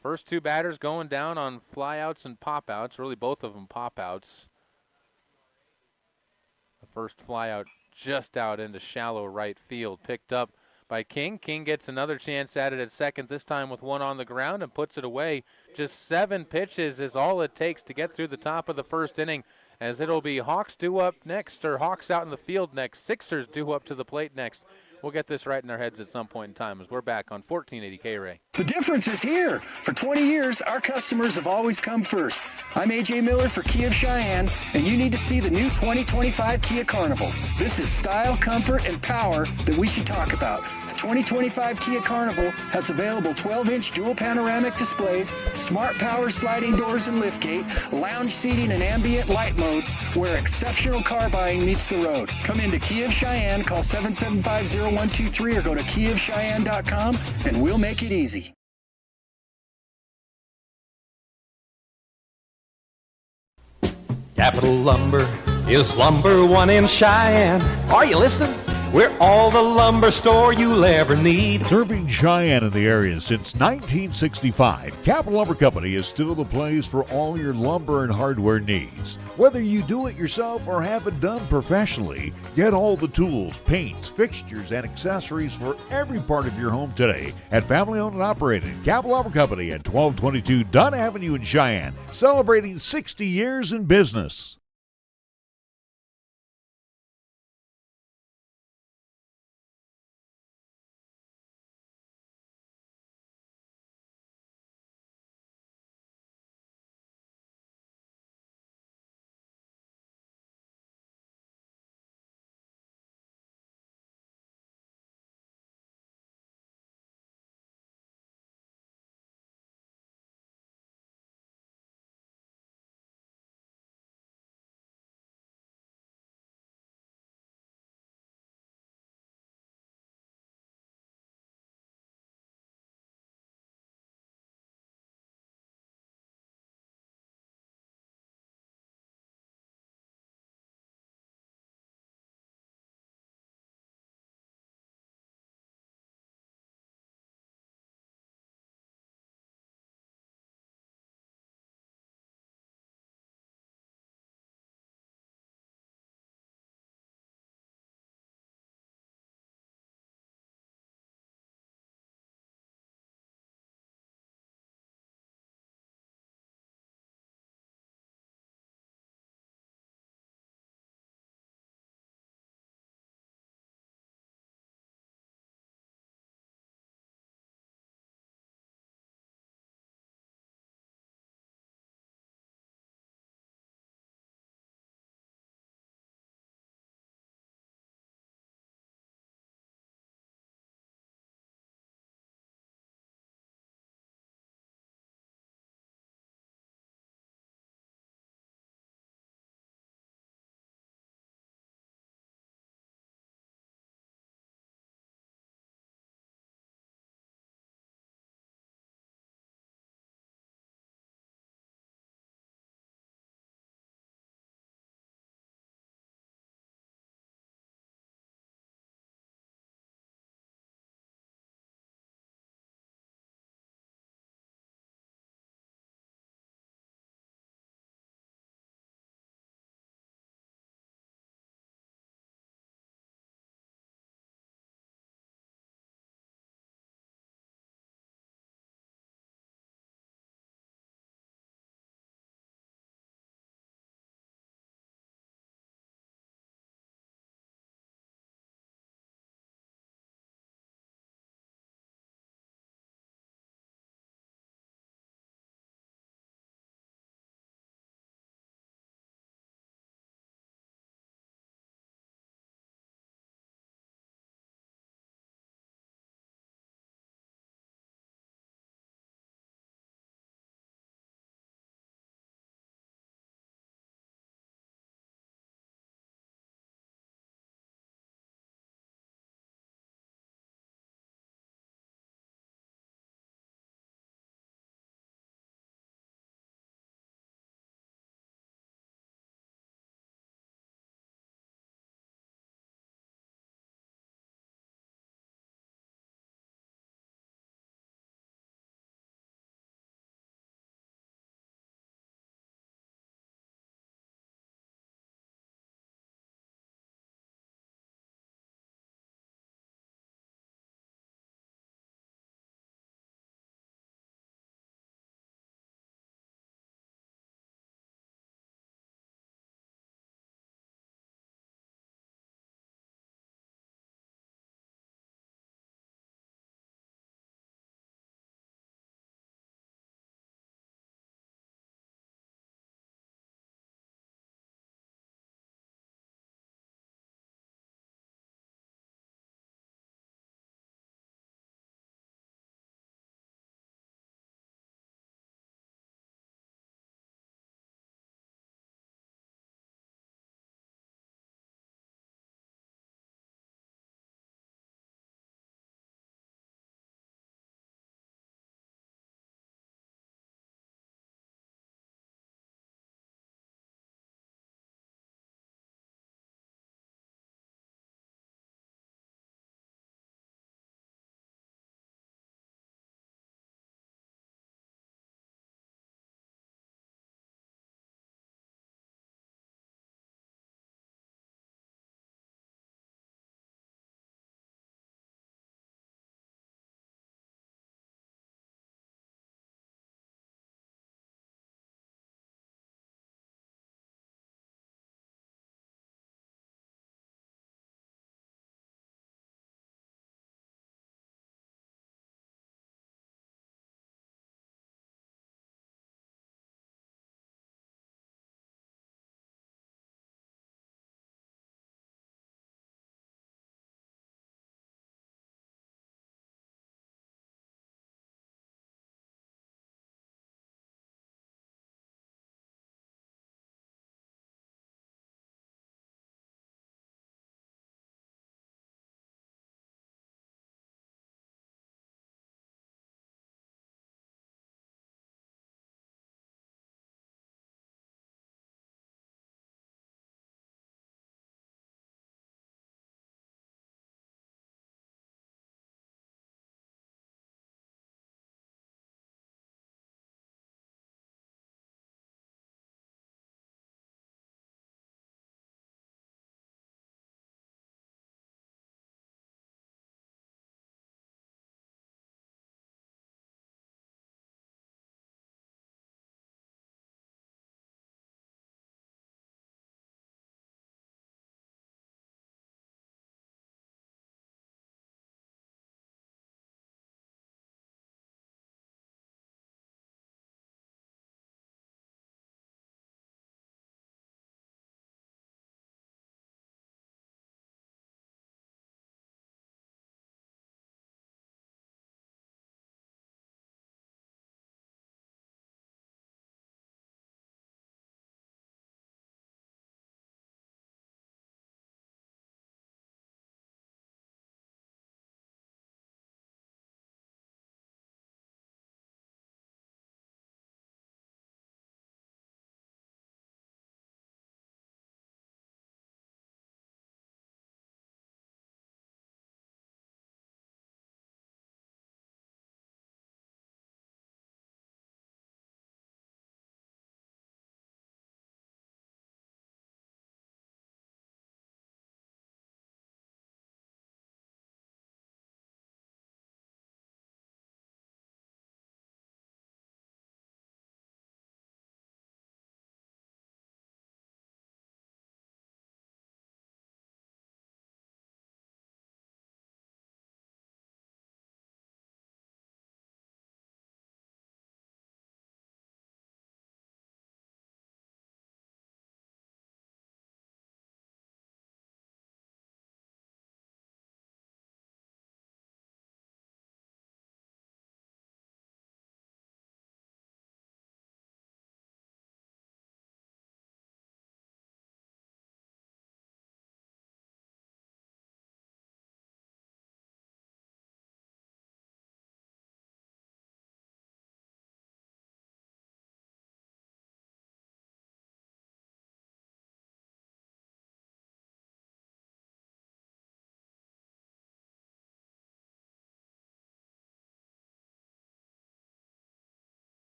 B: First two batters going down on flyouts and pop-outs, really both of them pop-outs. The first flyout just out into shallow right field, picked up by King. King gets another chance at it at second, this time with one on the ground, and puts it away. Just 7 pitches is all it takes to get through the top of the first inning, as it'll be Hawks due up next, or Hawks out in the field next, Sixers due up to the plate next. We'll get this right in our heads at some point in time as we're back on 1480 K-Ray.
D: The difference is here. For 20 years, our customers have always come first. I'm AJ Miller for Kia of Cheyenne, and you need to see the new 2025 Kia Carnival. This is style, comfort, and power that we should talk about. The 2025 Kia Carnival has available 12-inch dual panoramic displays, smart power sliding doors and liftgate, lounge seating, and ambient light modes where exceptional car buying meets the road. Come into Kia of Cheyenne, call 775-0123 or go to KiaofCheyenne.com, and we'll make it easy.
G: Capital Lumber is lumber one in Cheyenne. Are you listening? We're all the lumber store you'll ever need.
A: Serving Cheyenne in the area since 1965, Capital Lumber Company is still the place for all your lumber and hardware needs. Whether you do it yourself or have it done professionally, get all the tools, paints, fixtures, and accessories for every part of your home today at family-owned and operated Capital Lumber Company at 1222 Dunn Avenue in Cheyenne, celebrating 60 years in business.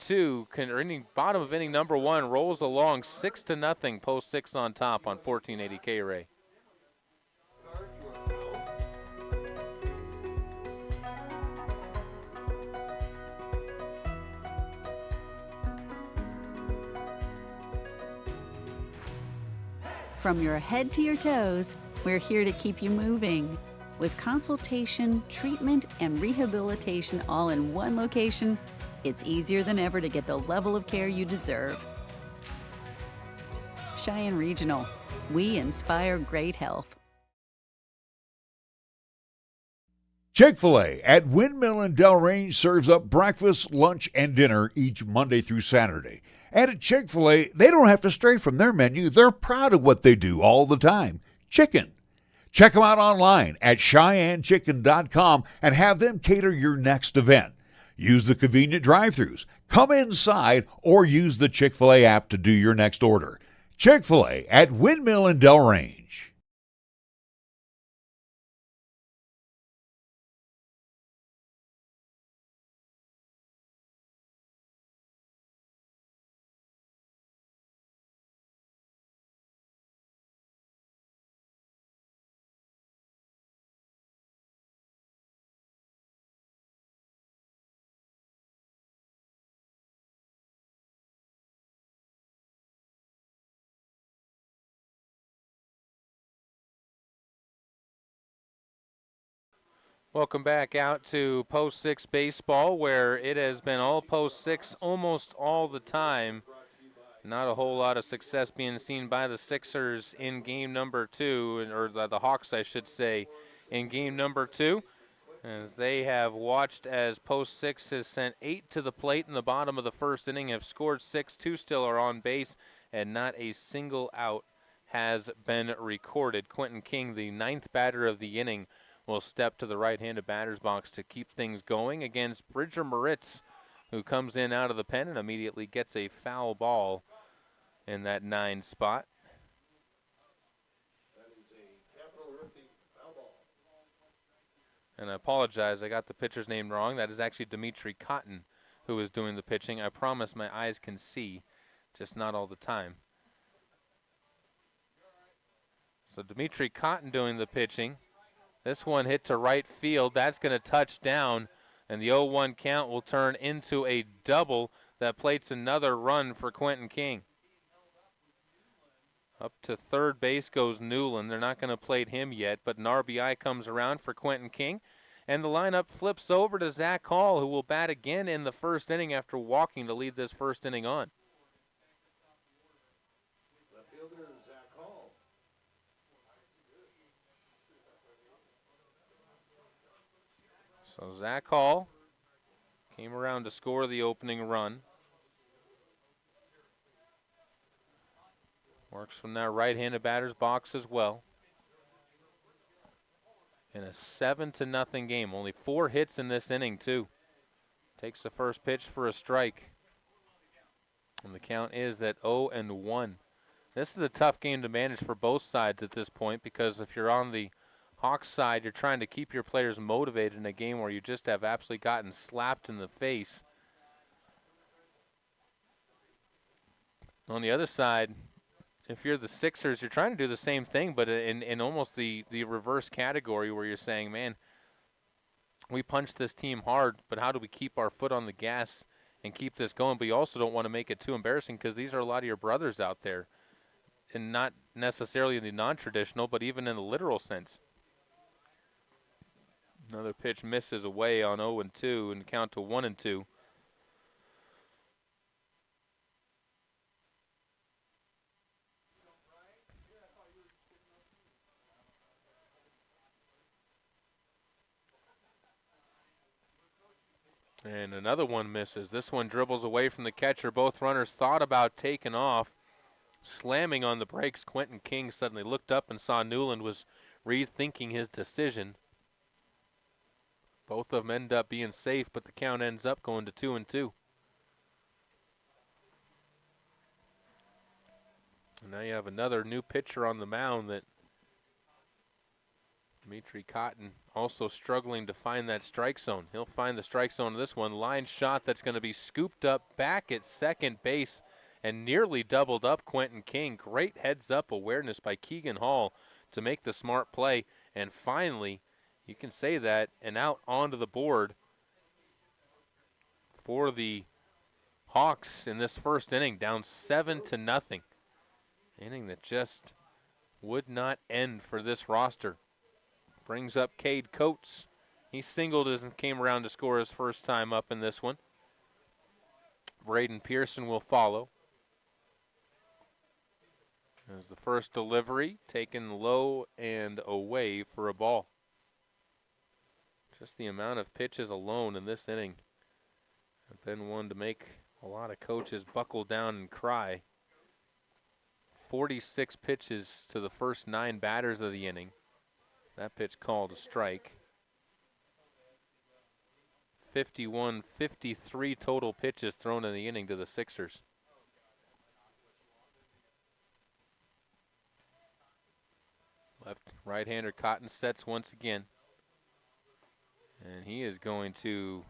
B: 2, bottom of inning number 1, rolls along 6-0. Post 6 on top on 1480 K-Ray.
H: From your head to your toes, we're here to keep you moving. With consultation, treatment, and rehabilitation all in one location, it's easier than ever to get the level of care you deserve. Cheyenne Regional. We inspire great health.
A: Chick-fil-A at Windmill and Delrange serves up breakfast, lunch, and dinner each Monday through Saturday. And at Chick-fil-A, they don't have to stray from their menu. They're proud of what they do all the time. Chicken. Check them out online at CheyenneChicken.com and have them cater your next event. Use the convenient drive-thrus. Come inside or use the Chick-fil-A app to do your next order. Chick-fil-A at Windmill and Delrange.
B: Welcome back out to Post 6 baseball, where it has been all Post 6 almost all the time. Not a whole lot of success being seen by the Sixers in game number 2, or the Hawks, I should say, in game number 2, as they have watched as Post 6 has sent 8 to the plate in the bottom of the first inning, have scored 6, 2 still are on base, and not a single out has been recorded. Quentin King, the 9th batter of the inning, will step to the right-handed batter's box to keep things going against Bridger Moritz, who comes in out of the pen and immediately gets a foul ball in that 9 spot. And I apologize, I got the pitcher's name wrong. That is actually Dimitri Cotton who is doing the pitching. I promise my eyes can see, just not all the time. So Dimitri Cotton doing the pitching. This one hit to right field. That's going to touch down, and the 0-1 count will turn into a double that plates another run for Quentin King. Up to third base goes Newland. They're not going to plate him yet, but an RBI comes around for Quentin King, and the lineup flips over to Zach Hall, who will bat again in the first inning after walking to lead this first inning on. So Zach Hall came around to score the opening run. Works from that right-handed batter's box as well. In a 7-0 game. Only 4 hits in this inning, too. Takes the first pitch for a strike. And the count is at 0-1. This is a tough game to manage for both sides at this point, because if you're on the Hawks side, you're trying to keep your players motivated in a game where you just have absolutely gotten slapped in the face. On the other side, if you're the Sixers, you're trying to do the same thing, but in almost the reverse category, where you're saying, man, we punched this team hard, but how do we keep our foot on the gas and keep this going? But you also don't want to make it too embarrassing, because these are a lot of your brothers out there, and not necessarily in the non-traditional, but even in the literal sense. Another pitch misses away on 0-2 and count to 1-2. And another one misses. This one dribbles away from the catcher. Both runners thought about taking off. Slamming on the brakes, Quentin King suddenly looked up and saw Newland was rethinking his decision. Both of them end up being safe, but the count ends up going to 2-2. And now you have another new pitcher on the mound that Dimitri Cotton also struggling to find that strike zone. He'll find the strike zone in this one. Line shot that's going to be scooped up back at second base and nearly doubled up Quentin King. Great heads-up awareness by Keegan Hall to make the smart play. And finally, you can say that, and out onto the board for the Hawks in this first inning, down 7-0. Inning that just would not end for this roster. Brings up Cade Coates. He singled and came around to score his first time up in this one. Braden Pearson will follow. As the first delivery taken low and away for a ball. Just the amount of pitches alone in this inning have been one to make a lot of coaches buckle down and cry. 46 pitches to the first 9 batters of the inning. That pitch called a strike. 53 total pitches thrown in the inning to the Sixers. Right-hander Cotton sets once again. And he is going to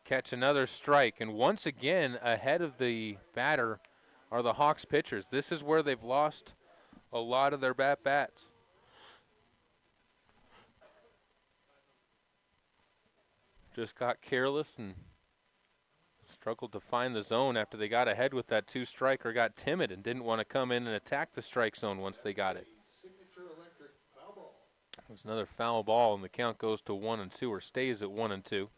B: catch another strike. And once again, ahead of the batter are the Hawks pitchers. This is where they've lost a lot of their bats. Just got careless and struggled to find the zone after they got ahead with that 2-strike, or got timid and didn't want to come in and attack the strike zone once they got it. There's another foul ball, and the count goes to 1-2, or stays at 1-2. The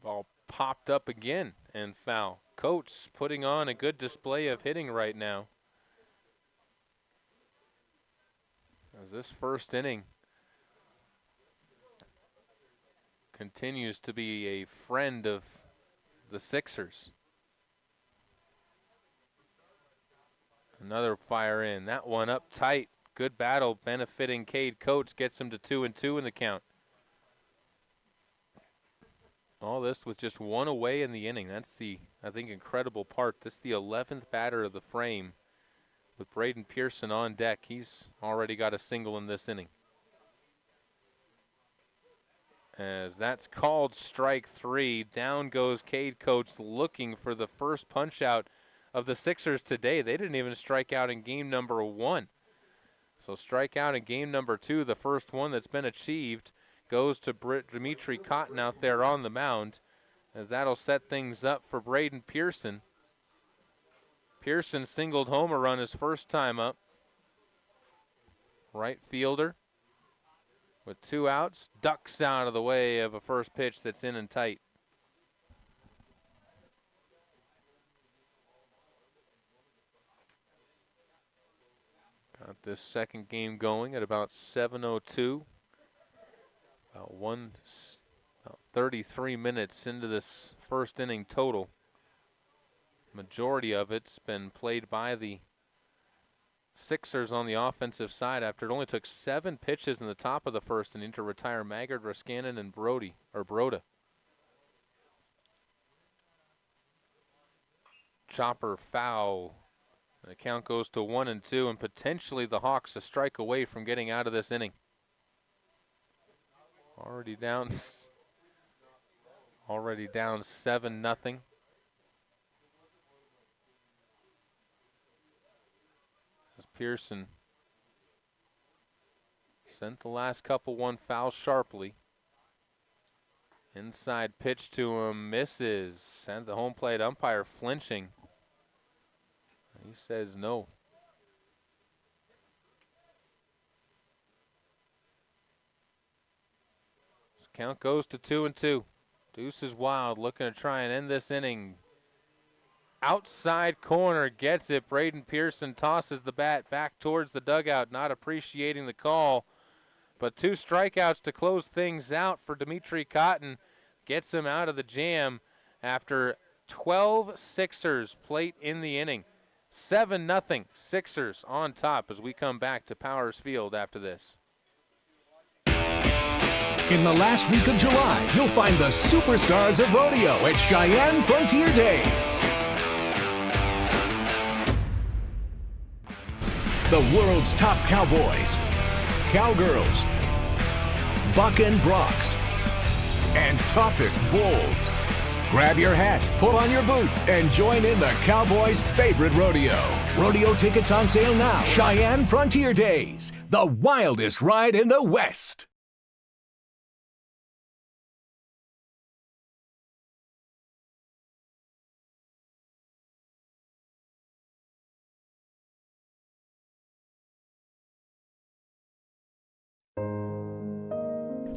B: ball popped up again and foul. Coates putting on a good display of hitting right now. As this first inning continues to be a friend of the Sixers. Another fire in. That one up tight. Good battle benefiting Cade Coates. Gets him to 2-2 in the count. All this with just one away in the inning. That's the, I think, incredible part. This is the 11th batter of the frame with Braden Pearson on deck. He's already got a single in this inning. As that's called strike 3, down goes Cade Coates looking for the first punch out of the Sixers today. They didn't even strike out in game number 1. So strike out in game number 2, the first one that's been achieved, goes to Dimitri Cotton out there on the mound, as that'll set things up for Braden Pearson. Pearson singled home a run his first time up. Right fielder with 2 outs, ducks out of the way of a first pitch that's in and tight. Got this second game going at about 7:02. About 33 minutes into this first inning total. Majority of it's been played by the Sixers on the offensive side after it only took 7 pitches in the top of the first inning to retire Maggard, Raskanen, and Broda. Chopper foul. The count goes to 1-2, and potentially the Hawks a strike away from getting out of this inning. Already down 7-0. As Pearson sent the last couple one foul sharply. Inside pitch to him, misses. And the home plate umpire flinching. He says no. Count goes to 2-2. Deuce is Wild looking to try and end this inning. Outside corner gets it. Braden Pearson tosses the bat back towards the dugout, not appreciating the call. But 2 strikeouts to close things out for Dimitri Cotton. Gets him out of the jam after 12 Sixers plate in the inning. 7-0 Sixers on top as we come back to Powers Field after this.
I: In the last week of July, you'll find the superstars of rodeo at Cheyenne Frontier Days. The world's top cowboys, cowgirls, buck and brocks, and toughest bulls. Grab your hat, pull on your boots, and join in the Cowboys' favorite rodeo. Rodeo tickets on sale now. Cheyenne Frontier Days, the wildest ride in the West.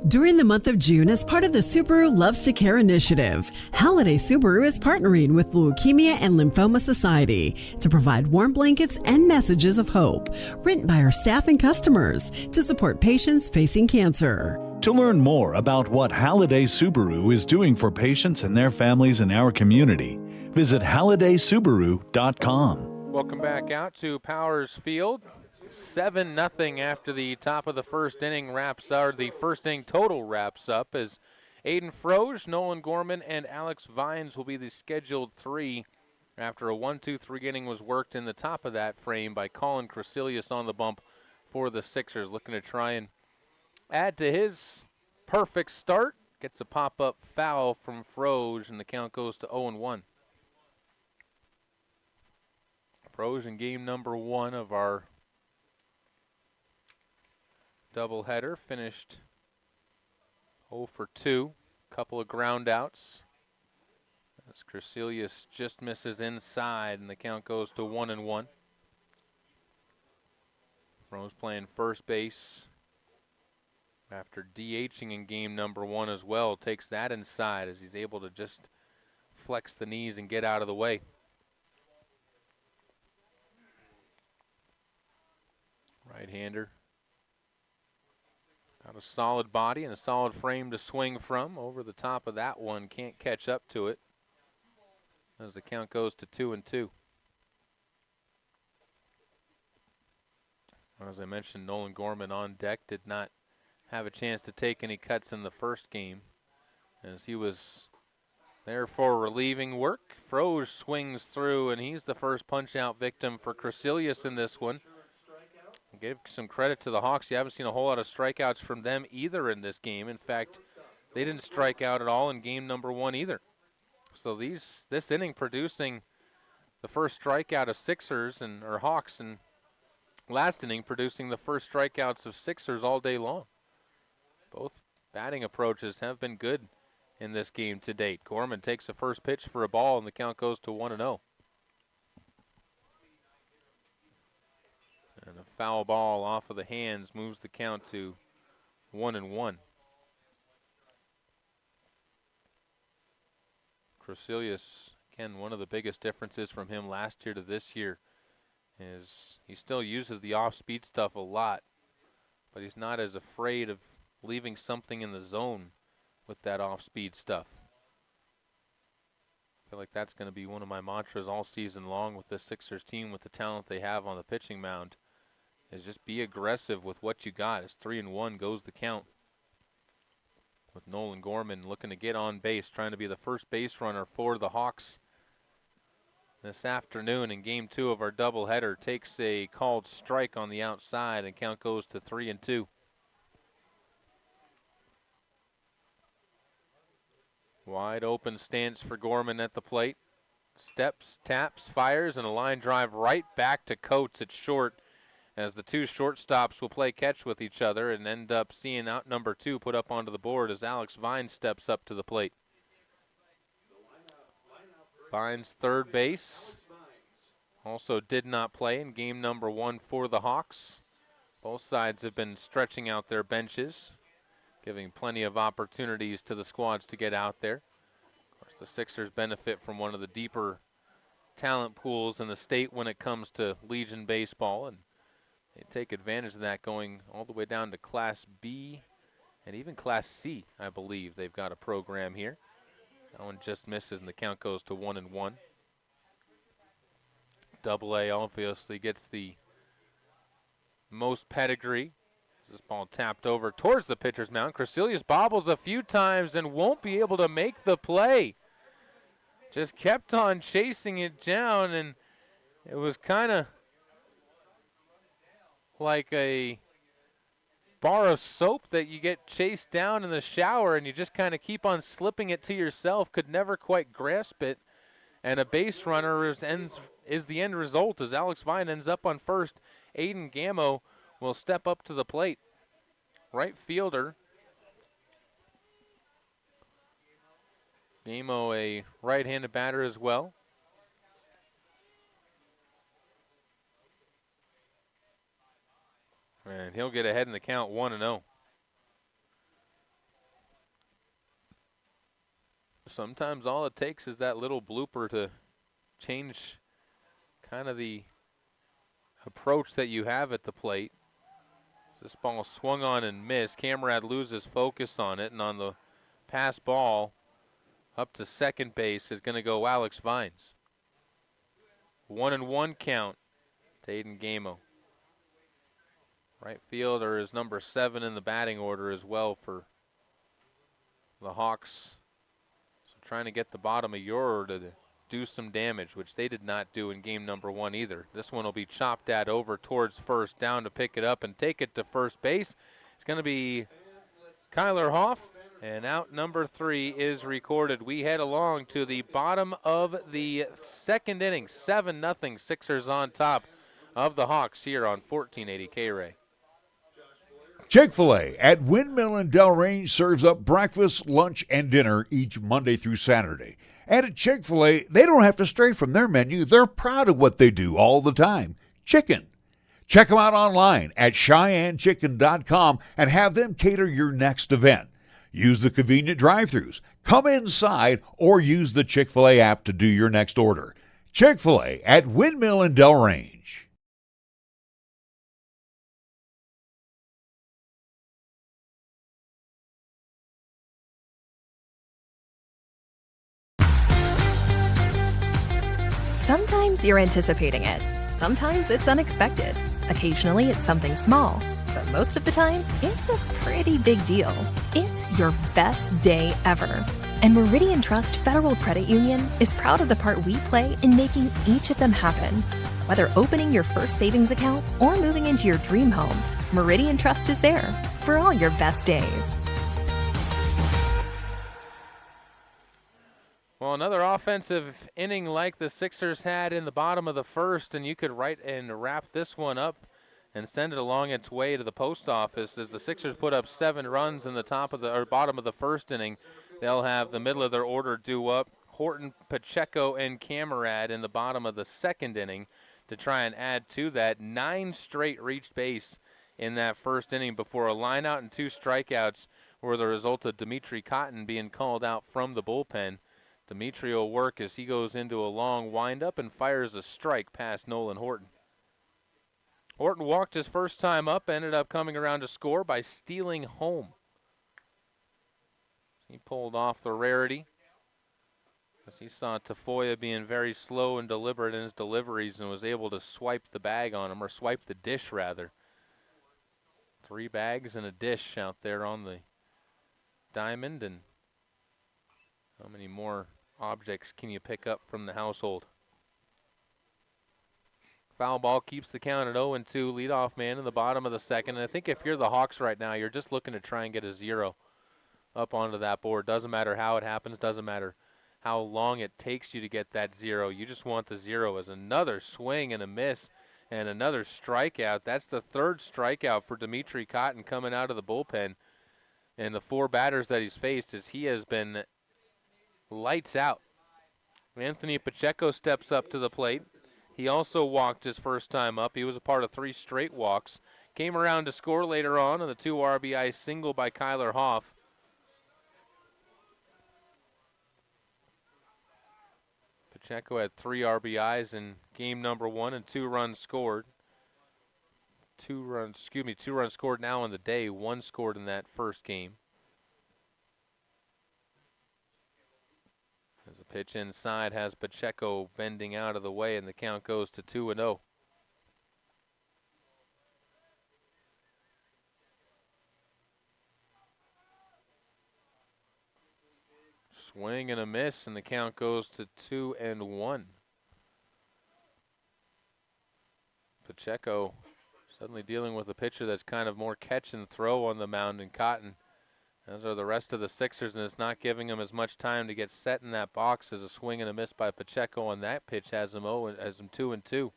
J: During the month of June, as part of the Subaru Loves to Care initiative, Halliday Subaru is partnering with Leukemia and Lymphoma Society to provide warm blankets and messages of hope, written by our staff and customers to support patients facing cancer.
K: To learn more about what Halliday Subaru is doing for patients and their families in our community, visit HallidaySubaru.com.
B: Welcome back out to Powers Field. 7-0 after the top of the first inning the first inning total wraps up, as Aiden Froge, Nolan Gorman, and Alex Vines will be the scheduled three after a 1-2-3 inning was worked in the top of that frame by Colin Crecilius on the bump for the Sixers, looking to try and add to his perfect start. Gets a pop-up foul from Froge, and the count goes to 0-1. Froge in game number 1 of our doubleheader finished 0 for 2, couple of ground outs. As Crecilius just misses inside, and the count goes to 1-1. Rose playing first base after DHing in game number 1 as well. Takes that inside as he's able to just flex the knees and get out of the way. Right-hander. Got a solid body and a solid frame to swing from. Over the top of that one, can't catch up to it as the count goes to 2-2. As I mentioned, Nolan Gorman on deck did not have a chance to take any cuts in the first game as he was there for relieving work. Froge swings through, and he's the first punch-out victim for Crecilius in this one. Give some credit to the Hawks. You haven't seen a whole lot of strikeouts from them either in this game. In fact, they didn't strike out at all in game number 1 either. So this inning producing the first strikeout of Sixers or Hawks, and last inning producing the first strikeouts of Sixers all day long. Both batting approaches have been good in this game to date. Gorman takes a first pitch for a ball, and the count goes to 1-0. And a foul ball off of the hands moves the count to 1-1. Crecilius, again, one of the biggest differences from him last year to this year is he still uses the off-speed stuff a lot, but he's not as afraid of leaving something in the zone with that off-speed stuff. I feel like that's going to be one of my mantras all season long with this Sixers team, with the talent they have on the pitching mound, is just be aggressive with what you got. As 3-1 goes the count, with Nolan Gorman looking to get on base, trying to be the first base runner for the Hawks this afternoon in game 2 of our doubleheader. Takes a called strike on the outside, and count goes to 3-2. Wide open stance for Gorman at the plate. Steps, taps, fires, and a line drive right back to Coates at short, as the two shortstops will play catch with each other and end up seeing out number 2 put up onto the board as Alex Vines steps up to the plate. Vines, third base, also did not play in game number 1 for the Hawks. Both sides have been stretching out their benches, giving plenty of opportunities to the squads to get out there. Of course, the Sixers benefit from one of the deeper talent pools in the state when it comes to Legion baseball, and they take advantage of that, going all the way down to Class B and even Class C, I believe. They've got a program here. That one just misses, and the count goes to 1-1. Double A obviously gets the most pedigree. This ball tapped over towards the pitcher's mound. Crecelius bobbles a few times and won't be able to make the play. Just kept on chasing it down, and it was kind of like a bar of soap that you get chased down in the shower, and you just kind of keep on slipping it to yourself. Could never quite grasp it, and a base runner is the end result as Alex Vine ends up on first. Aiden Gammo will step up to the plate. Right fielder. Gammo, a right-handed batter as well. And he'll get ahead in the count 1-0. Sometimes all it takes is that little blooper to change kind of the approach that you have at the plate. This ball swung on and missed. Camerad loses focus on it, and on the pass ball up to second base is going to go Alex Vines. 1-1 count to Aiden Gammo. Right fielder is number 7 in the batting order as well for the Hawks. So trying to get the bottom of your order to do some damage, which they did not do in game number 1 either. This one will be chopped at over towards first, down to pick it up and take it to first base. It's going to be Kyler Hoff, and out number 3 is recorded. We head along to the bottom of the second inning. 7-0 Sixers on top of the Hawks here on 1480 K-Ray.
A: Chick-fil-A at Windmill and Delrange serves up breakfast, lunch, and dinner each Monday through Saturday. And at Chick-fil-A, they don't have to stray from their menu. They're proud of what they do all the time. Chicken. Check them out online at CheyenneChicken.com and have them cater your next event. Use the convenient drive-thrus. Come inside or use the Chick-fil-A app to do your next order. Chick-fil-A at Windmill and Delrange.
L: Sometimes you're anticipating it. Sometimes it's unexpected. Occasionally it's something small. But most of the time, it's a pretty big deal. It's your best day ever. And Meridian Trust Federal Credit Union is proud of the part we play in making each of them happen. Whether opening your first savings account or moving into your dream home, Meridian Trust is there for all your best days.
B: Well, another offensive inning like the Sixers had in the bottom of the first, and you could write and wrap this one up and send it along its way to the post office as the Sixers put up 7 runs in the bottom of the first inning. They'll have the middle of their order due up. Horton, Pacheco, and Camerad in the bottom of the second inning to try and add to that. 9 straight reached base in that first inning before a line out and 2 strikeouts were the result of Dimitri Cotton being called out from the bullpen. Dimitri will work as he goes into a long windup and fires a strike past Nolan Horton. Horton walked his first time up, ended up coming around to score by stealing home. He pulled off the rarity as he saw Tafoya being very slow and deliberate in his deliveries and was able to swipe the bag on him, or swipe the dish rather. 3 bags and a dish out there on the diamond, and how many more objects can you pick up from the household? Foul ball keeps the count at 0-2. Leadoff man in the bottom of the second. And I think if you're the Hawks right now, you're just looking to try and get a 0 up onto that board. Doesn't matter how it happens. Doesn't matter how long it takes you to get that 0. You just want the 0 as another swing and a miss and another strikeout. That's the 3rd strikeout for Dimitri Cotton coming out of the bullpen. And the 4 batters that he's faced, as he has been lights out. Anthony Pacheco steps up to the plate. He also walked his first time up. He was a part of 3 straight walks. Came around to score later on the 2 RBI single by Kyler Hoff. Pacheco had 3 RBIs in game number 1 and 2 runs scored. 2 runs scored now in the day. 1 scored in that first game. As the pitch inside has Pacheco bending out of the way, and the count goes to 2-0. Swing and a miss, and the count goes to 2-1. Pacheco suddenly dealing with a pitcher that's kind of more catch and throw on the mound in Cotton, as are the rest of the Sixers, and it's not giving him as much time to get set in that box as a swing and a miss by Pacheco on that pitch has him 2-2.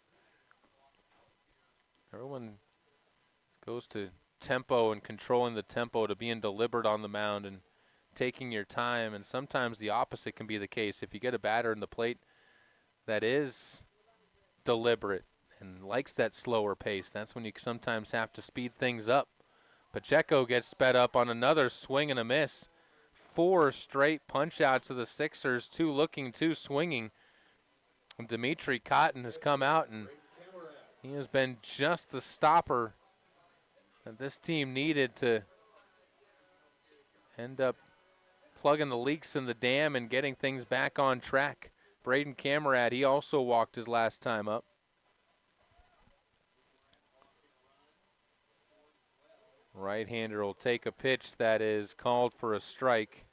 B: Everyone goes to tempo and controlling the tempo, to being deliberate on the mound and taking your time, and sometimes the opposite can be the case. If you get a batter in the plate that is deliberate and likes that slower pace, that's when you sometimes have to speed things up. Pacheco gets sped up on another swing and a miss. 4 straight punch-outs of the Sixers, 2 looking, 2 swinging. And Dimitri Cotton has come out, and he has been just the stopper that this team needed to end up plugging the leaks in the dam and getting things back on track. Braden Camerad, he also walked his last time up. Right-hander will take a pitch that is called for a strike,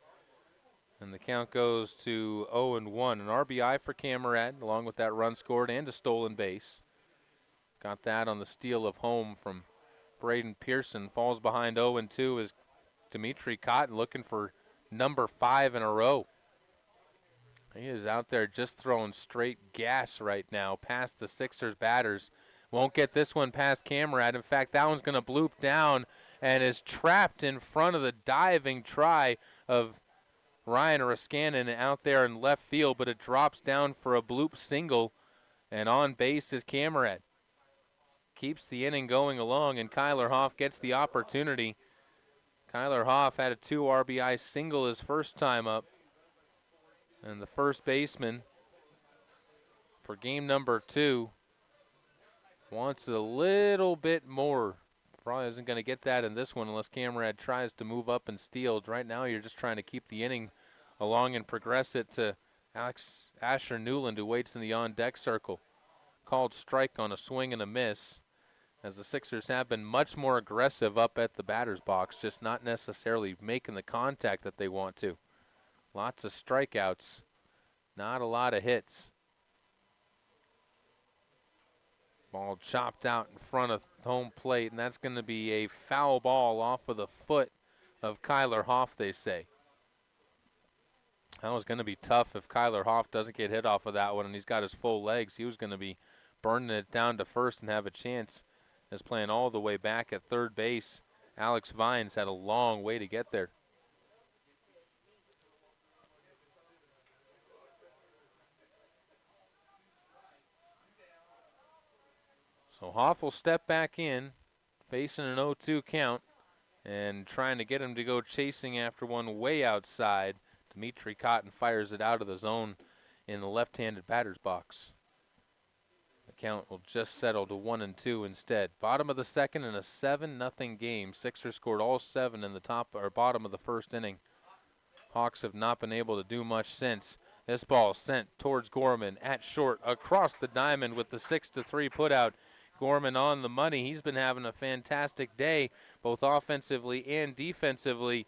B: and the count goes to 0-1. An RBI for Camerad, along with that run scored and a stolen base. Got that on the steal of home from Braden Pearson. Falls behind 0-2 is Dimitri Cotton, looking for number 5 in a row. He is out there just throwing straight gas right now past the Sixers batters. Won't get this one past Camerad. In fact, that one's going to bloop down and is trapped in front of the diving try of Ryan Raskanen out there in left field, but it drops down for a bloop single, and on base is Camerad. Keeps the inning going along, and Kyler Hoff gets the opportunity. Kyler Hoff had a 2 RBI single his first time up, and the first baseman for game number 2 wants a little bit more. Probably isn't going to get that in this one unless Camerad tries to move up and steal. Right now you're just trying to keep the inning along and progress it to Alex Asher Newland, who waits in the on-deck circle. Called strike on a swing and a miss, as the Sixers have been much more aggressive up at the batter's box, just not necessarily making the contact that they want to. Lots of strikeouts, not a lot of hits. Ball chopped out in front of home plate, and that's going to be a foul ball off of the foot of Kyler Hoff, they say. That was going to be tough if Kyler Hoff doesn't get hit off of that one, and he's got his full legs. He was going to be burning it down to first and have a chance, as playing all the way back at third base. Alex Vines had a long way to get there. So Hoff will step back in, facing an 0-2 count, and trying to get him to go chasing after one way outside. Dimitri Cotton fires it out of the zone in the left-handed batter's box. The count will just settle to 1-2 instead. Bottom of the second in a 7-0 game. Sixers scored all 7 in the top or bottom of the first inning. Hawks have not been able to do much since. This ball sent towards Gorman at short across the diamond with the 6-3 putout. Gorman on the money. He's been having a fantastic day, both offensively and defensively.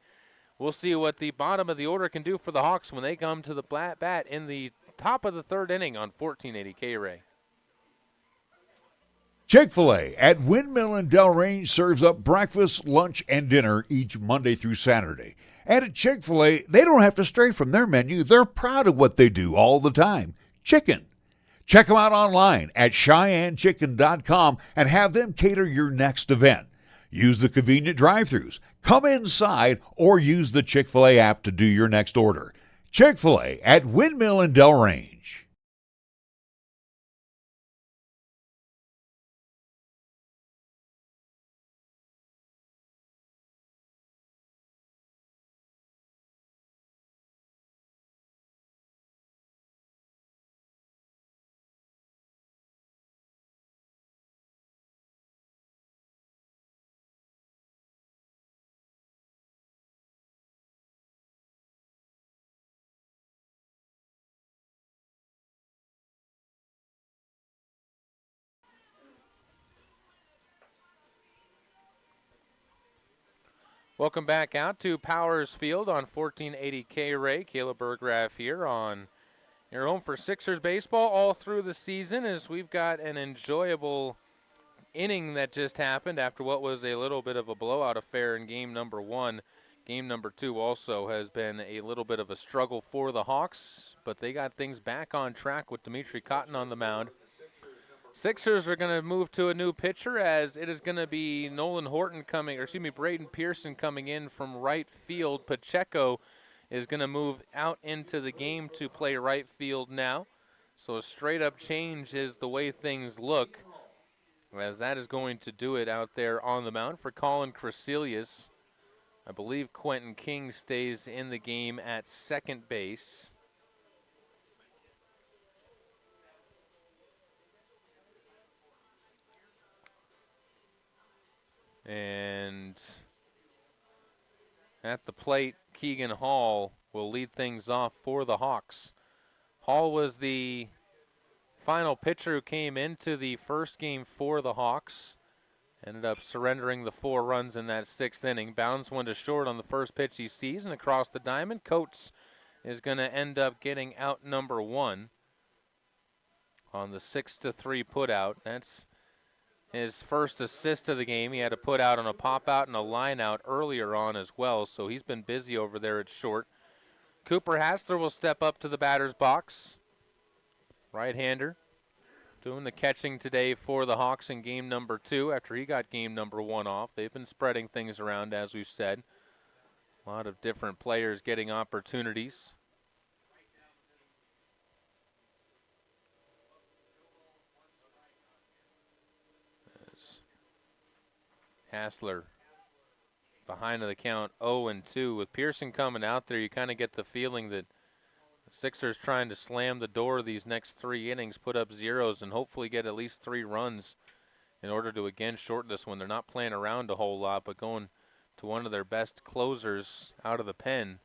B: We'll see what the bottom of the order can do for the Hawks when they come to the bat in the top of the third inning on 1480 K-Ray.
A: Chick-fil-A at Windmill and Delrange serves up breakfast, lunch, and dinner each Monday through Saturday. And at Chick-fil-A, they don't have to stray from their menu. They're proud of what they do all the time. Chicken. Check them out online at CheyenneChicken.com and have them cater your next event. Use the convenient drive-thrus. Come inside or use the Chick-fil-A app to do your next order. Chick-fil-A at Windmill and Delrange.
B: Welcome back out to Powers Field on 1480 K-Ray. Caleb Berggraf here on your home for Sixers baseball all through the season, as we've got an enjoyable inning that just happened after what was a little bit of a blowout affair in game number 1. Game number 2 also has been a little bit of a struggle for the Hawks, but they got things back on track with Dimitri Cotton on the mound. Sixers are going to move to a new pitcher, as it is going to be Braden Pearson coming in from right field. Pacheco is going to move out into the game to play right field now. So a straight-up change is the way things look, as that is going to do it out there on the mound for Colin Crecelius. I believe Quentin King stays in the game at second base. And at the plate, Keegan Hall will lead things off for the Hawks. Hall was the final pitcher who came into the first game for the Hawks. Ended up surrendering the 4 runs in that 6th inning. Bounds one to short on the first pitch he sees, and across the diamond, Coates is going to end up getting out number 1 on the 6-3 putout. That's his first assist of the game. He had to put out on a pop out and a line out earlier on as well, so he's been busy over there at short. Cooper Hassler will step up to the batter's box. Right-hander doing the catching today for the Hawks in game number 2 after he got game number 1 off. They've been spreading things around, as we've said. A lot of different players getting opportunities. Hassler behind the count 0-2. With Pearson coming out there, you kind of get the feeling that the Sixers trying to slam the door of these next 3 innings, put up zeros, and hopefully get at least 3 runs in order to again shorten this one. They're not playing around a whole lot, but going to one of their best closers out of the pen,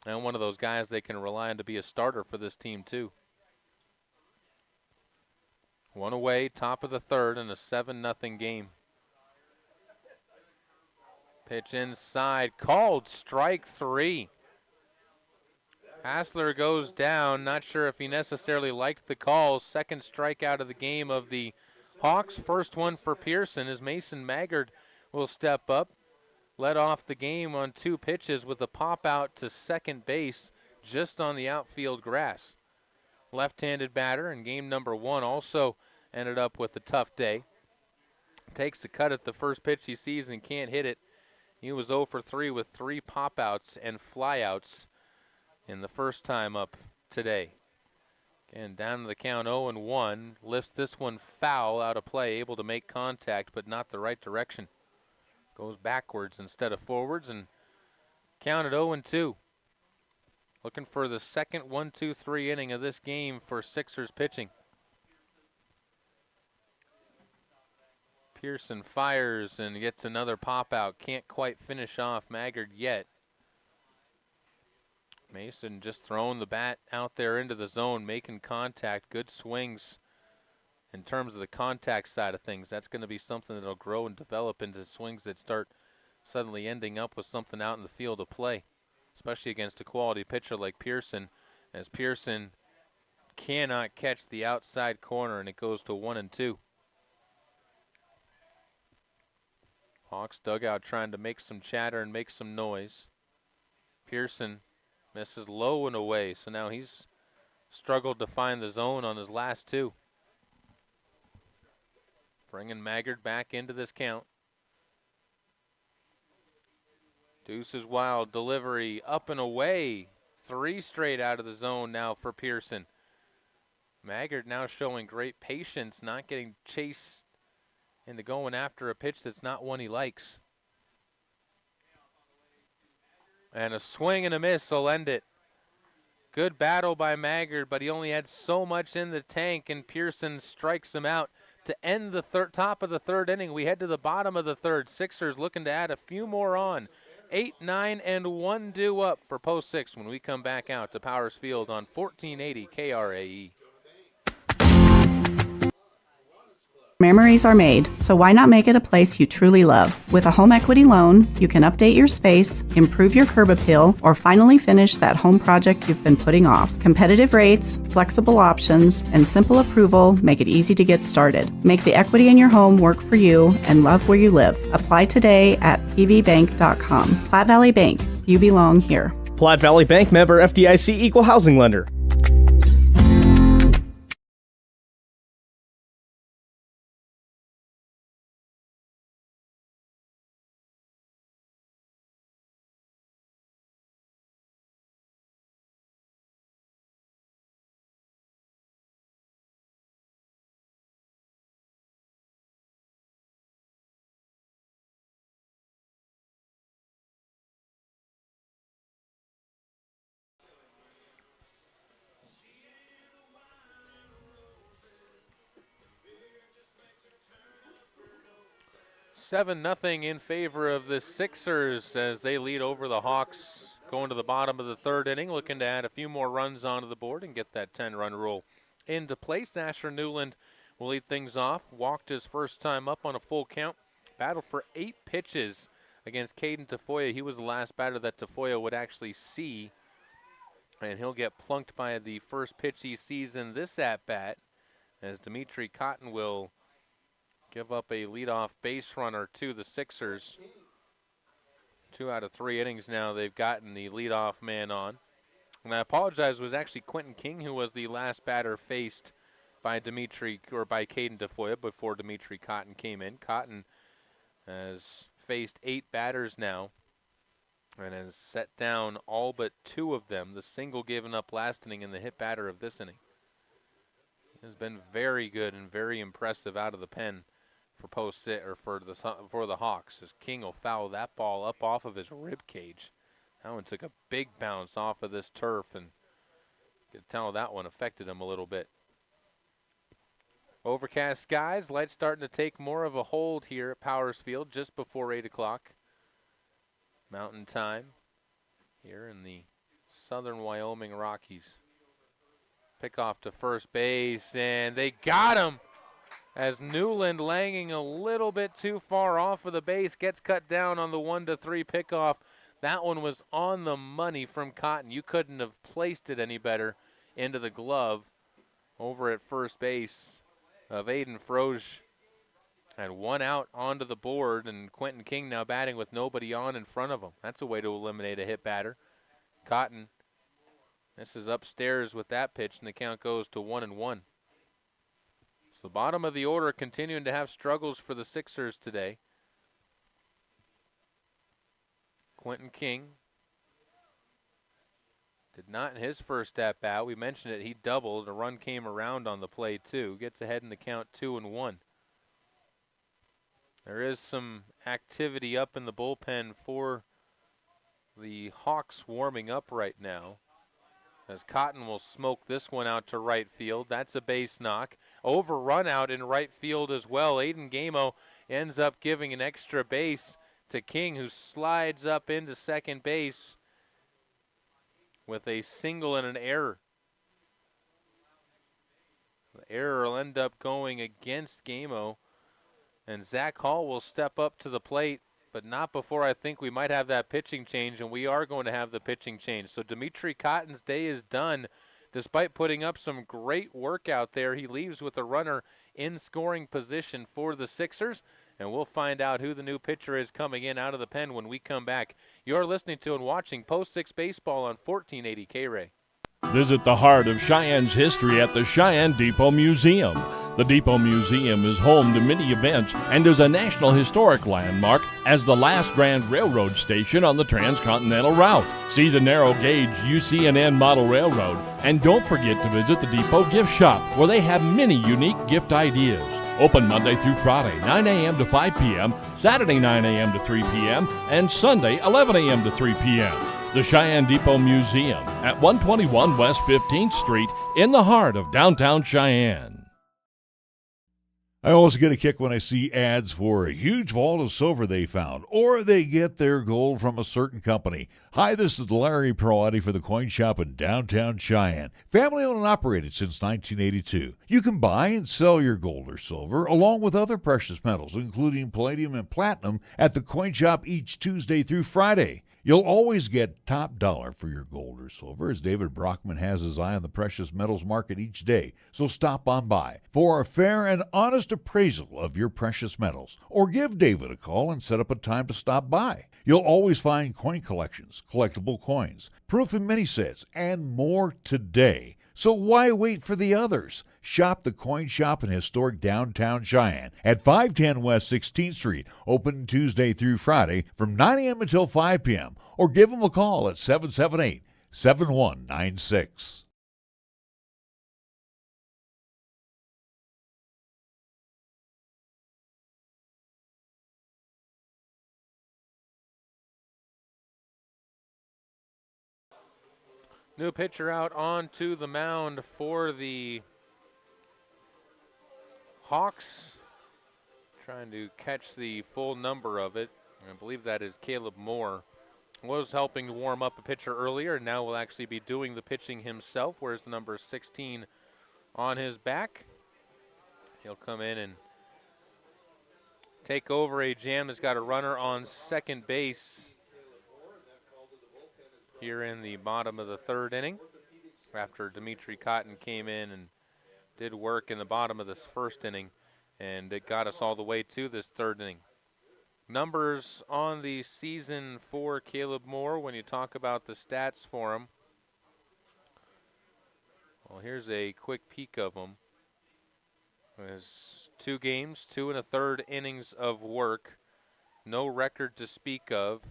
B: and one of those guys they can rely on to be a starter for this team too. 1 away, top of the 3rd, in a 7-0 game. Pitch inside, called strike 3. Hassler goes down. Not sure if he necessarily liked the call. Second strikeout of the game of the Hawks. First one for Pearson, as Mason Maggard will step up. Led off the game on 2 pitches with a pop out to second base just on the outfield grass. Left-handed batter in game number 1 also ended up with a tough day. Takes the cut at the first pitch he sees and can't hit it. He was 0 for 3 with 3 pop-outs and flyouts in the first time up today. Again, down to the count 0-1. Lifts this one foul out of play, able to make contact, but not the right direction. Goes backwards instead of forwards, and counted 0-2. Looking for the second 1-2-3 inning of this game for Sixers pitching. Pearson fires and gets another pop out. Can't quite finish off Maggard yet. Mason just throwing the bat out there into the zone, making contact. Good swings in terms of the contact side of things. That's going to be something that'll grow and develop into swings that start suddenly ending up with something out in the field of play, especially against a quality pitcher like Pearson, as Pearson cannot catch the outside corner, and it goes to 1-2. Hawks dugout trying to make some chatter and make some noise. Pearson misses low and away, so now he's struggled to find the zone on his last 2. Bringing Maggard back into this count. Deuces wild delivery up and away. 3 straight out of the zone now for Pearson. Maggard now showing great patience, not getting chased into going after a pitch that's not one he likes. And a swing and a miss will end it. Good battle by Maggard, but he only had so much in the tank, and Pearson strikes him out to end the top of the 3rd inning. We head to the bottom of the 3rd. Sixers looking to add a few more on. 8, 9, and 1 due up for post 6 when we come back out to Powers Field on 1480 KRAE.
U: Memories are made, so why not make it a place you truly love? With a home equity loan, you can update your space, improve your curb appeal, or finally finish that home project you've been putting off. Competitive rates, flexible options, and simple approval make it easy to get started. Make the equity in your home work for you and love where you live. Apply today at pvbank.com. Platte Valley Bank, you belong here.
V: Platte Valley Bank, member FDIC, equal housing lender.
B: Seven nothing in favor of the Sixers as they lead over the Hawks going to the bottom of the third inning, looking to add a few more runs onto the board and get that 10-run rule into place. Asher Newland will lead things off. Walked his first time up on a full count. Battled for 8 pitches against Caden Tafoya. He was the last batter that Tafoya would actually see, and he'll get plunked by the first pitch he sees in this at-bat as Dimitri Cotton will give up a leadoff base runner to the Sixers. 2 out of 3 innings now they've gotten the leadoff man on. And I apologize, it was actually Quentin King who was the last batter faced by Caden Tafoya before Dimitri Cotton came in. Cotton has faced 8 batters now and has set down all but 2 of them. The single given up last inning and the hit batter of this inning. He has been very good and very impressive out of the pen for for the Hawks, as King will foul that ball up off of his rib cage. That one took a big bounce off of this turf, and you could tell that one affected him a little bit. Overcast skies, lights starting to take more of a hold here at Powers Field just before 8 o'clock Mountain Time here in the southern Wyoming Rockies. Pickoff to first base, and they got him as Newland, langing a little bit too far off of the base, gets cut down on the 1-3 pickoff. That one was on the money from Cotton. You couldn't have placed it any better into the glove over at first base of Aiden Froge. And 1 out onto the board, and Quentin King now batting with nobody on in front of him. That's a way to eliminate a hit batter. Cotton, this is upstairs with that pitch, and the count goes to 1-1. So the bottom of the order continuing to have struggles for the Sixers today. Quentin King did not in his first at-bat. We mentioned it, he doubled. A run came around on the play too. Gets ahead in the count 2-1. There is some activity up in the bullpen for the Hawks warming up right now, as Cotton will smoke this one out to right field. That's a base knock. Overrun out in right field as well. Aiden Gamo ends up giving an extra base to King, who slides up into second base with a single and an error. The error will end up going against Gamo, and Zach Hall will step up to the plate, but not before I think we might have that pitching change, and we are going to have the pitching change. So Dimitri Cotton's day is done. Despite putting up some great work out there, he leaves with a runner in scoring position for the Sixers, and we'll find out who the new pitcher is coming in out of the pen when we come back. You're listening to and watching Post 6 Baseball on 1480 K-Ray.
P: Visit the heart of Cheyenne's history at the Cheyenne Depot Museum. The Depot Museum is home to many events and is a National Historic Landmark as the last Grand Railroad station on the Transcontinental Route. See the narrow gauge UCNN model railroad, and don't forget to visit the Depot Gift Shop, where they have many unique gift ideas. Open Monday through Friday, 9 a.m. to 5 p.m., Saturday 9 a.m. to 3 p.m., and Sunday 11 a.m. to 3 p.m. The Cheyenne Depot Museum at 121 West 15th Street in the heart of downtown Cheyenne.
A: I always get a kick when I see ads for a huge vault of silver they found, or they get their gold from a certain company. Hi, this is Larry Perotti for the Coin Shop in downtown Cheyenne. Family owned and operated since 1982. You can buy and sell your gold or silver, along with other precious metals, including palladium and platinum, at the Coin Shop each Tuesday through Friday. You'll always get top dollar for your gold or silver, as David Brockman has his eye on the precious metals market each day. So stop on by for a fair and honest appraisal of your precious metals, or give David a call and set up a time to stop by. You'll always find coin collections, collectible coins, proof and mini sets, and more today. So why wait for the others? Shop the Coin Shop in historic downtown Cheyenne at 510 West 16th Street, open Tuesday through Friday from 9 a.m. until 5 p.m. Or give them a call at 778-7196.
B: New pitcher out onto the mound for the Hawks. Trying to catch the full number of it. I believe that is Caleb Moore. Was helping to warm up a pitcher earlier, and now will actually be doing the pitching himself. Wears the number 16 on his back. He'll come in and take over a jam that's got a runner on second base here in the bottom of the third inning, after Dimitri Cotton came in and did work in the bottom of this first inning, and it got us all the way to this third inning. Numbers on the season for Caleb Moore, when you talk about the stats for him. Well, here's a quick peek of them. There's 2 games, 2 1/3 innings of work, no record to speak of,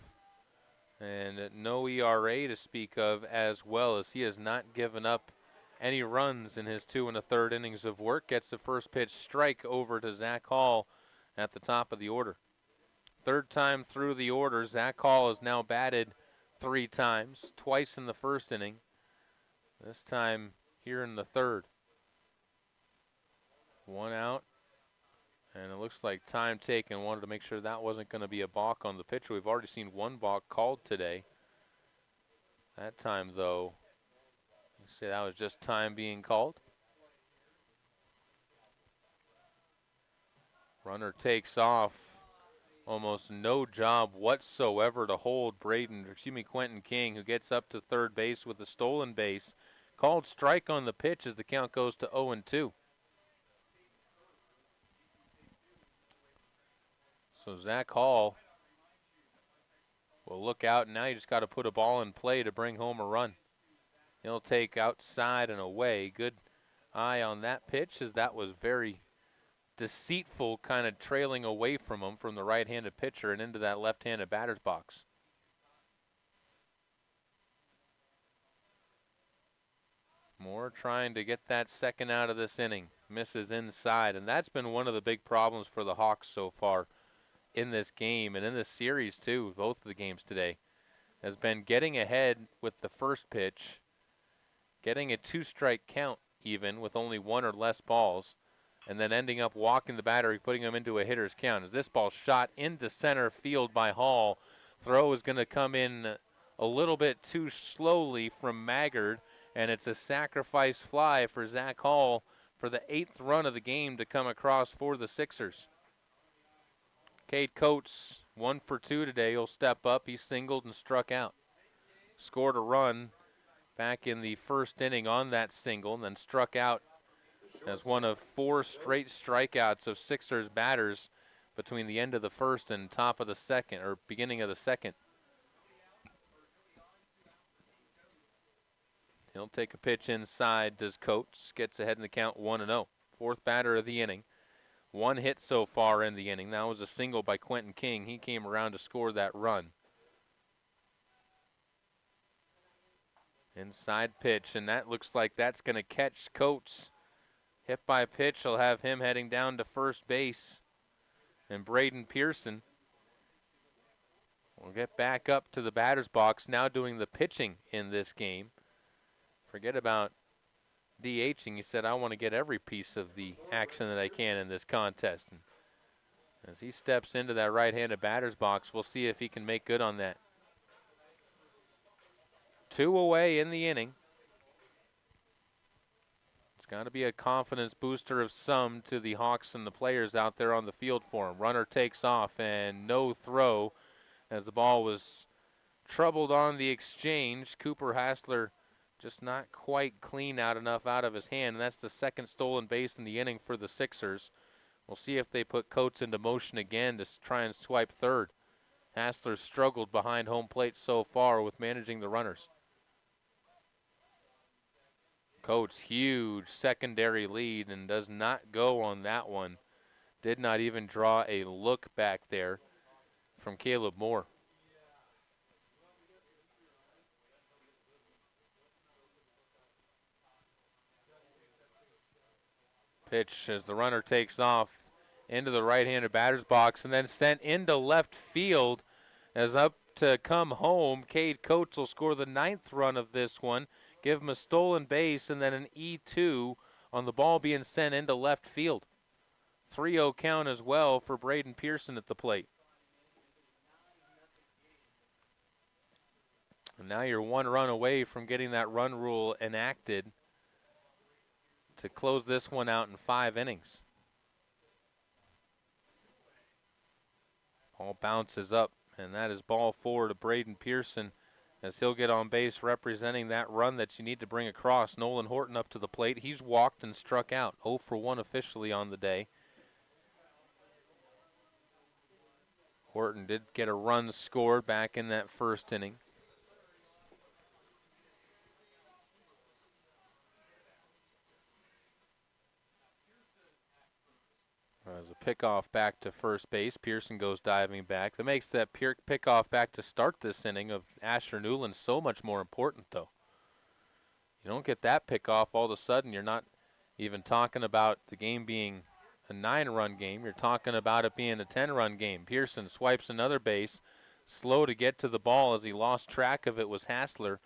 B: and no ERA to speak of, as well as he has not given up any runs in his 2 1/3 innings of work. Gets the first pitch strike over to Zach Hall at the top of the order. Third time through the order, Zach Hall has now batted 3 times, twice in the first inning, this time here in the third. 1 out, and it looks like time taken. Wanted to make sure that wasn't going to be a balk on the pitcher. We've already seen 1 balk called today. That time, though, you say that was just time being called. Runner takes off. Almost no job whatsoever to hold Quentin King, who gets up to third base with a stolen base. Called strike on the pitch as the count goes to 0-2. So Zach Hall will look out, and now you just got to put a ball in play to bring home a run. He'll take outside and away. Good eye on that pitch, as that was very deceitful, kind of trailing away from him from the right-handed pitcher and into that left-handed batter's box. Moore trying to get that second out of this inning. Misses inside, and that's been one of the big problems for the Hawks so far in this game and in this series too. Both of the games today has been getting ahead with the first pitch, getting a 2-strike count even with only 1 or less balls, and then ending up walking the batter, putting him into a hitter's count. As this ball shot into center field by Hall, throw is going to come in a little bit too slowly from Maggard, and it's a sacrifice fly for Zach Hall for the 8th run of the game to come across for the Sixers. Cade Coates, 1 for 2 today. He'll step up. He singled and struck out. Scored a run back in the first inning on that single, and then struck out as one of 4 straight strikeouts of Sixers batters between the end of the first and top of the second, or beginning of the second. He'll take a pitch inside, does Coates. Gets ahead in the count 1-0. 4th batter of the inning. 1 hit so far in the inning. That was a single by Quentin King. He came around to score that run. Inside pitch, and that looks like that's going to catch Coates. Hit by pitch will have him heading down to first base. And Braden Pearson will get back up to the batter's box, now doing the pitching in this game. Forget about DHing, he said, I want to get every piece of the action that I can in this contest. And as he steps into that right-handed batter's box, we'll see if he can make good on that. 2 away in the inning. It's got to be a confidence booster of some to the Hawks and the players out there on the field for him. Runner takes off and no throw as the ball was troubled on the exchange. Cooper Hassler just not quite clean enough out of his hand, and that's the second stolen base in the inning for the Sixers. We'll see if they put Coates into motion again to try and swipe third. Hassler struggled behind home plate so far with managing the runners. Coates, huge secondary lead and does not go on that one. Did not even draw a look back there from Caleb Moore. Pitch as the runner takes off into the right-handed batter's box and then sent into left field. As up to come home, Cade Coates will score the 9th run of this one, give him a stolen base and then an E2 on the ball being sent into left field. 3-0 count as well for Braden Pearson at the plate. And now you're 1 run away from getting that run rule enacted to close this one out in 5 innings. Ball bounces up, and that is ball 4 to Braden Pearson as he'll get on base representing that run that you need to bring across. Nolan Horton up to the plate. He's walked and struck out. 0 for 1 officially on the day. Horton did get a run scored back in that first inning. As a pickoff back to first base, Pearson goes diving back. That makes that pickoff back to start this inning of Asher Newland so much more important, though. You don't get that pickoff, all of a sudden you're not even talking about the game being a 9-run game. You're talking about it being a 10-run game. Pearson swipes another base, slow to get to the ball as he lost track of it was Hassler,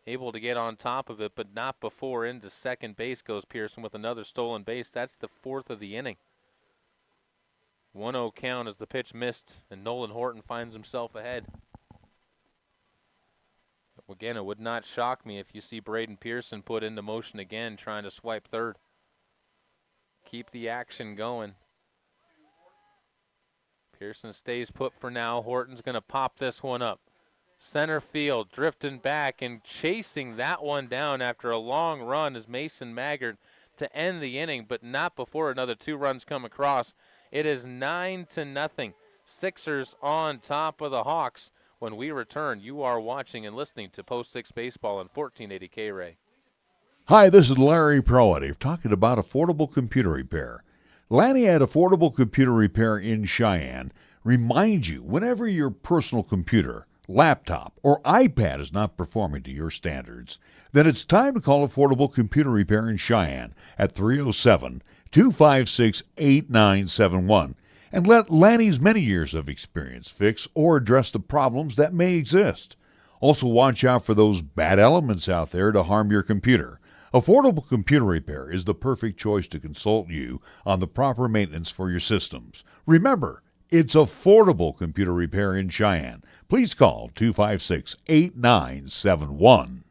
B: able to get on top of it, but not before into second base goes Pearson with another stolen base. That's the 4th of the inning. 1-0 count as the pitch missed, and Nolan Horton finds himself ahead. Again, it would not shock me if you see Braden Pearson put into motion again, trying to swipe third. Keep the action going. Pearson stays put for now. Horton's going to pop this one up. Center field, drifting back and chasing that one down after a long run is Mason Maggard to end the inning, but not before another 2 runs come across. It is 9-0. Sixers on top of the Hawks. When we return, you are watching and listening to Post 6 Baseball on 1480 K-Ray.
A: Hi, this is Larry Proative talking about affordable computer repair. Lanny at Affordable Computer Repair in Cheyenne reminds you whenever your personal computer, laptop, or iPad is not performing to your standards, then it's time to call Affordable Computer Repair in Cheyenne at 307-256-8971 and let Lanny's many years of experience fix or address the problems that may exist. Also, watch out for those bad elements out there to harm your computer. Affordable Computer Repair is the perfect choice to consult you on the proper maintenance for your systems. Remember, it's Affordable Computer Repair in Cheyenne. Please call 256-8971.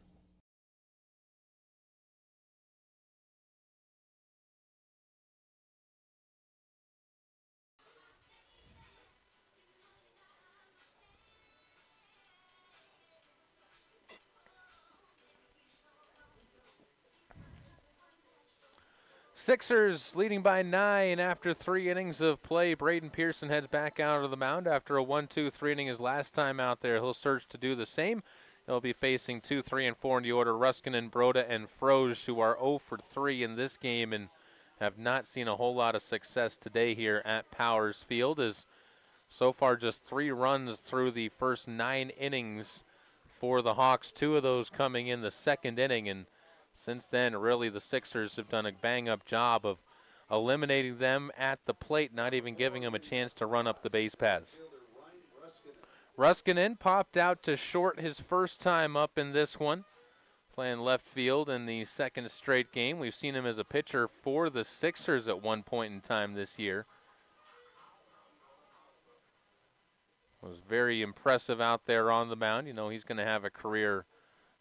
B: Sixers leading by 9 after 3 innings of play. Braden Pearson heads back out of the mound after a 1-2-3 inning his last time out there. He'll search to do the same. He'll be facing 2, 3, and 4 in the order. Ruskinen, Broda, and Froge, who are 0 for 3 in this game and have not seen a whole lot of success today here at Powers Field, as so far just 3 runs through the first 9 innings for the Hawks, 2 of those coming in the second inning. And since then, really, the Sixers have done a bang-up job of eliminating them at the plate, not even giving them a chance to run up the base paths. Ruskinen popped out to short his first time up in this one. playing left field in the second straight game. We've seen him as a pitcher for the Sixers at one point in time this year. Was very impressive out there on the mound. You know, he's going to have a career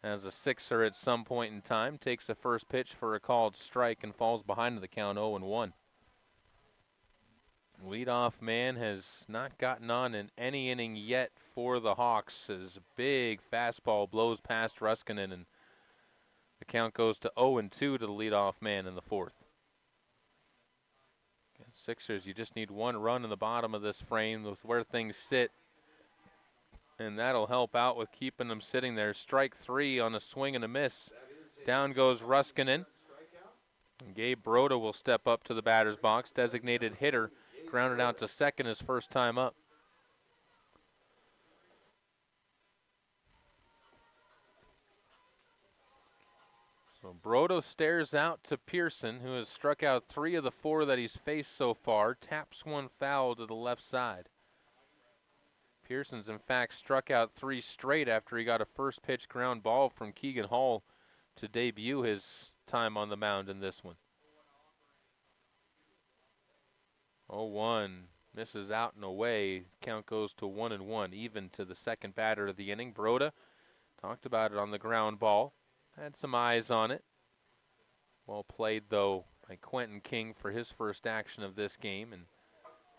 B: as a Sixer at some point in time. Takes the first pitch for a called strike and falls behind to the count 0-1. Leadoff man has not gotten on in any inning yet for the Hawks as a big fastball blows past Ruskinen, and the count goes to 0-2 to the leadoff man in the fourth. Against Sixers, you just need one run in the bottom of this frame with where things sit, and that'll help out with keeping them sitting there. Strike three on a swing and a miss. Down goes Ruskinen. And Gabe Broda will step up to the batter's box. Designated hitter, grounded out to second his first time up. So Broda stares out to Pearson, who has struck out 3 of the 4 that he's faced so far. Taps one foul to the left side. Pearson's, in fact, struck out 3 straight after he got a first pitch ground ball from Keegan Hall to debut his time on the mound in this one. 0-1, misses out and away. Count goes to 1-1, even to the second batter of the inning. Broda talked about it on the ground ball. Had some eyes on it. Well played, though, by Quentin King for his first action of this game, and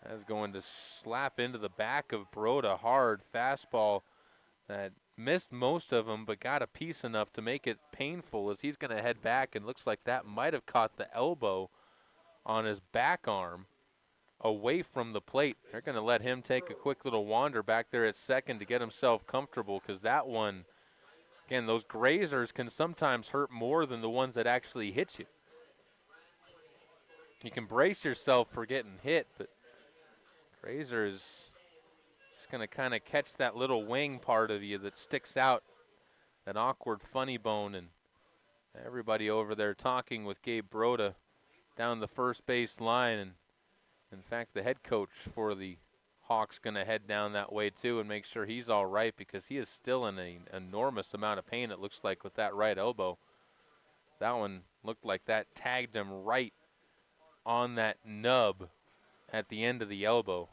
B: that's going to slap into the back of Broda. Hard fastball that missed most of them, but got a piece enough to make it painful as he's going to head back, and looks like that might have caught the elbow on his back arm away from the plate. They're going to let him take a quick little wander back there at second to get himself comfortable, because that one, again, those grazers can sometimes hurt more than the ones that actually hit you. You can brace yourself for getting hit, but grazer is just going to kind of catch that little wing part of you that sticks out, that awkward funny bone, and everybody over there talking with Gabe Broda down the first base line. And in fact, the head coach for the Hawks going to head down that way too and make sure he's all right, because he is still in an enormous amount of pain, it looks like, with that right elbow. That one looked like that tagged him right on that nub at the end of the elbow.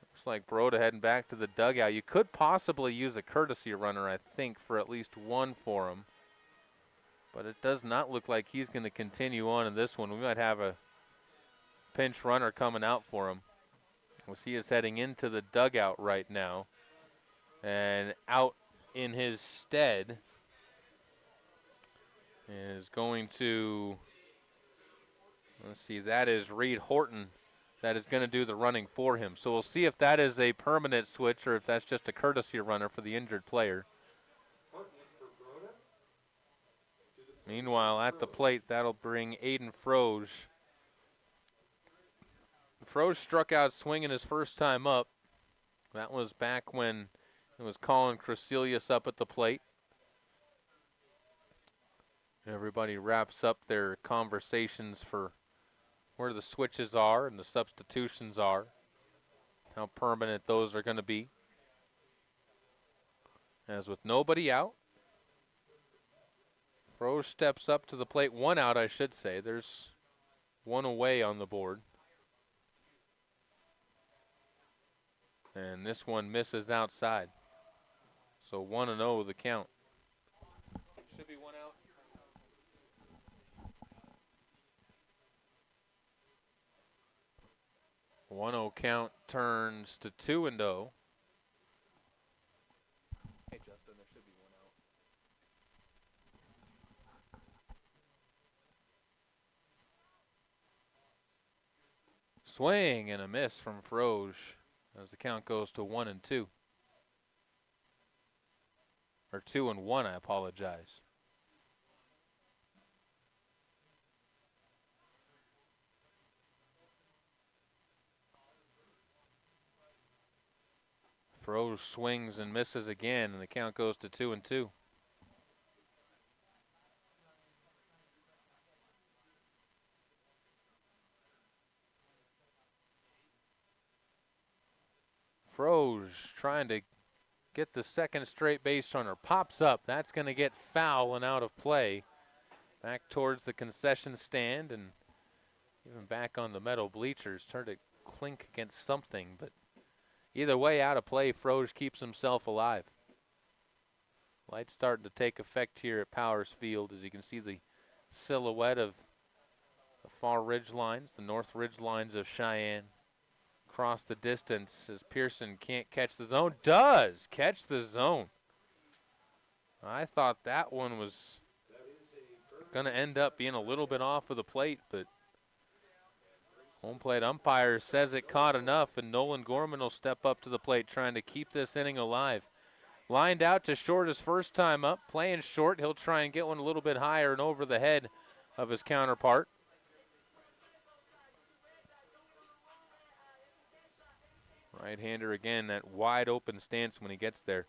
B: Looks like Broda heading back to the dugout. You could possibly use a courtesy runner, I think, for at least one for him. But it does not look like he's going to continue on in this one. We might have a pinch runner coming out for him. We'll see us heading into the dugout right now. And out in his stead is going to, let's see, that is Reed Horton that is going to do the running for him. So we'll see if that is a permanent switch or if that's just a courtesy runner for the injured player. Meanwhile, at the plate, that'll bring Aiden Froge. Froge struck out swinging his first time up. That was back when it was Colin Cressilius up at the plate. Everybody wraps up their conversations for where the switches are and the substitutions are, how permanent those are going to be. As with nobody out, Froge steps up to the plate. One out, I should say. There's one away on the board. And this one misses outside. So 1-0 the count. Should be one out. 1-0 count turns to 2-0. Hey, Justin, there should be one out. Swing and a miss from Froge as the count goes to 1-2. Or 2-1, I apologize. Froge swings and misses again, and the count goes to 2-2. Froge trying to get the second straight base runner. Pops up. That's going to get foul and out of play. Back towards the concession stand and even back on the metal bleachers. Turned to clink against something, but either way, out of play. Froge keeps himself alive. Light starting to take effect here at Powers Field, as you can see the silhouette of the far ridge lines, the north ridge lines of Cheyenne. Across the distance as Pearson can't catch the zone. Does catch the zone. I thought that one was going to end up being a little bit off of the plate, but home plate umpire says it caught enough, and Nolan Gorman will step up to the plate trying to keep this inning alive. Lined out to short his first time up, playing short. He'll try and get one a little bit higher and over the head of his counterpart. Right-hander again, that wide open stance when he gets there.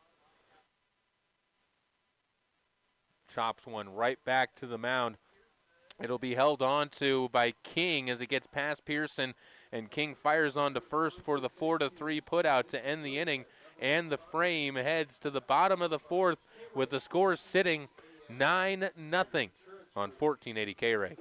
B: Chops one right back to the mound. It'll be held on to by King as it gets past Pearson, and King fires on to first for the 4-3 putout to end the inning, and the frame heads to the bottom of the fourth with the score sitting 9-0 on 1480 K-Ray.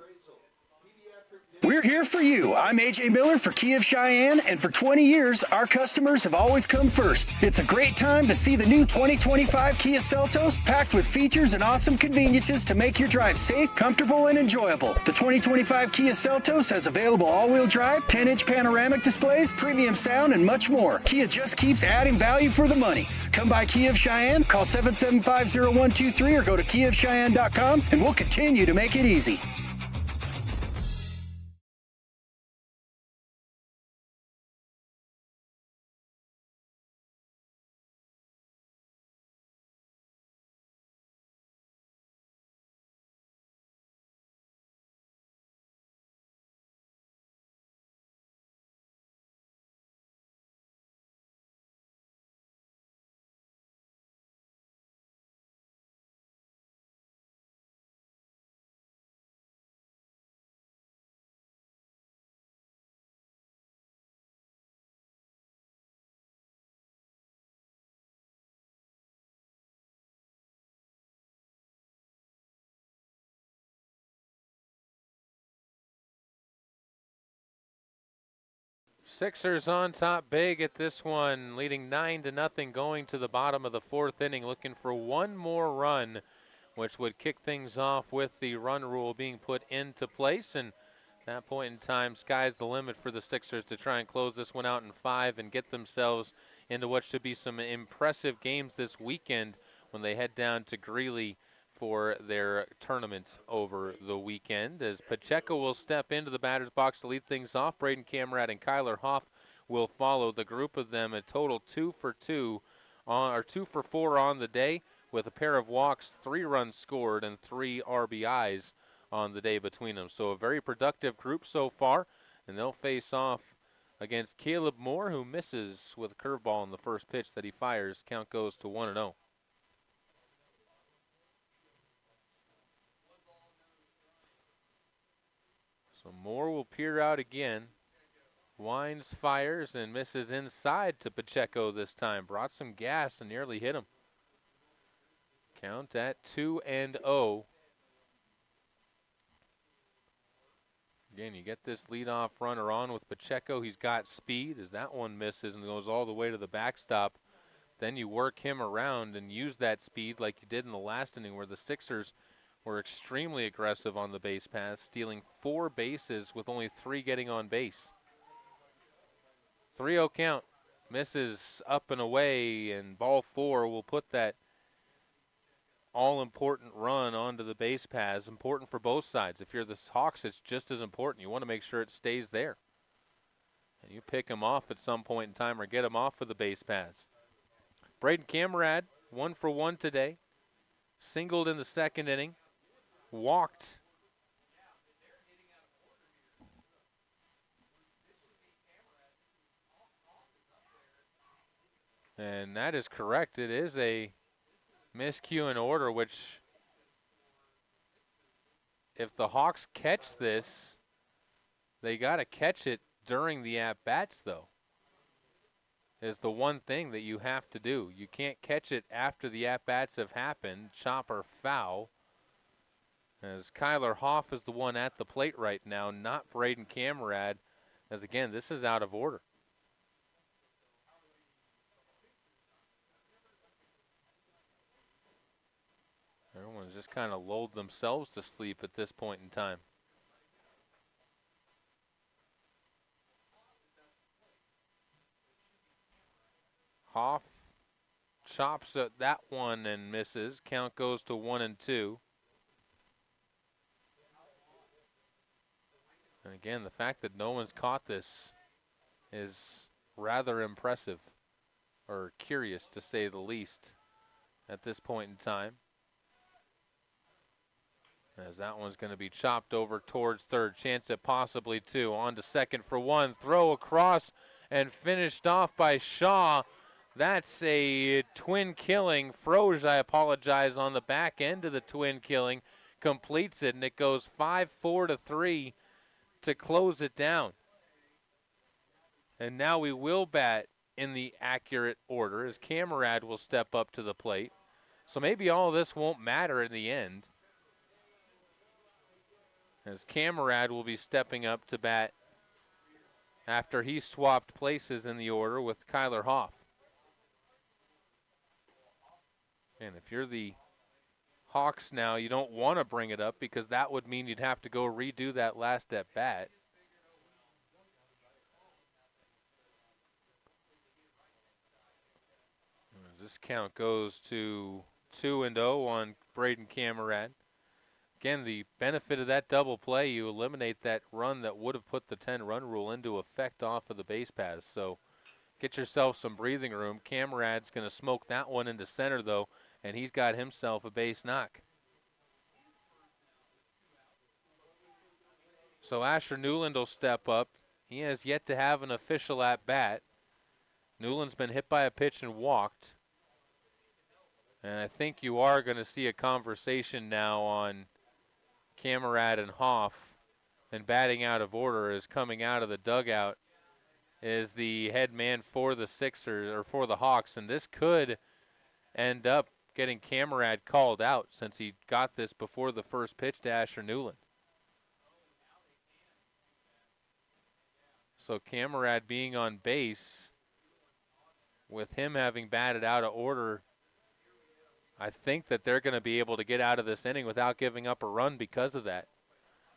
D: We're here for you. I'm AJ Miller for Kia of Cheyenne, and for 20 years, our customers have always come first. It's a great time to see the new 2025 Kia Seltos, packed with features and awesome conveniences to make your drive safe, comfortable, and enjoyable. The 2025 Kia Seltos has available all-wheel drive, 10-inch panoramic displays, premium sound, and much more. Kia just keeps adding value for the money. Come by Kia of Cheyenne, call 775-0123, or go to KiaofCheyenne.com, and we'll continue to make it easy.
B: Sixers on top big at this one, leading 9-0 going to the bottom of the fourth inning, looking for one more run, which would kick things off with the run rule being put into place. And at that point in time, sky's the limit for the Sixers to try and close this one out in 5 and get themselves into what should be some impressive games this weekend when they head down to Greeley for their tournament over the weekend. As Pacheco will step into the batter's box to lead things off, Braden Camrad and Kyler Hoff will follow. The group of them a total 2 for 4 on the day, with a pair of walks, 3 runs scored, and 3 RBIs on the day between them. So a very productive group so far, and they'll face off against Caleb Moore, who misses with a curveball in the first pitch that he fires. Count goes to 1-0. So Moore will peer out again. Wines fires and misses inside to Pacheco this time. Brought some gas and nearly hit him. Count at 2-0. Again, you get this leadoff runner on with Pacheco. He's got speed as that one misses and goes all the way to the backstop. Then you work him around and use that speed like you did in the last inning, where the Sixers were extremely aggressive on the base paths, stealing 4 bases with only 3 getting on base. 3-0 count. Misses up and away, and ball 4 will put that all-important run onto the base paths. Important for both sides. If you're the Hawks, it's just as important. You want to make sure it stays there. And you pick him off at some point in time or get him off of the base paths. Braden Camrad, 1 for 1 today. Singled in the second inning. Walked. And that is correct. It is a miscue in order, which if the Hawks catch this, they got to catch it during the at-bats, though. is the one thing that you have to do. You can't catch it after the at-bats have happened, chop or foul. As Kyler Hoff is the one at the plate right now, not Braden Camerad, as again, this is out of order. Everyone's just kind of lulled themselves to sleep at this point in time. Hoff chops at that one and misses. Count goes to 1-2. And again, the fact that no one's caught this is rather impressive, or curious to say the least, at this point in time. As that one's going to be chopped over towards third. Chance at possibly two. On to second for one. Throw across and finished off by Shaw. That's a twin killing. Froge, I apologize, on the back end of the twin killing. Completes it, and it goes 5-4-3 to close it down. And now we will bat in the accurate order as Camerad will step up to the plate. So maybe all of this won't matter in the end, as Camerad will be stepping up to bat after he swapped places in the order with Kyler Hoff. And if you're the Hawks now, you don't want to bring it up because that would mean you'd have to go redo that last at bat. As this count goes to 2-0 on Braden Camerad. Again, the benefit of that double play, you eliminate that run that would have put the 10-run rule into effect off of the base paths. So get yourself some breathing room. Camerad's going to smoke that one into center, though, and he's got himself a base knock. So Asher Newland will step up. He has yet to have an official at-bat. Newland's been hit by a pitch and walked. And I think you are going to see a conversation now on Camerad and Hoff, and batting out of order is coming out of the dugout is the head man for the Sixers, or for the Hawks, and this could end up getting Camerad called out since he got this before the first pitch to Asher Newland. So Camerad being on base, with him having batted out of order, I think that they're going to be able to get out of this inning without giving up a run because of that.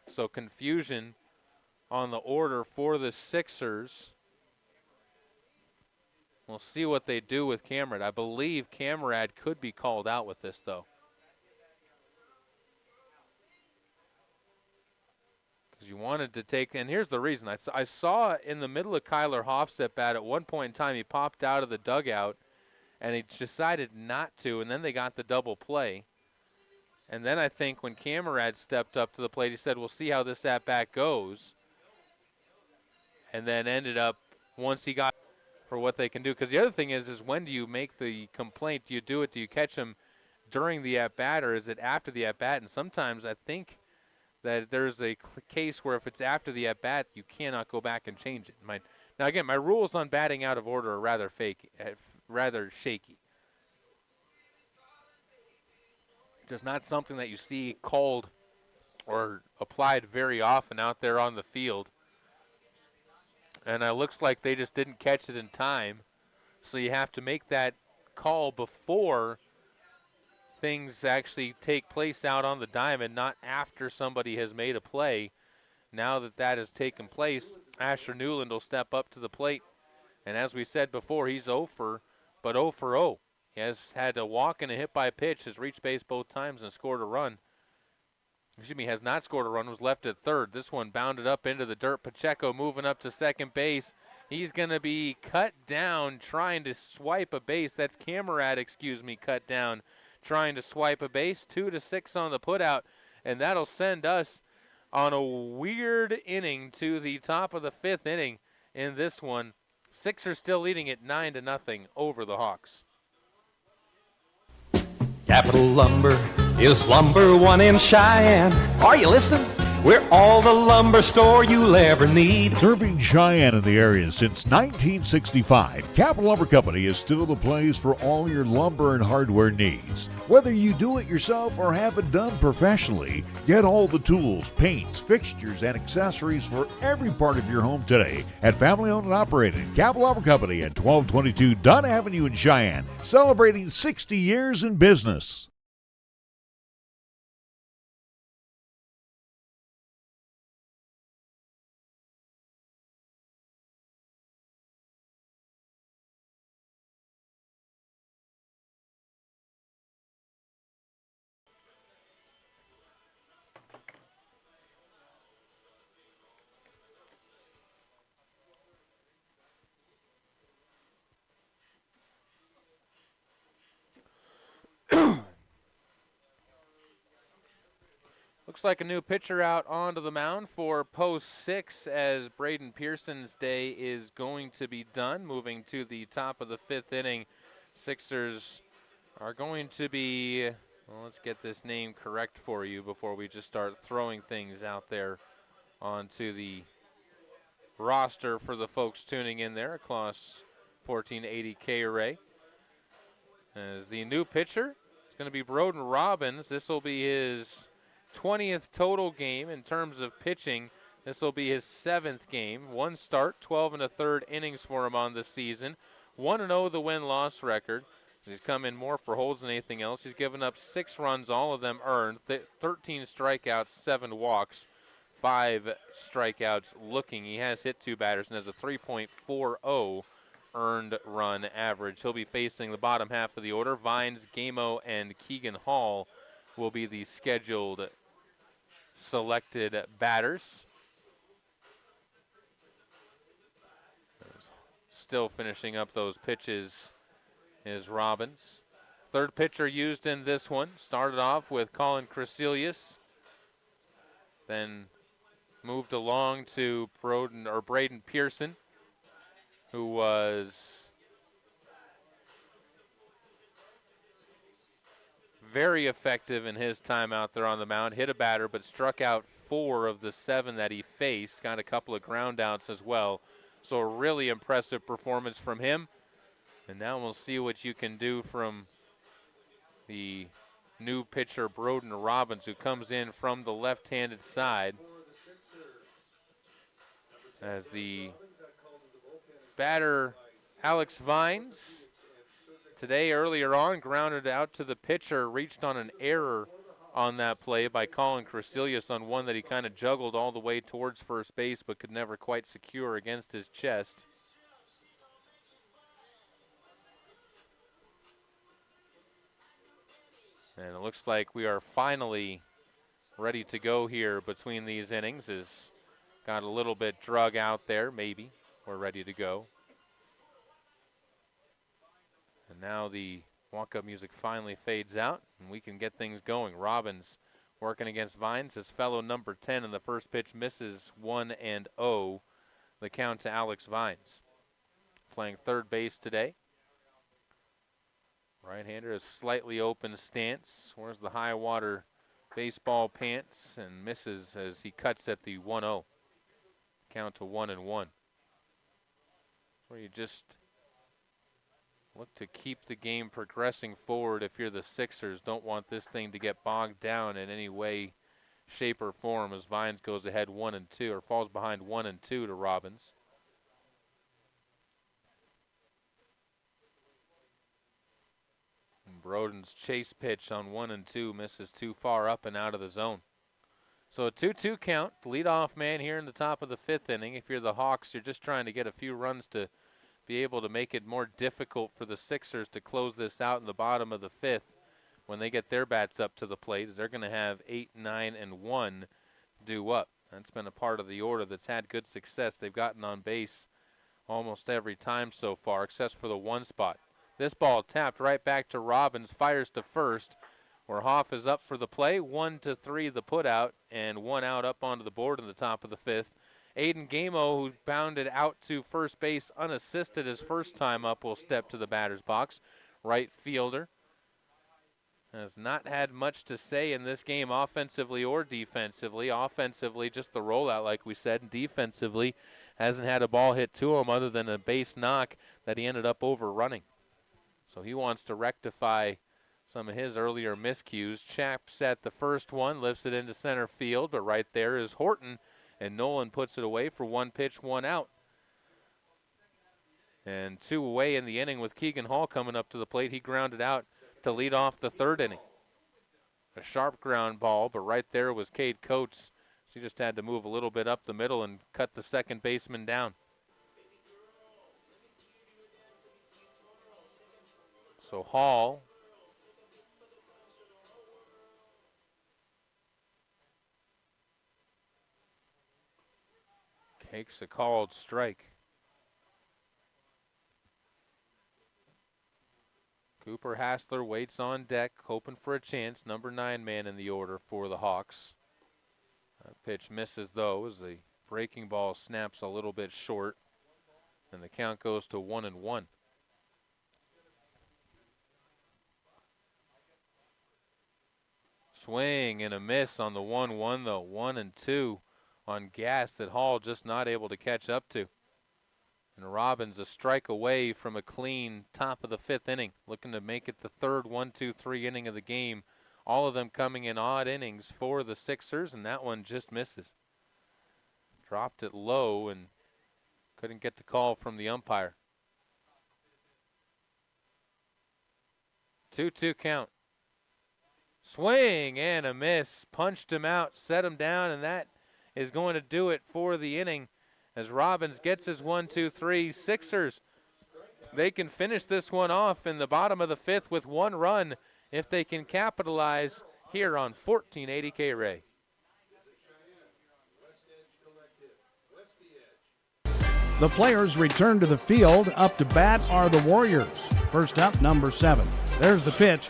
B: So confusion on the order for the Sixers. We'll see what they do with Camerad. I believe Camerad could be called out with this, though. Because you wanted to take, and here's the reason. I saw in the middle of Kyler Hoff's at bat, at one point in time, he popped out of the dugout, and he decided not to, and then they got the double play. And then I think when Camerad stepped up to the plate, he said, we'll see how this at-bat goes. And then ended up, once he got for what they can do. Because the other thing is when do you make the complaint? Do you do it? Do you catch him during the at-bat, or is it after the at-bat? And sometimes I think that there's a case where if it's after the at-bat, you cannot go back and change it. Now, again, my rules on batting out of order are rather shaky. Just not something that you see called or applied very often out there on the field. And it looks like they just didn't catch it in time. So you have to make that call before things actually take place out on the diamond, not after somebody has made a play. Now that that has taken place, Asher Newland will step up to the plate. And as we said before, he's 0 for 0. He has had a walk and a hit by a pitch, has reached base both times and scored a run. Has not scored a run, was left at third. This one bounded up into the dirt. Pacheco moving up to second base. He's going to be cut down trying to swipe a base. That's Camerad, cut down trying to swipe a base. 2-6 on the putout, and that'll send us on a weird inning to the top of the fifth inning in this one. Sixers still leading it 9-0 over the Hawks.
G: Capital Lumber is #1 in Cheyenne. Are you listening? We're all the lumber store you'll ever need.
A: Serving Cheyenne in the area since 1965, Capital Lumber Company is still the place for all your lumber and hardware needs. Whether you do it yourself or have it done professionally, get all the tools, paints, fixtures, and accessories for every part of your home today at family-owned and operated Capital Lumber Company at 1222 Dunn Avenue in Cheyenne, celebrating 60 years in business.
B: Looks like a new pitcher out onto the mound for post 6 as Braden Pearson's day is going to be done. Moving to the top of the 5th inning, Sixers are going to be, well, let's get this name correct for you before we just start throwing things out there onto the roster for the folks tuning in there across 1480 K-Array. As the new pitcher is going to be Broden Robbins. This will be his 20th total game in terms of pitching. This will be his 7th game. 1 start, 12 1/3 innings for him on the season. 1-0 the win-loss record. He's come in more for holds than anything else. He's given up 6 runs, all of them earned, 13 strikeouts, 7 walks, 5 strikeouts looking. He has hit 2 batters and has a 3.40 earned run average. He'll be facing the bottom half of the order. Vines, Gamo, and Keegan Hall will be the scheduled selected batters. Still finishing up those pitches is Robbins. Third pitcher used in this one. Started off with Colin Crecilius, then moved along to Braden Pearson, who was very effective in his time out there on the mound. Hit a batter, but struck out 4 of the 7 that he faced. Got a couple of ground outs as well. So a really impressive performance from him. And now we'll see what you can do from the new pitcher, Broden Robbins, who comes in from the left-handed side. As the batter, Alex Vines, today, earlier on, grounded out to the pitcher, reached on an error on that play by Colin Crecilius on one that he kind of juggled all the way towards first base but could never quite secure against his chest. And it looks like we are finally ready to go here between these innings. Is got a little bit drug out there, maybe. We're ready to go. And now the walk-up music finally fades out, and we can get things going. Robbins working against Vines. His fellow number 10 in the first pitch misses 1-0. The count to Alex Vines. Playing third base today. Right-hander, a slightly open stance. Wears the high water baseball pants and misses as he cuts at the 1-0. Count to 1-1. Where you just look to keep the game progressing forward if you're the Sixers. Don't want this thing to get bogged down in any way, shape, or form as Vines goes ahead 1-2, or falls behind 1-2 to Robbins. And Broden's chase pitch on 1-2 misses too far up and out of the zone. So a 2-2 count. Leadoff man here in the top of the 5th inning. If you're the Hawks, you're just trying to get a few runs to be able to make it more difficult for the Sixers to close this out in the bottom of the 5th when they get their bats up to the plate, as they're going to have 8, 9, and 1 due up. That's been a part of the order that's had good success. They've gotten on base almost every time so far, except for the 1 spot. This ball tapped right back to Robbins, fires to first, where Hoff is up for the play. 1-3 the put out, and 1 out up onto the board in the top of the 5th. Aiden Gamo, who bounded out to first base unassisted his first time up, will step to the batter's box. Right fielder has not had much to say in this game offensively or defensively. Offensively, just the rollout like we said, and defensively hasn't had a ball hit to him other than a base knock that he ended up overrunning. So he wants to rectify some of his earlier miscues. Chaps at the first one, lifts it into center field, but right there is Horton, and Nolan puts it away for 1 pitch, 1 out. And 2 away in the inning with Keegan Hall coming up to the plate. He grounded out to lead off the 3rd inning. A sharp ground ball, but right there was Cade Coates. So he just had to move a little bit up the middle and cut the second baseman down. So Hall takes a called strike. Cooper Hassler waits on deck, hoping for a chance. Number 9 man in the order for the Hawks. That pitch misses, though, as the breaking ball snaps a little bit short, and the count goes to 1-1. Swing and a miss on the 1-1, though. 1-2 on gas that Hall just not able to catch up to. And Robbins a strike away from a clean top of the 5th inning, looking to make it the 3rd 1-2-3 inning of the game. All of them coming in odd innings for the Sixers, and that one just misses. Dropped it low and couldn't get the call from the umpire. 2-2 count. Swing and a miss. Punched him out, set him down, and that is going to do it for the inning. As Robbins gets his 1-2-3, Sixers, they can finish this one off in the bottom of the 5th with 1 run if they can capitalize here on 1480 K-Ray.
T: The players return to the field. Up to bat are the Warriors. First up, number 7. There's the pitch.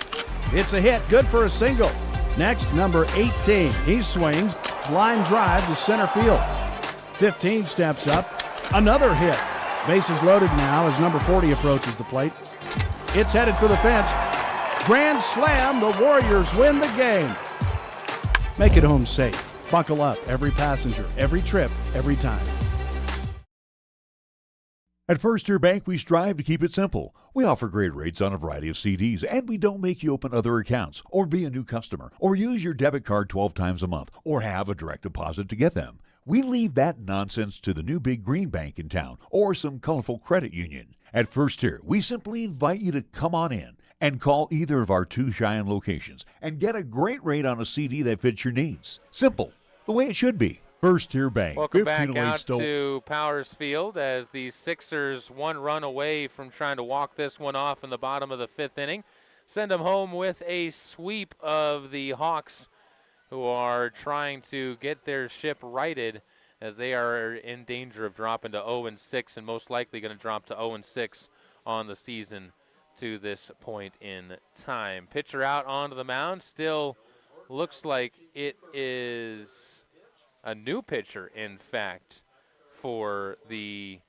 T: It's a hit, good for a single. Next, number 18. He swings, line drive to center field. 15 steps up, another hit. Bases loaded now as number 40 approaches the plate. It's headed for the fence. Grand slam, the Warriors win the game. Make it home safe. Buckle up, every passenger, every trip, every time.
A: At First Tier Bank, we strive to keep it simple. We offer great rates on a variety of CDs, and we don't make you open other accounts, or be a new customer, or use your debit card 12 times a month, or have a direct deposit to get them. We leave that nonsense to the new big green bank in town, or some colorful credit union. At First Tier, we simply invite you to come on in and call either of our 2 Cheyenne locations and get a great rate on a CD that fits your needs. Simple, the way it should be. First Tier Bank.
B: Welcome back out to Powers Field as the Sixers 1 run away from trying to walk this one off in the bottom of the 5th inning. Send them home with a sweep of the Hawks, who are trying to get their ship righted as they are in danger of dropping to 0-6 and most likely going to drop to 0-6 on the season to this point in time. Pitcher out onto the mound. Still looks like it is a new pitcher, in fact, for the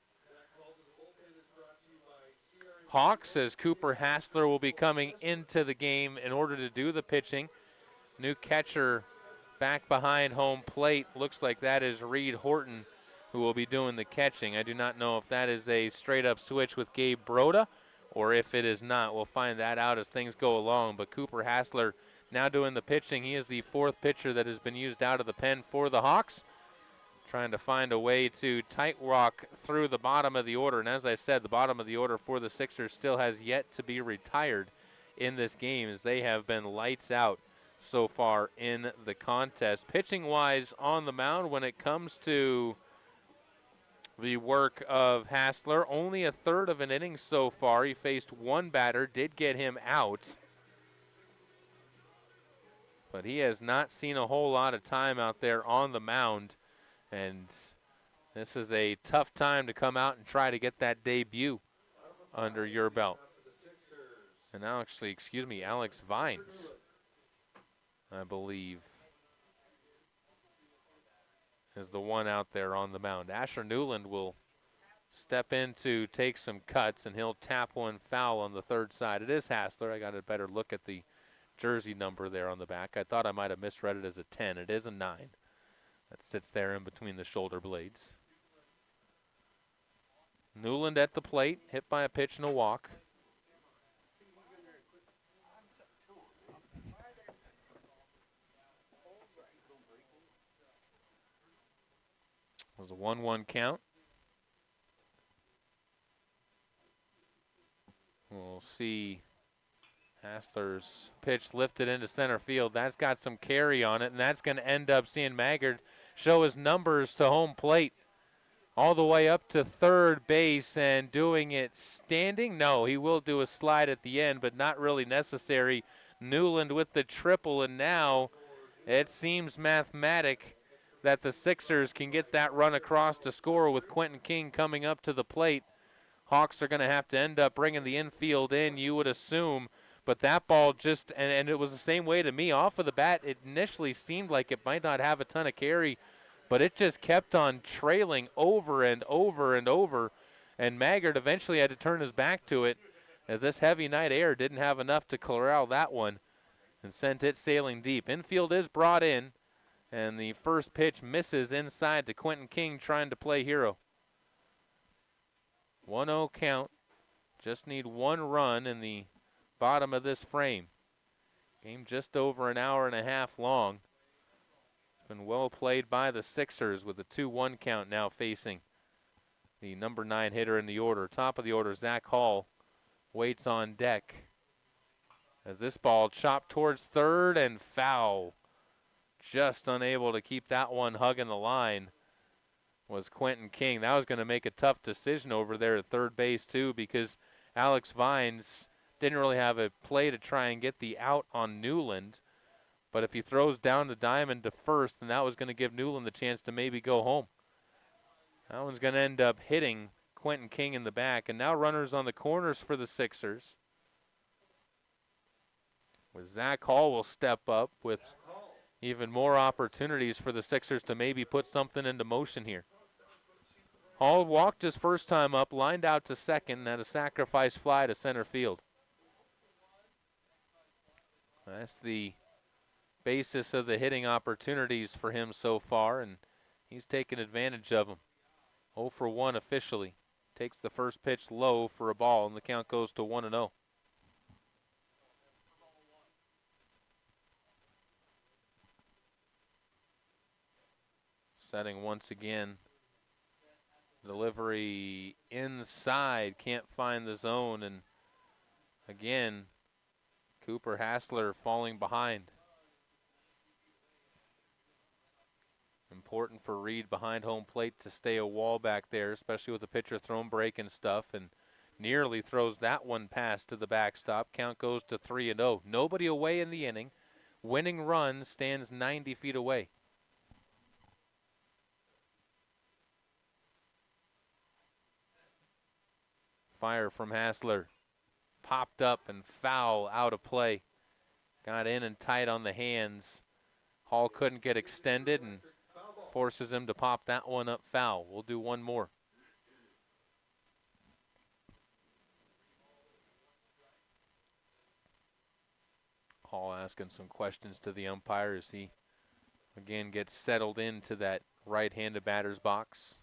B: Hawks, as Cooper Hassler will be coming into the game in order to do the pitching. New catcher back behind home plate. Looks like that is Reed Horton, who will be doing the catching. I do not know if that is a straight-up switch with Gabe Broda, or if it is not. We'll find that out as things go along. But Cooper Hassler now doing the pitching. He is the 4th pitcher that has been used out of the pen for the Hawks, trying to find a way to tight walk through the bottom of the order. And as I said, the bottom of the order for the Sixers still has yet to be retired in this game, as they have been lights out so far in the contest. Pitching-wise on the mound, when it comes to the work of Hassler, only a 1/3 of an inning so far. He faced 1 batter, did get him out, but he has not seen a whole lot of time out there on the mound, and this is a tough time to come out and try to get that debut under your belt. And now, actually, excuse me, Alex Vines, I believe, is the one out there on the mound. Asher Newland will step in to take some cuts, and he'll tap one foul on the 3rd side. It is Hassler. I got a better look at the jersey number there on the back. I thought I might have misread it as a 10. It is a 9 that sits there in between the shoulder blades. Newland at the plate, hit by a pitch and a walk. It was a 1-1 count. We'll see Hassler's pitch lifted into center field. That's got some carry on it, and that's going to end up seeing Maggard show his numbers to home plate. All the way up to third base and doing it standing. No, he will do a slide at the end, but not really necessary. Newland with the triple, and now it seems mathematic that the Sixers can get that run across to score with Quentin King coming up to the plate. Hawks are going to have to end up bringing the infield in, you would assume. But that ball just, and it was the same way to me. Off of the bat, it initially seemed like it might not have a ton of carry, but it just kept on trailing over and over and over. And Maggard eventually had to turn his back to it as this heavy night air didn't have enough to corral that one and sent it sailing deep. Infield is brought in, and the first pitch misses inside to Quentin King trying to play hero. 1-0 count. Just need one run in the bottom of this frame. Game just over an hour and a half long. It's been well played by the Sixers with a 2-1 count now facing the number 9 hitter in the order. Top of the order, Zach Hall waits on deck as this ball chopped towards third and foul. Just unable to keep that one hugging the line was Quentin King. That was going to make a tough decision over there at third base too, because Alex Vines didn't really have a play to try and get the out on Newland. But if he throws down the diamond to first, then that was going to give Newland the chance to maybe go home. That one's going to end up hitting Quentin King in the back. And now runners on the corners for the Sixers. With Zach Hall will step up with even more opportunities for the Sixers to maybe put something into motion here. Hall walked his first time up, lined out to second, and had a sacrifice fly to center field. That's the basis of the hitting opportunities for him so far, and he's taken advantage of them. 0 for 1 officially. Takes the first pitch low for a ball, and the count goes to 1-0. Setting once again. Delivery inside, can't find the zone, and again, Cooper Hassler falling behind. Important for Reed behind home plate to stay a wall back there, especially with the pitcher throwing break and stuff, and nearly throws that one past to the backstop. Count goes to 3-0. Nobody away in the inning. Winning run stands 90 feet away. Fire from Hassler. Popped up and foul out of play. Got in and tight on the hands. Hall couldn't get extended and forces him to pop that one up foul. We'll do one more. Hall asking some questions to the umpire as he again gets settled into that right-handed batter's box.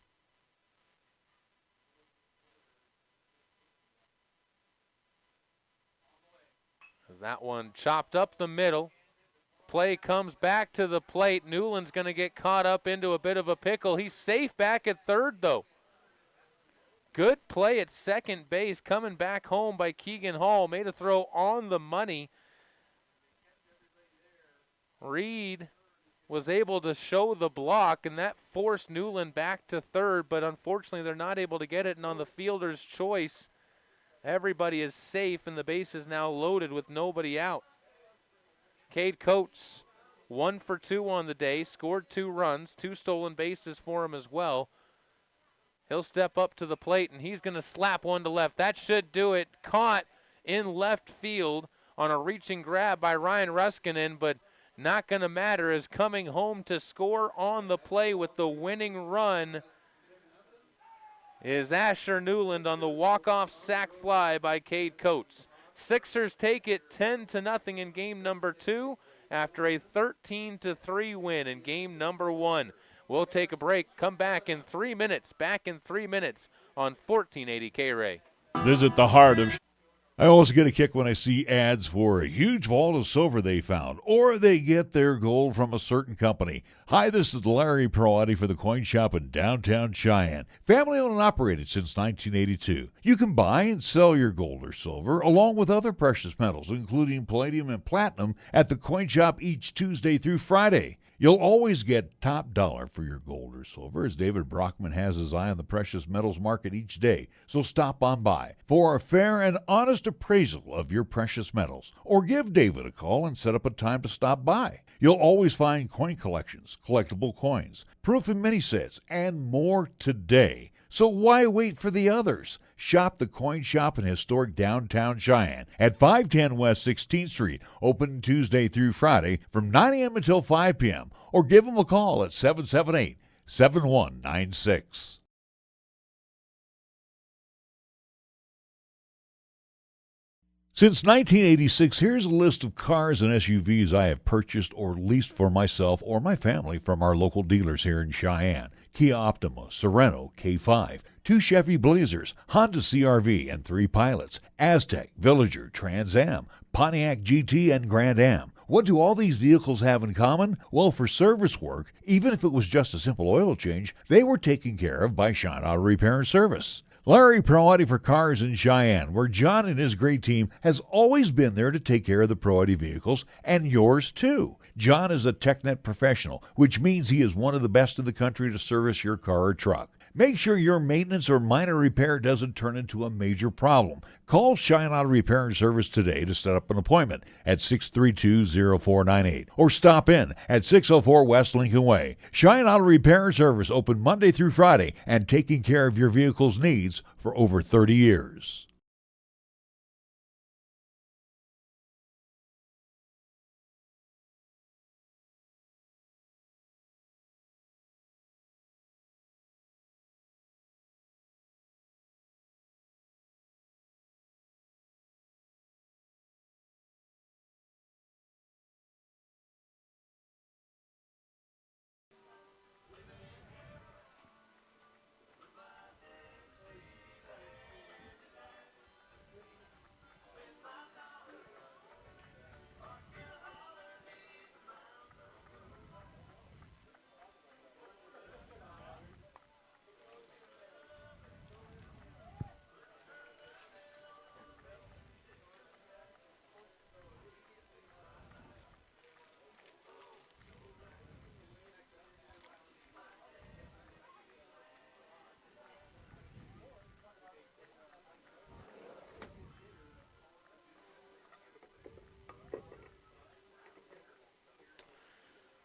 B: As that one chopped up the middle. Play comes back to the plate. Newland's going to get caught up into a bit of a pickle. He's safe back at third, though. Good play at second base coming back home by Keegan Hall. Made a throw on the money. Reed was able to show the block, and that forced Newland back to third, but unfortunately they're not able to get it, and on the fielder's choice, everybody is safe, and the base is now loaded with nobody out. Cade Coates, 1 for 2 on the day, scored 2 runs, 2 stolen bases for him as well. He'll step up to the plate, and he's going to slap one to left. That should do it. Caught in left field on a reaching grab by Ryan Ruskinen, but not going to matter, as coming home to score on the play with the winning run is Asher Newland on the walk-off sac fly by Cade Coates. Sixers take it 10-0 in game number 2 after a 13-3 win in game number 1. We'll take a break, come back in 3 minutes, on 1480 K-Ray.
A: Visit the heart of... I always get a kick when I see ads for a huge vault of silver they found, or they get their gold from a certain company. Hi, this is Larry Perotti for the Coin Shop in downtown Cheyenne. Family owned and operated since 1982. You can buy and sell your gold or silver, along with other precious metals, including palladium and platinum, at the Coin Shop each Tuesday through Friday. You'll always get top dollar for your gold or silver, as David Brockman has his eye on the precious metals market each day. So stop on by for a fair and honest appraisal of your precious metals, or give David a call and set up a time to stop by. You'll always find coin collections, collectible coins, proof and mini sets, and more today. So why wait for the others? Shop the Coin Shop in historic downtown Cheyenne at 510 West 16th Street, open Tuesday through Friday from 9 a.m. until 5 p.m. Or give them a call at 778-7196. Since 1986, here's a list of cars and SUVs I have purchased or leased for myself or my family from our local dealers here in Cheyenne. Kia Optima, Sorento, K5, 2 Chevy Blazers, Honda CR-V and 3 Pilots, Aztec, Villager, Trans Am, Pontiac GT, and Grand Am. What do all these vehicles have in common? Well, for service work, even if it was just a simple oil change, they were taken care of by Shine Auto Repair and Service. Larry Perotti for Cars in Cheyenne, where John and his great team has always been there to take care of the Perotti vehicles, and yours too. John is a TechNet professional, which means he is one of the best in the country to service your car or truck. Make sure your maintenance or minor repair doesn't turn into a major problem. Call Shine Auto Repair and Service today to set up an appointment at 632-0498 or stop in at 604 West Lincoln Way. Shine Auto Repair and Service open Monday through Friday and taking care of your vehicle's needs for over 30 years.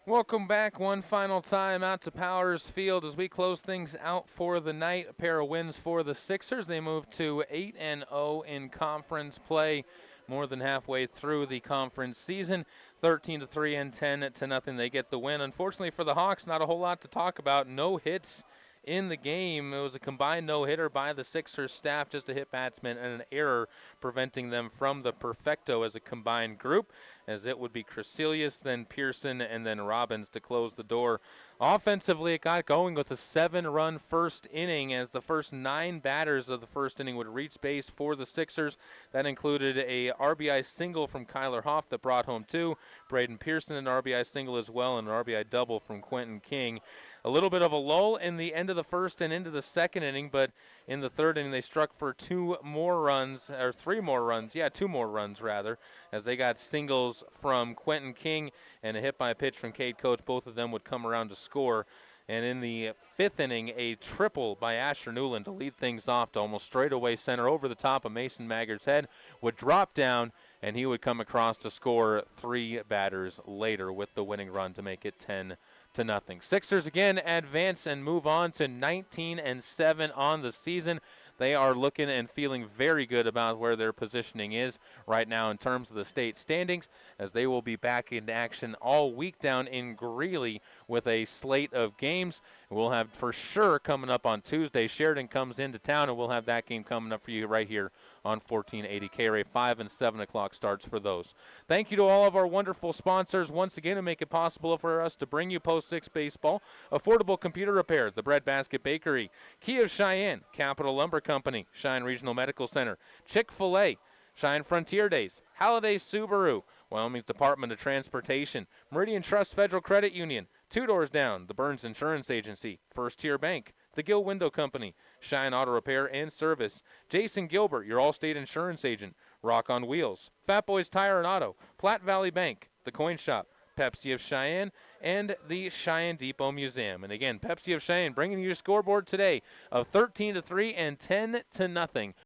B: Welcome back one final time out to Powers Field as we close things out for the night. A pair of wins for the Sixers. They move to 8-0 in conference play, more than halfway through the conference season. 13-3 and 10-0. They get the win. Unfortunately for the Hawks, not a whole lot to talk about. No hits in the game. It was a combined no-hitter by the Sixers staff, just a hit batsman and an error preventing them from the perfecto as a combined group, as it would be Crecelius, then Pearson, and then Robbins to close the door. Offensively, it got going with a 7-run first inning as the first 9 batters of the first inning would reach base for the Sixers. That included a RBI single from Kyler Hoff that brought home 2. Braden Pearson an RBI single as well, and an RBI double from Quentin King. A little bit of a lull in the end of the first and into the second inning, but in the third inning they struck for 2 more runs, or 3 more runs, 2 more runs rather, as they got singles from Quentin King and a hit by a pitch from Cade Coates. Both of them would come around to score. And in the 5th inning, a triple by Asher Newland to lead things off to almost straightaway center over the top of Mason Maggard's head, would drop down, and he would come across to score 3 batters later with the winning run to make it 10-0. Sixers again advance and move on to 19-7 on the season. They are looking and feeling very good about where their positioning is right now in terms of the state standings, as they will be back in action all week down in Greeley with a slate of games. We'll have for sure coming up on Tuesday. Sheridan comes into town, and we'll have that game coming up for you right here on 1480 KRA. 5 and 7 o'clock starts for those. Thank you to all of our wonderful sponsors once again who make it possible for us to bring you Post 6 baseball. Affordable Computer Repair, the Breadbasket Bakery, Key of Cheyenne, Capital Lumber Company, Cheyenne Regional Medical Center, Chick-fil-A, Cheyenne Frontier Days, Halliday Subaru, Wyoming's Department of Transportation, Meridian Trust Federal Credit Union, Two Doors Down, the Burns Insurance Agency, First Tier Bank, the Gill Window Company, Cheyenne Auto Repair and Service, Jason Gilbert, your Allstate Insurance Agent, Rock on Wheels, Fat Boys Tire and Auto, Platte Valley Bank, the Coin Shop, Pepsi of Cheyenne, and the Cheyenne Depot Museum. And again, Pepsi of Cheyenne bringing you a scoreboard today of 13-3 and 10-0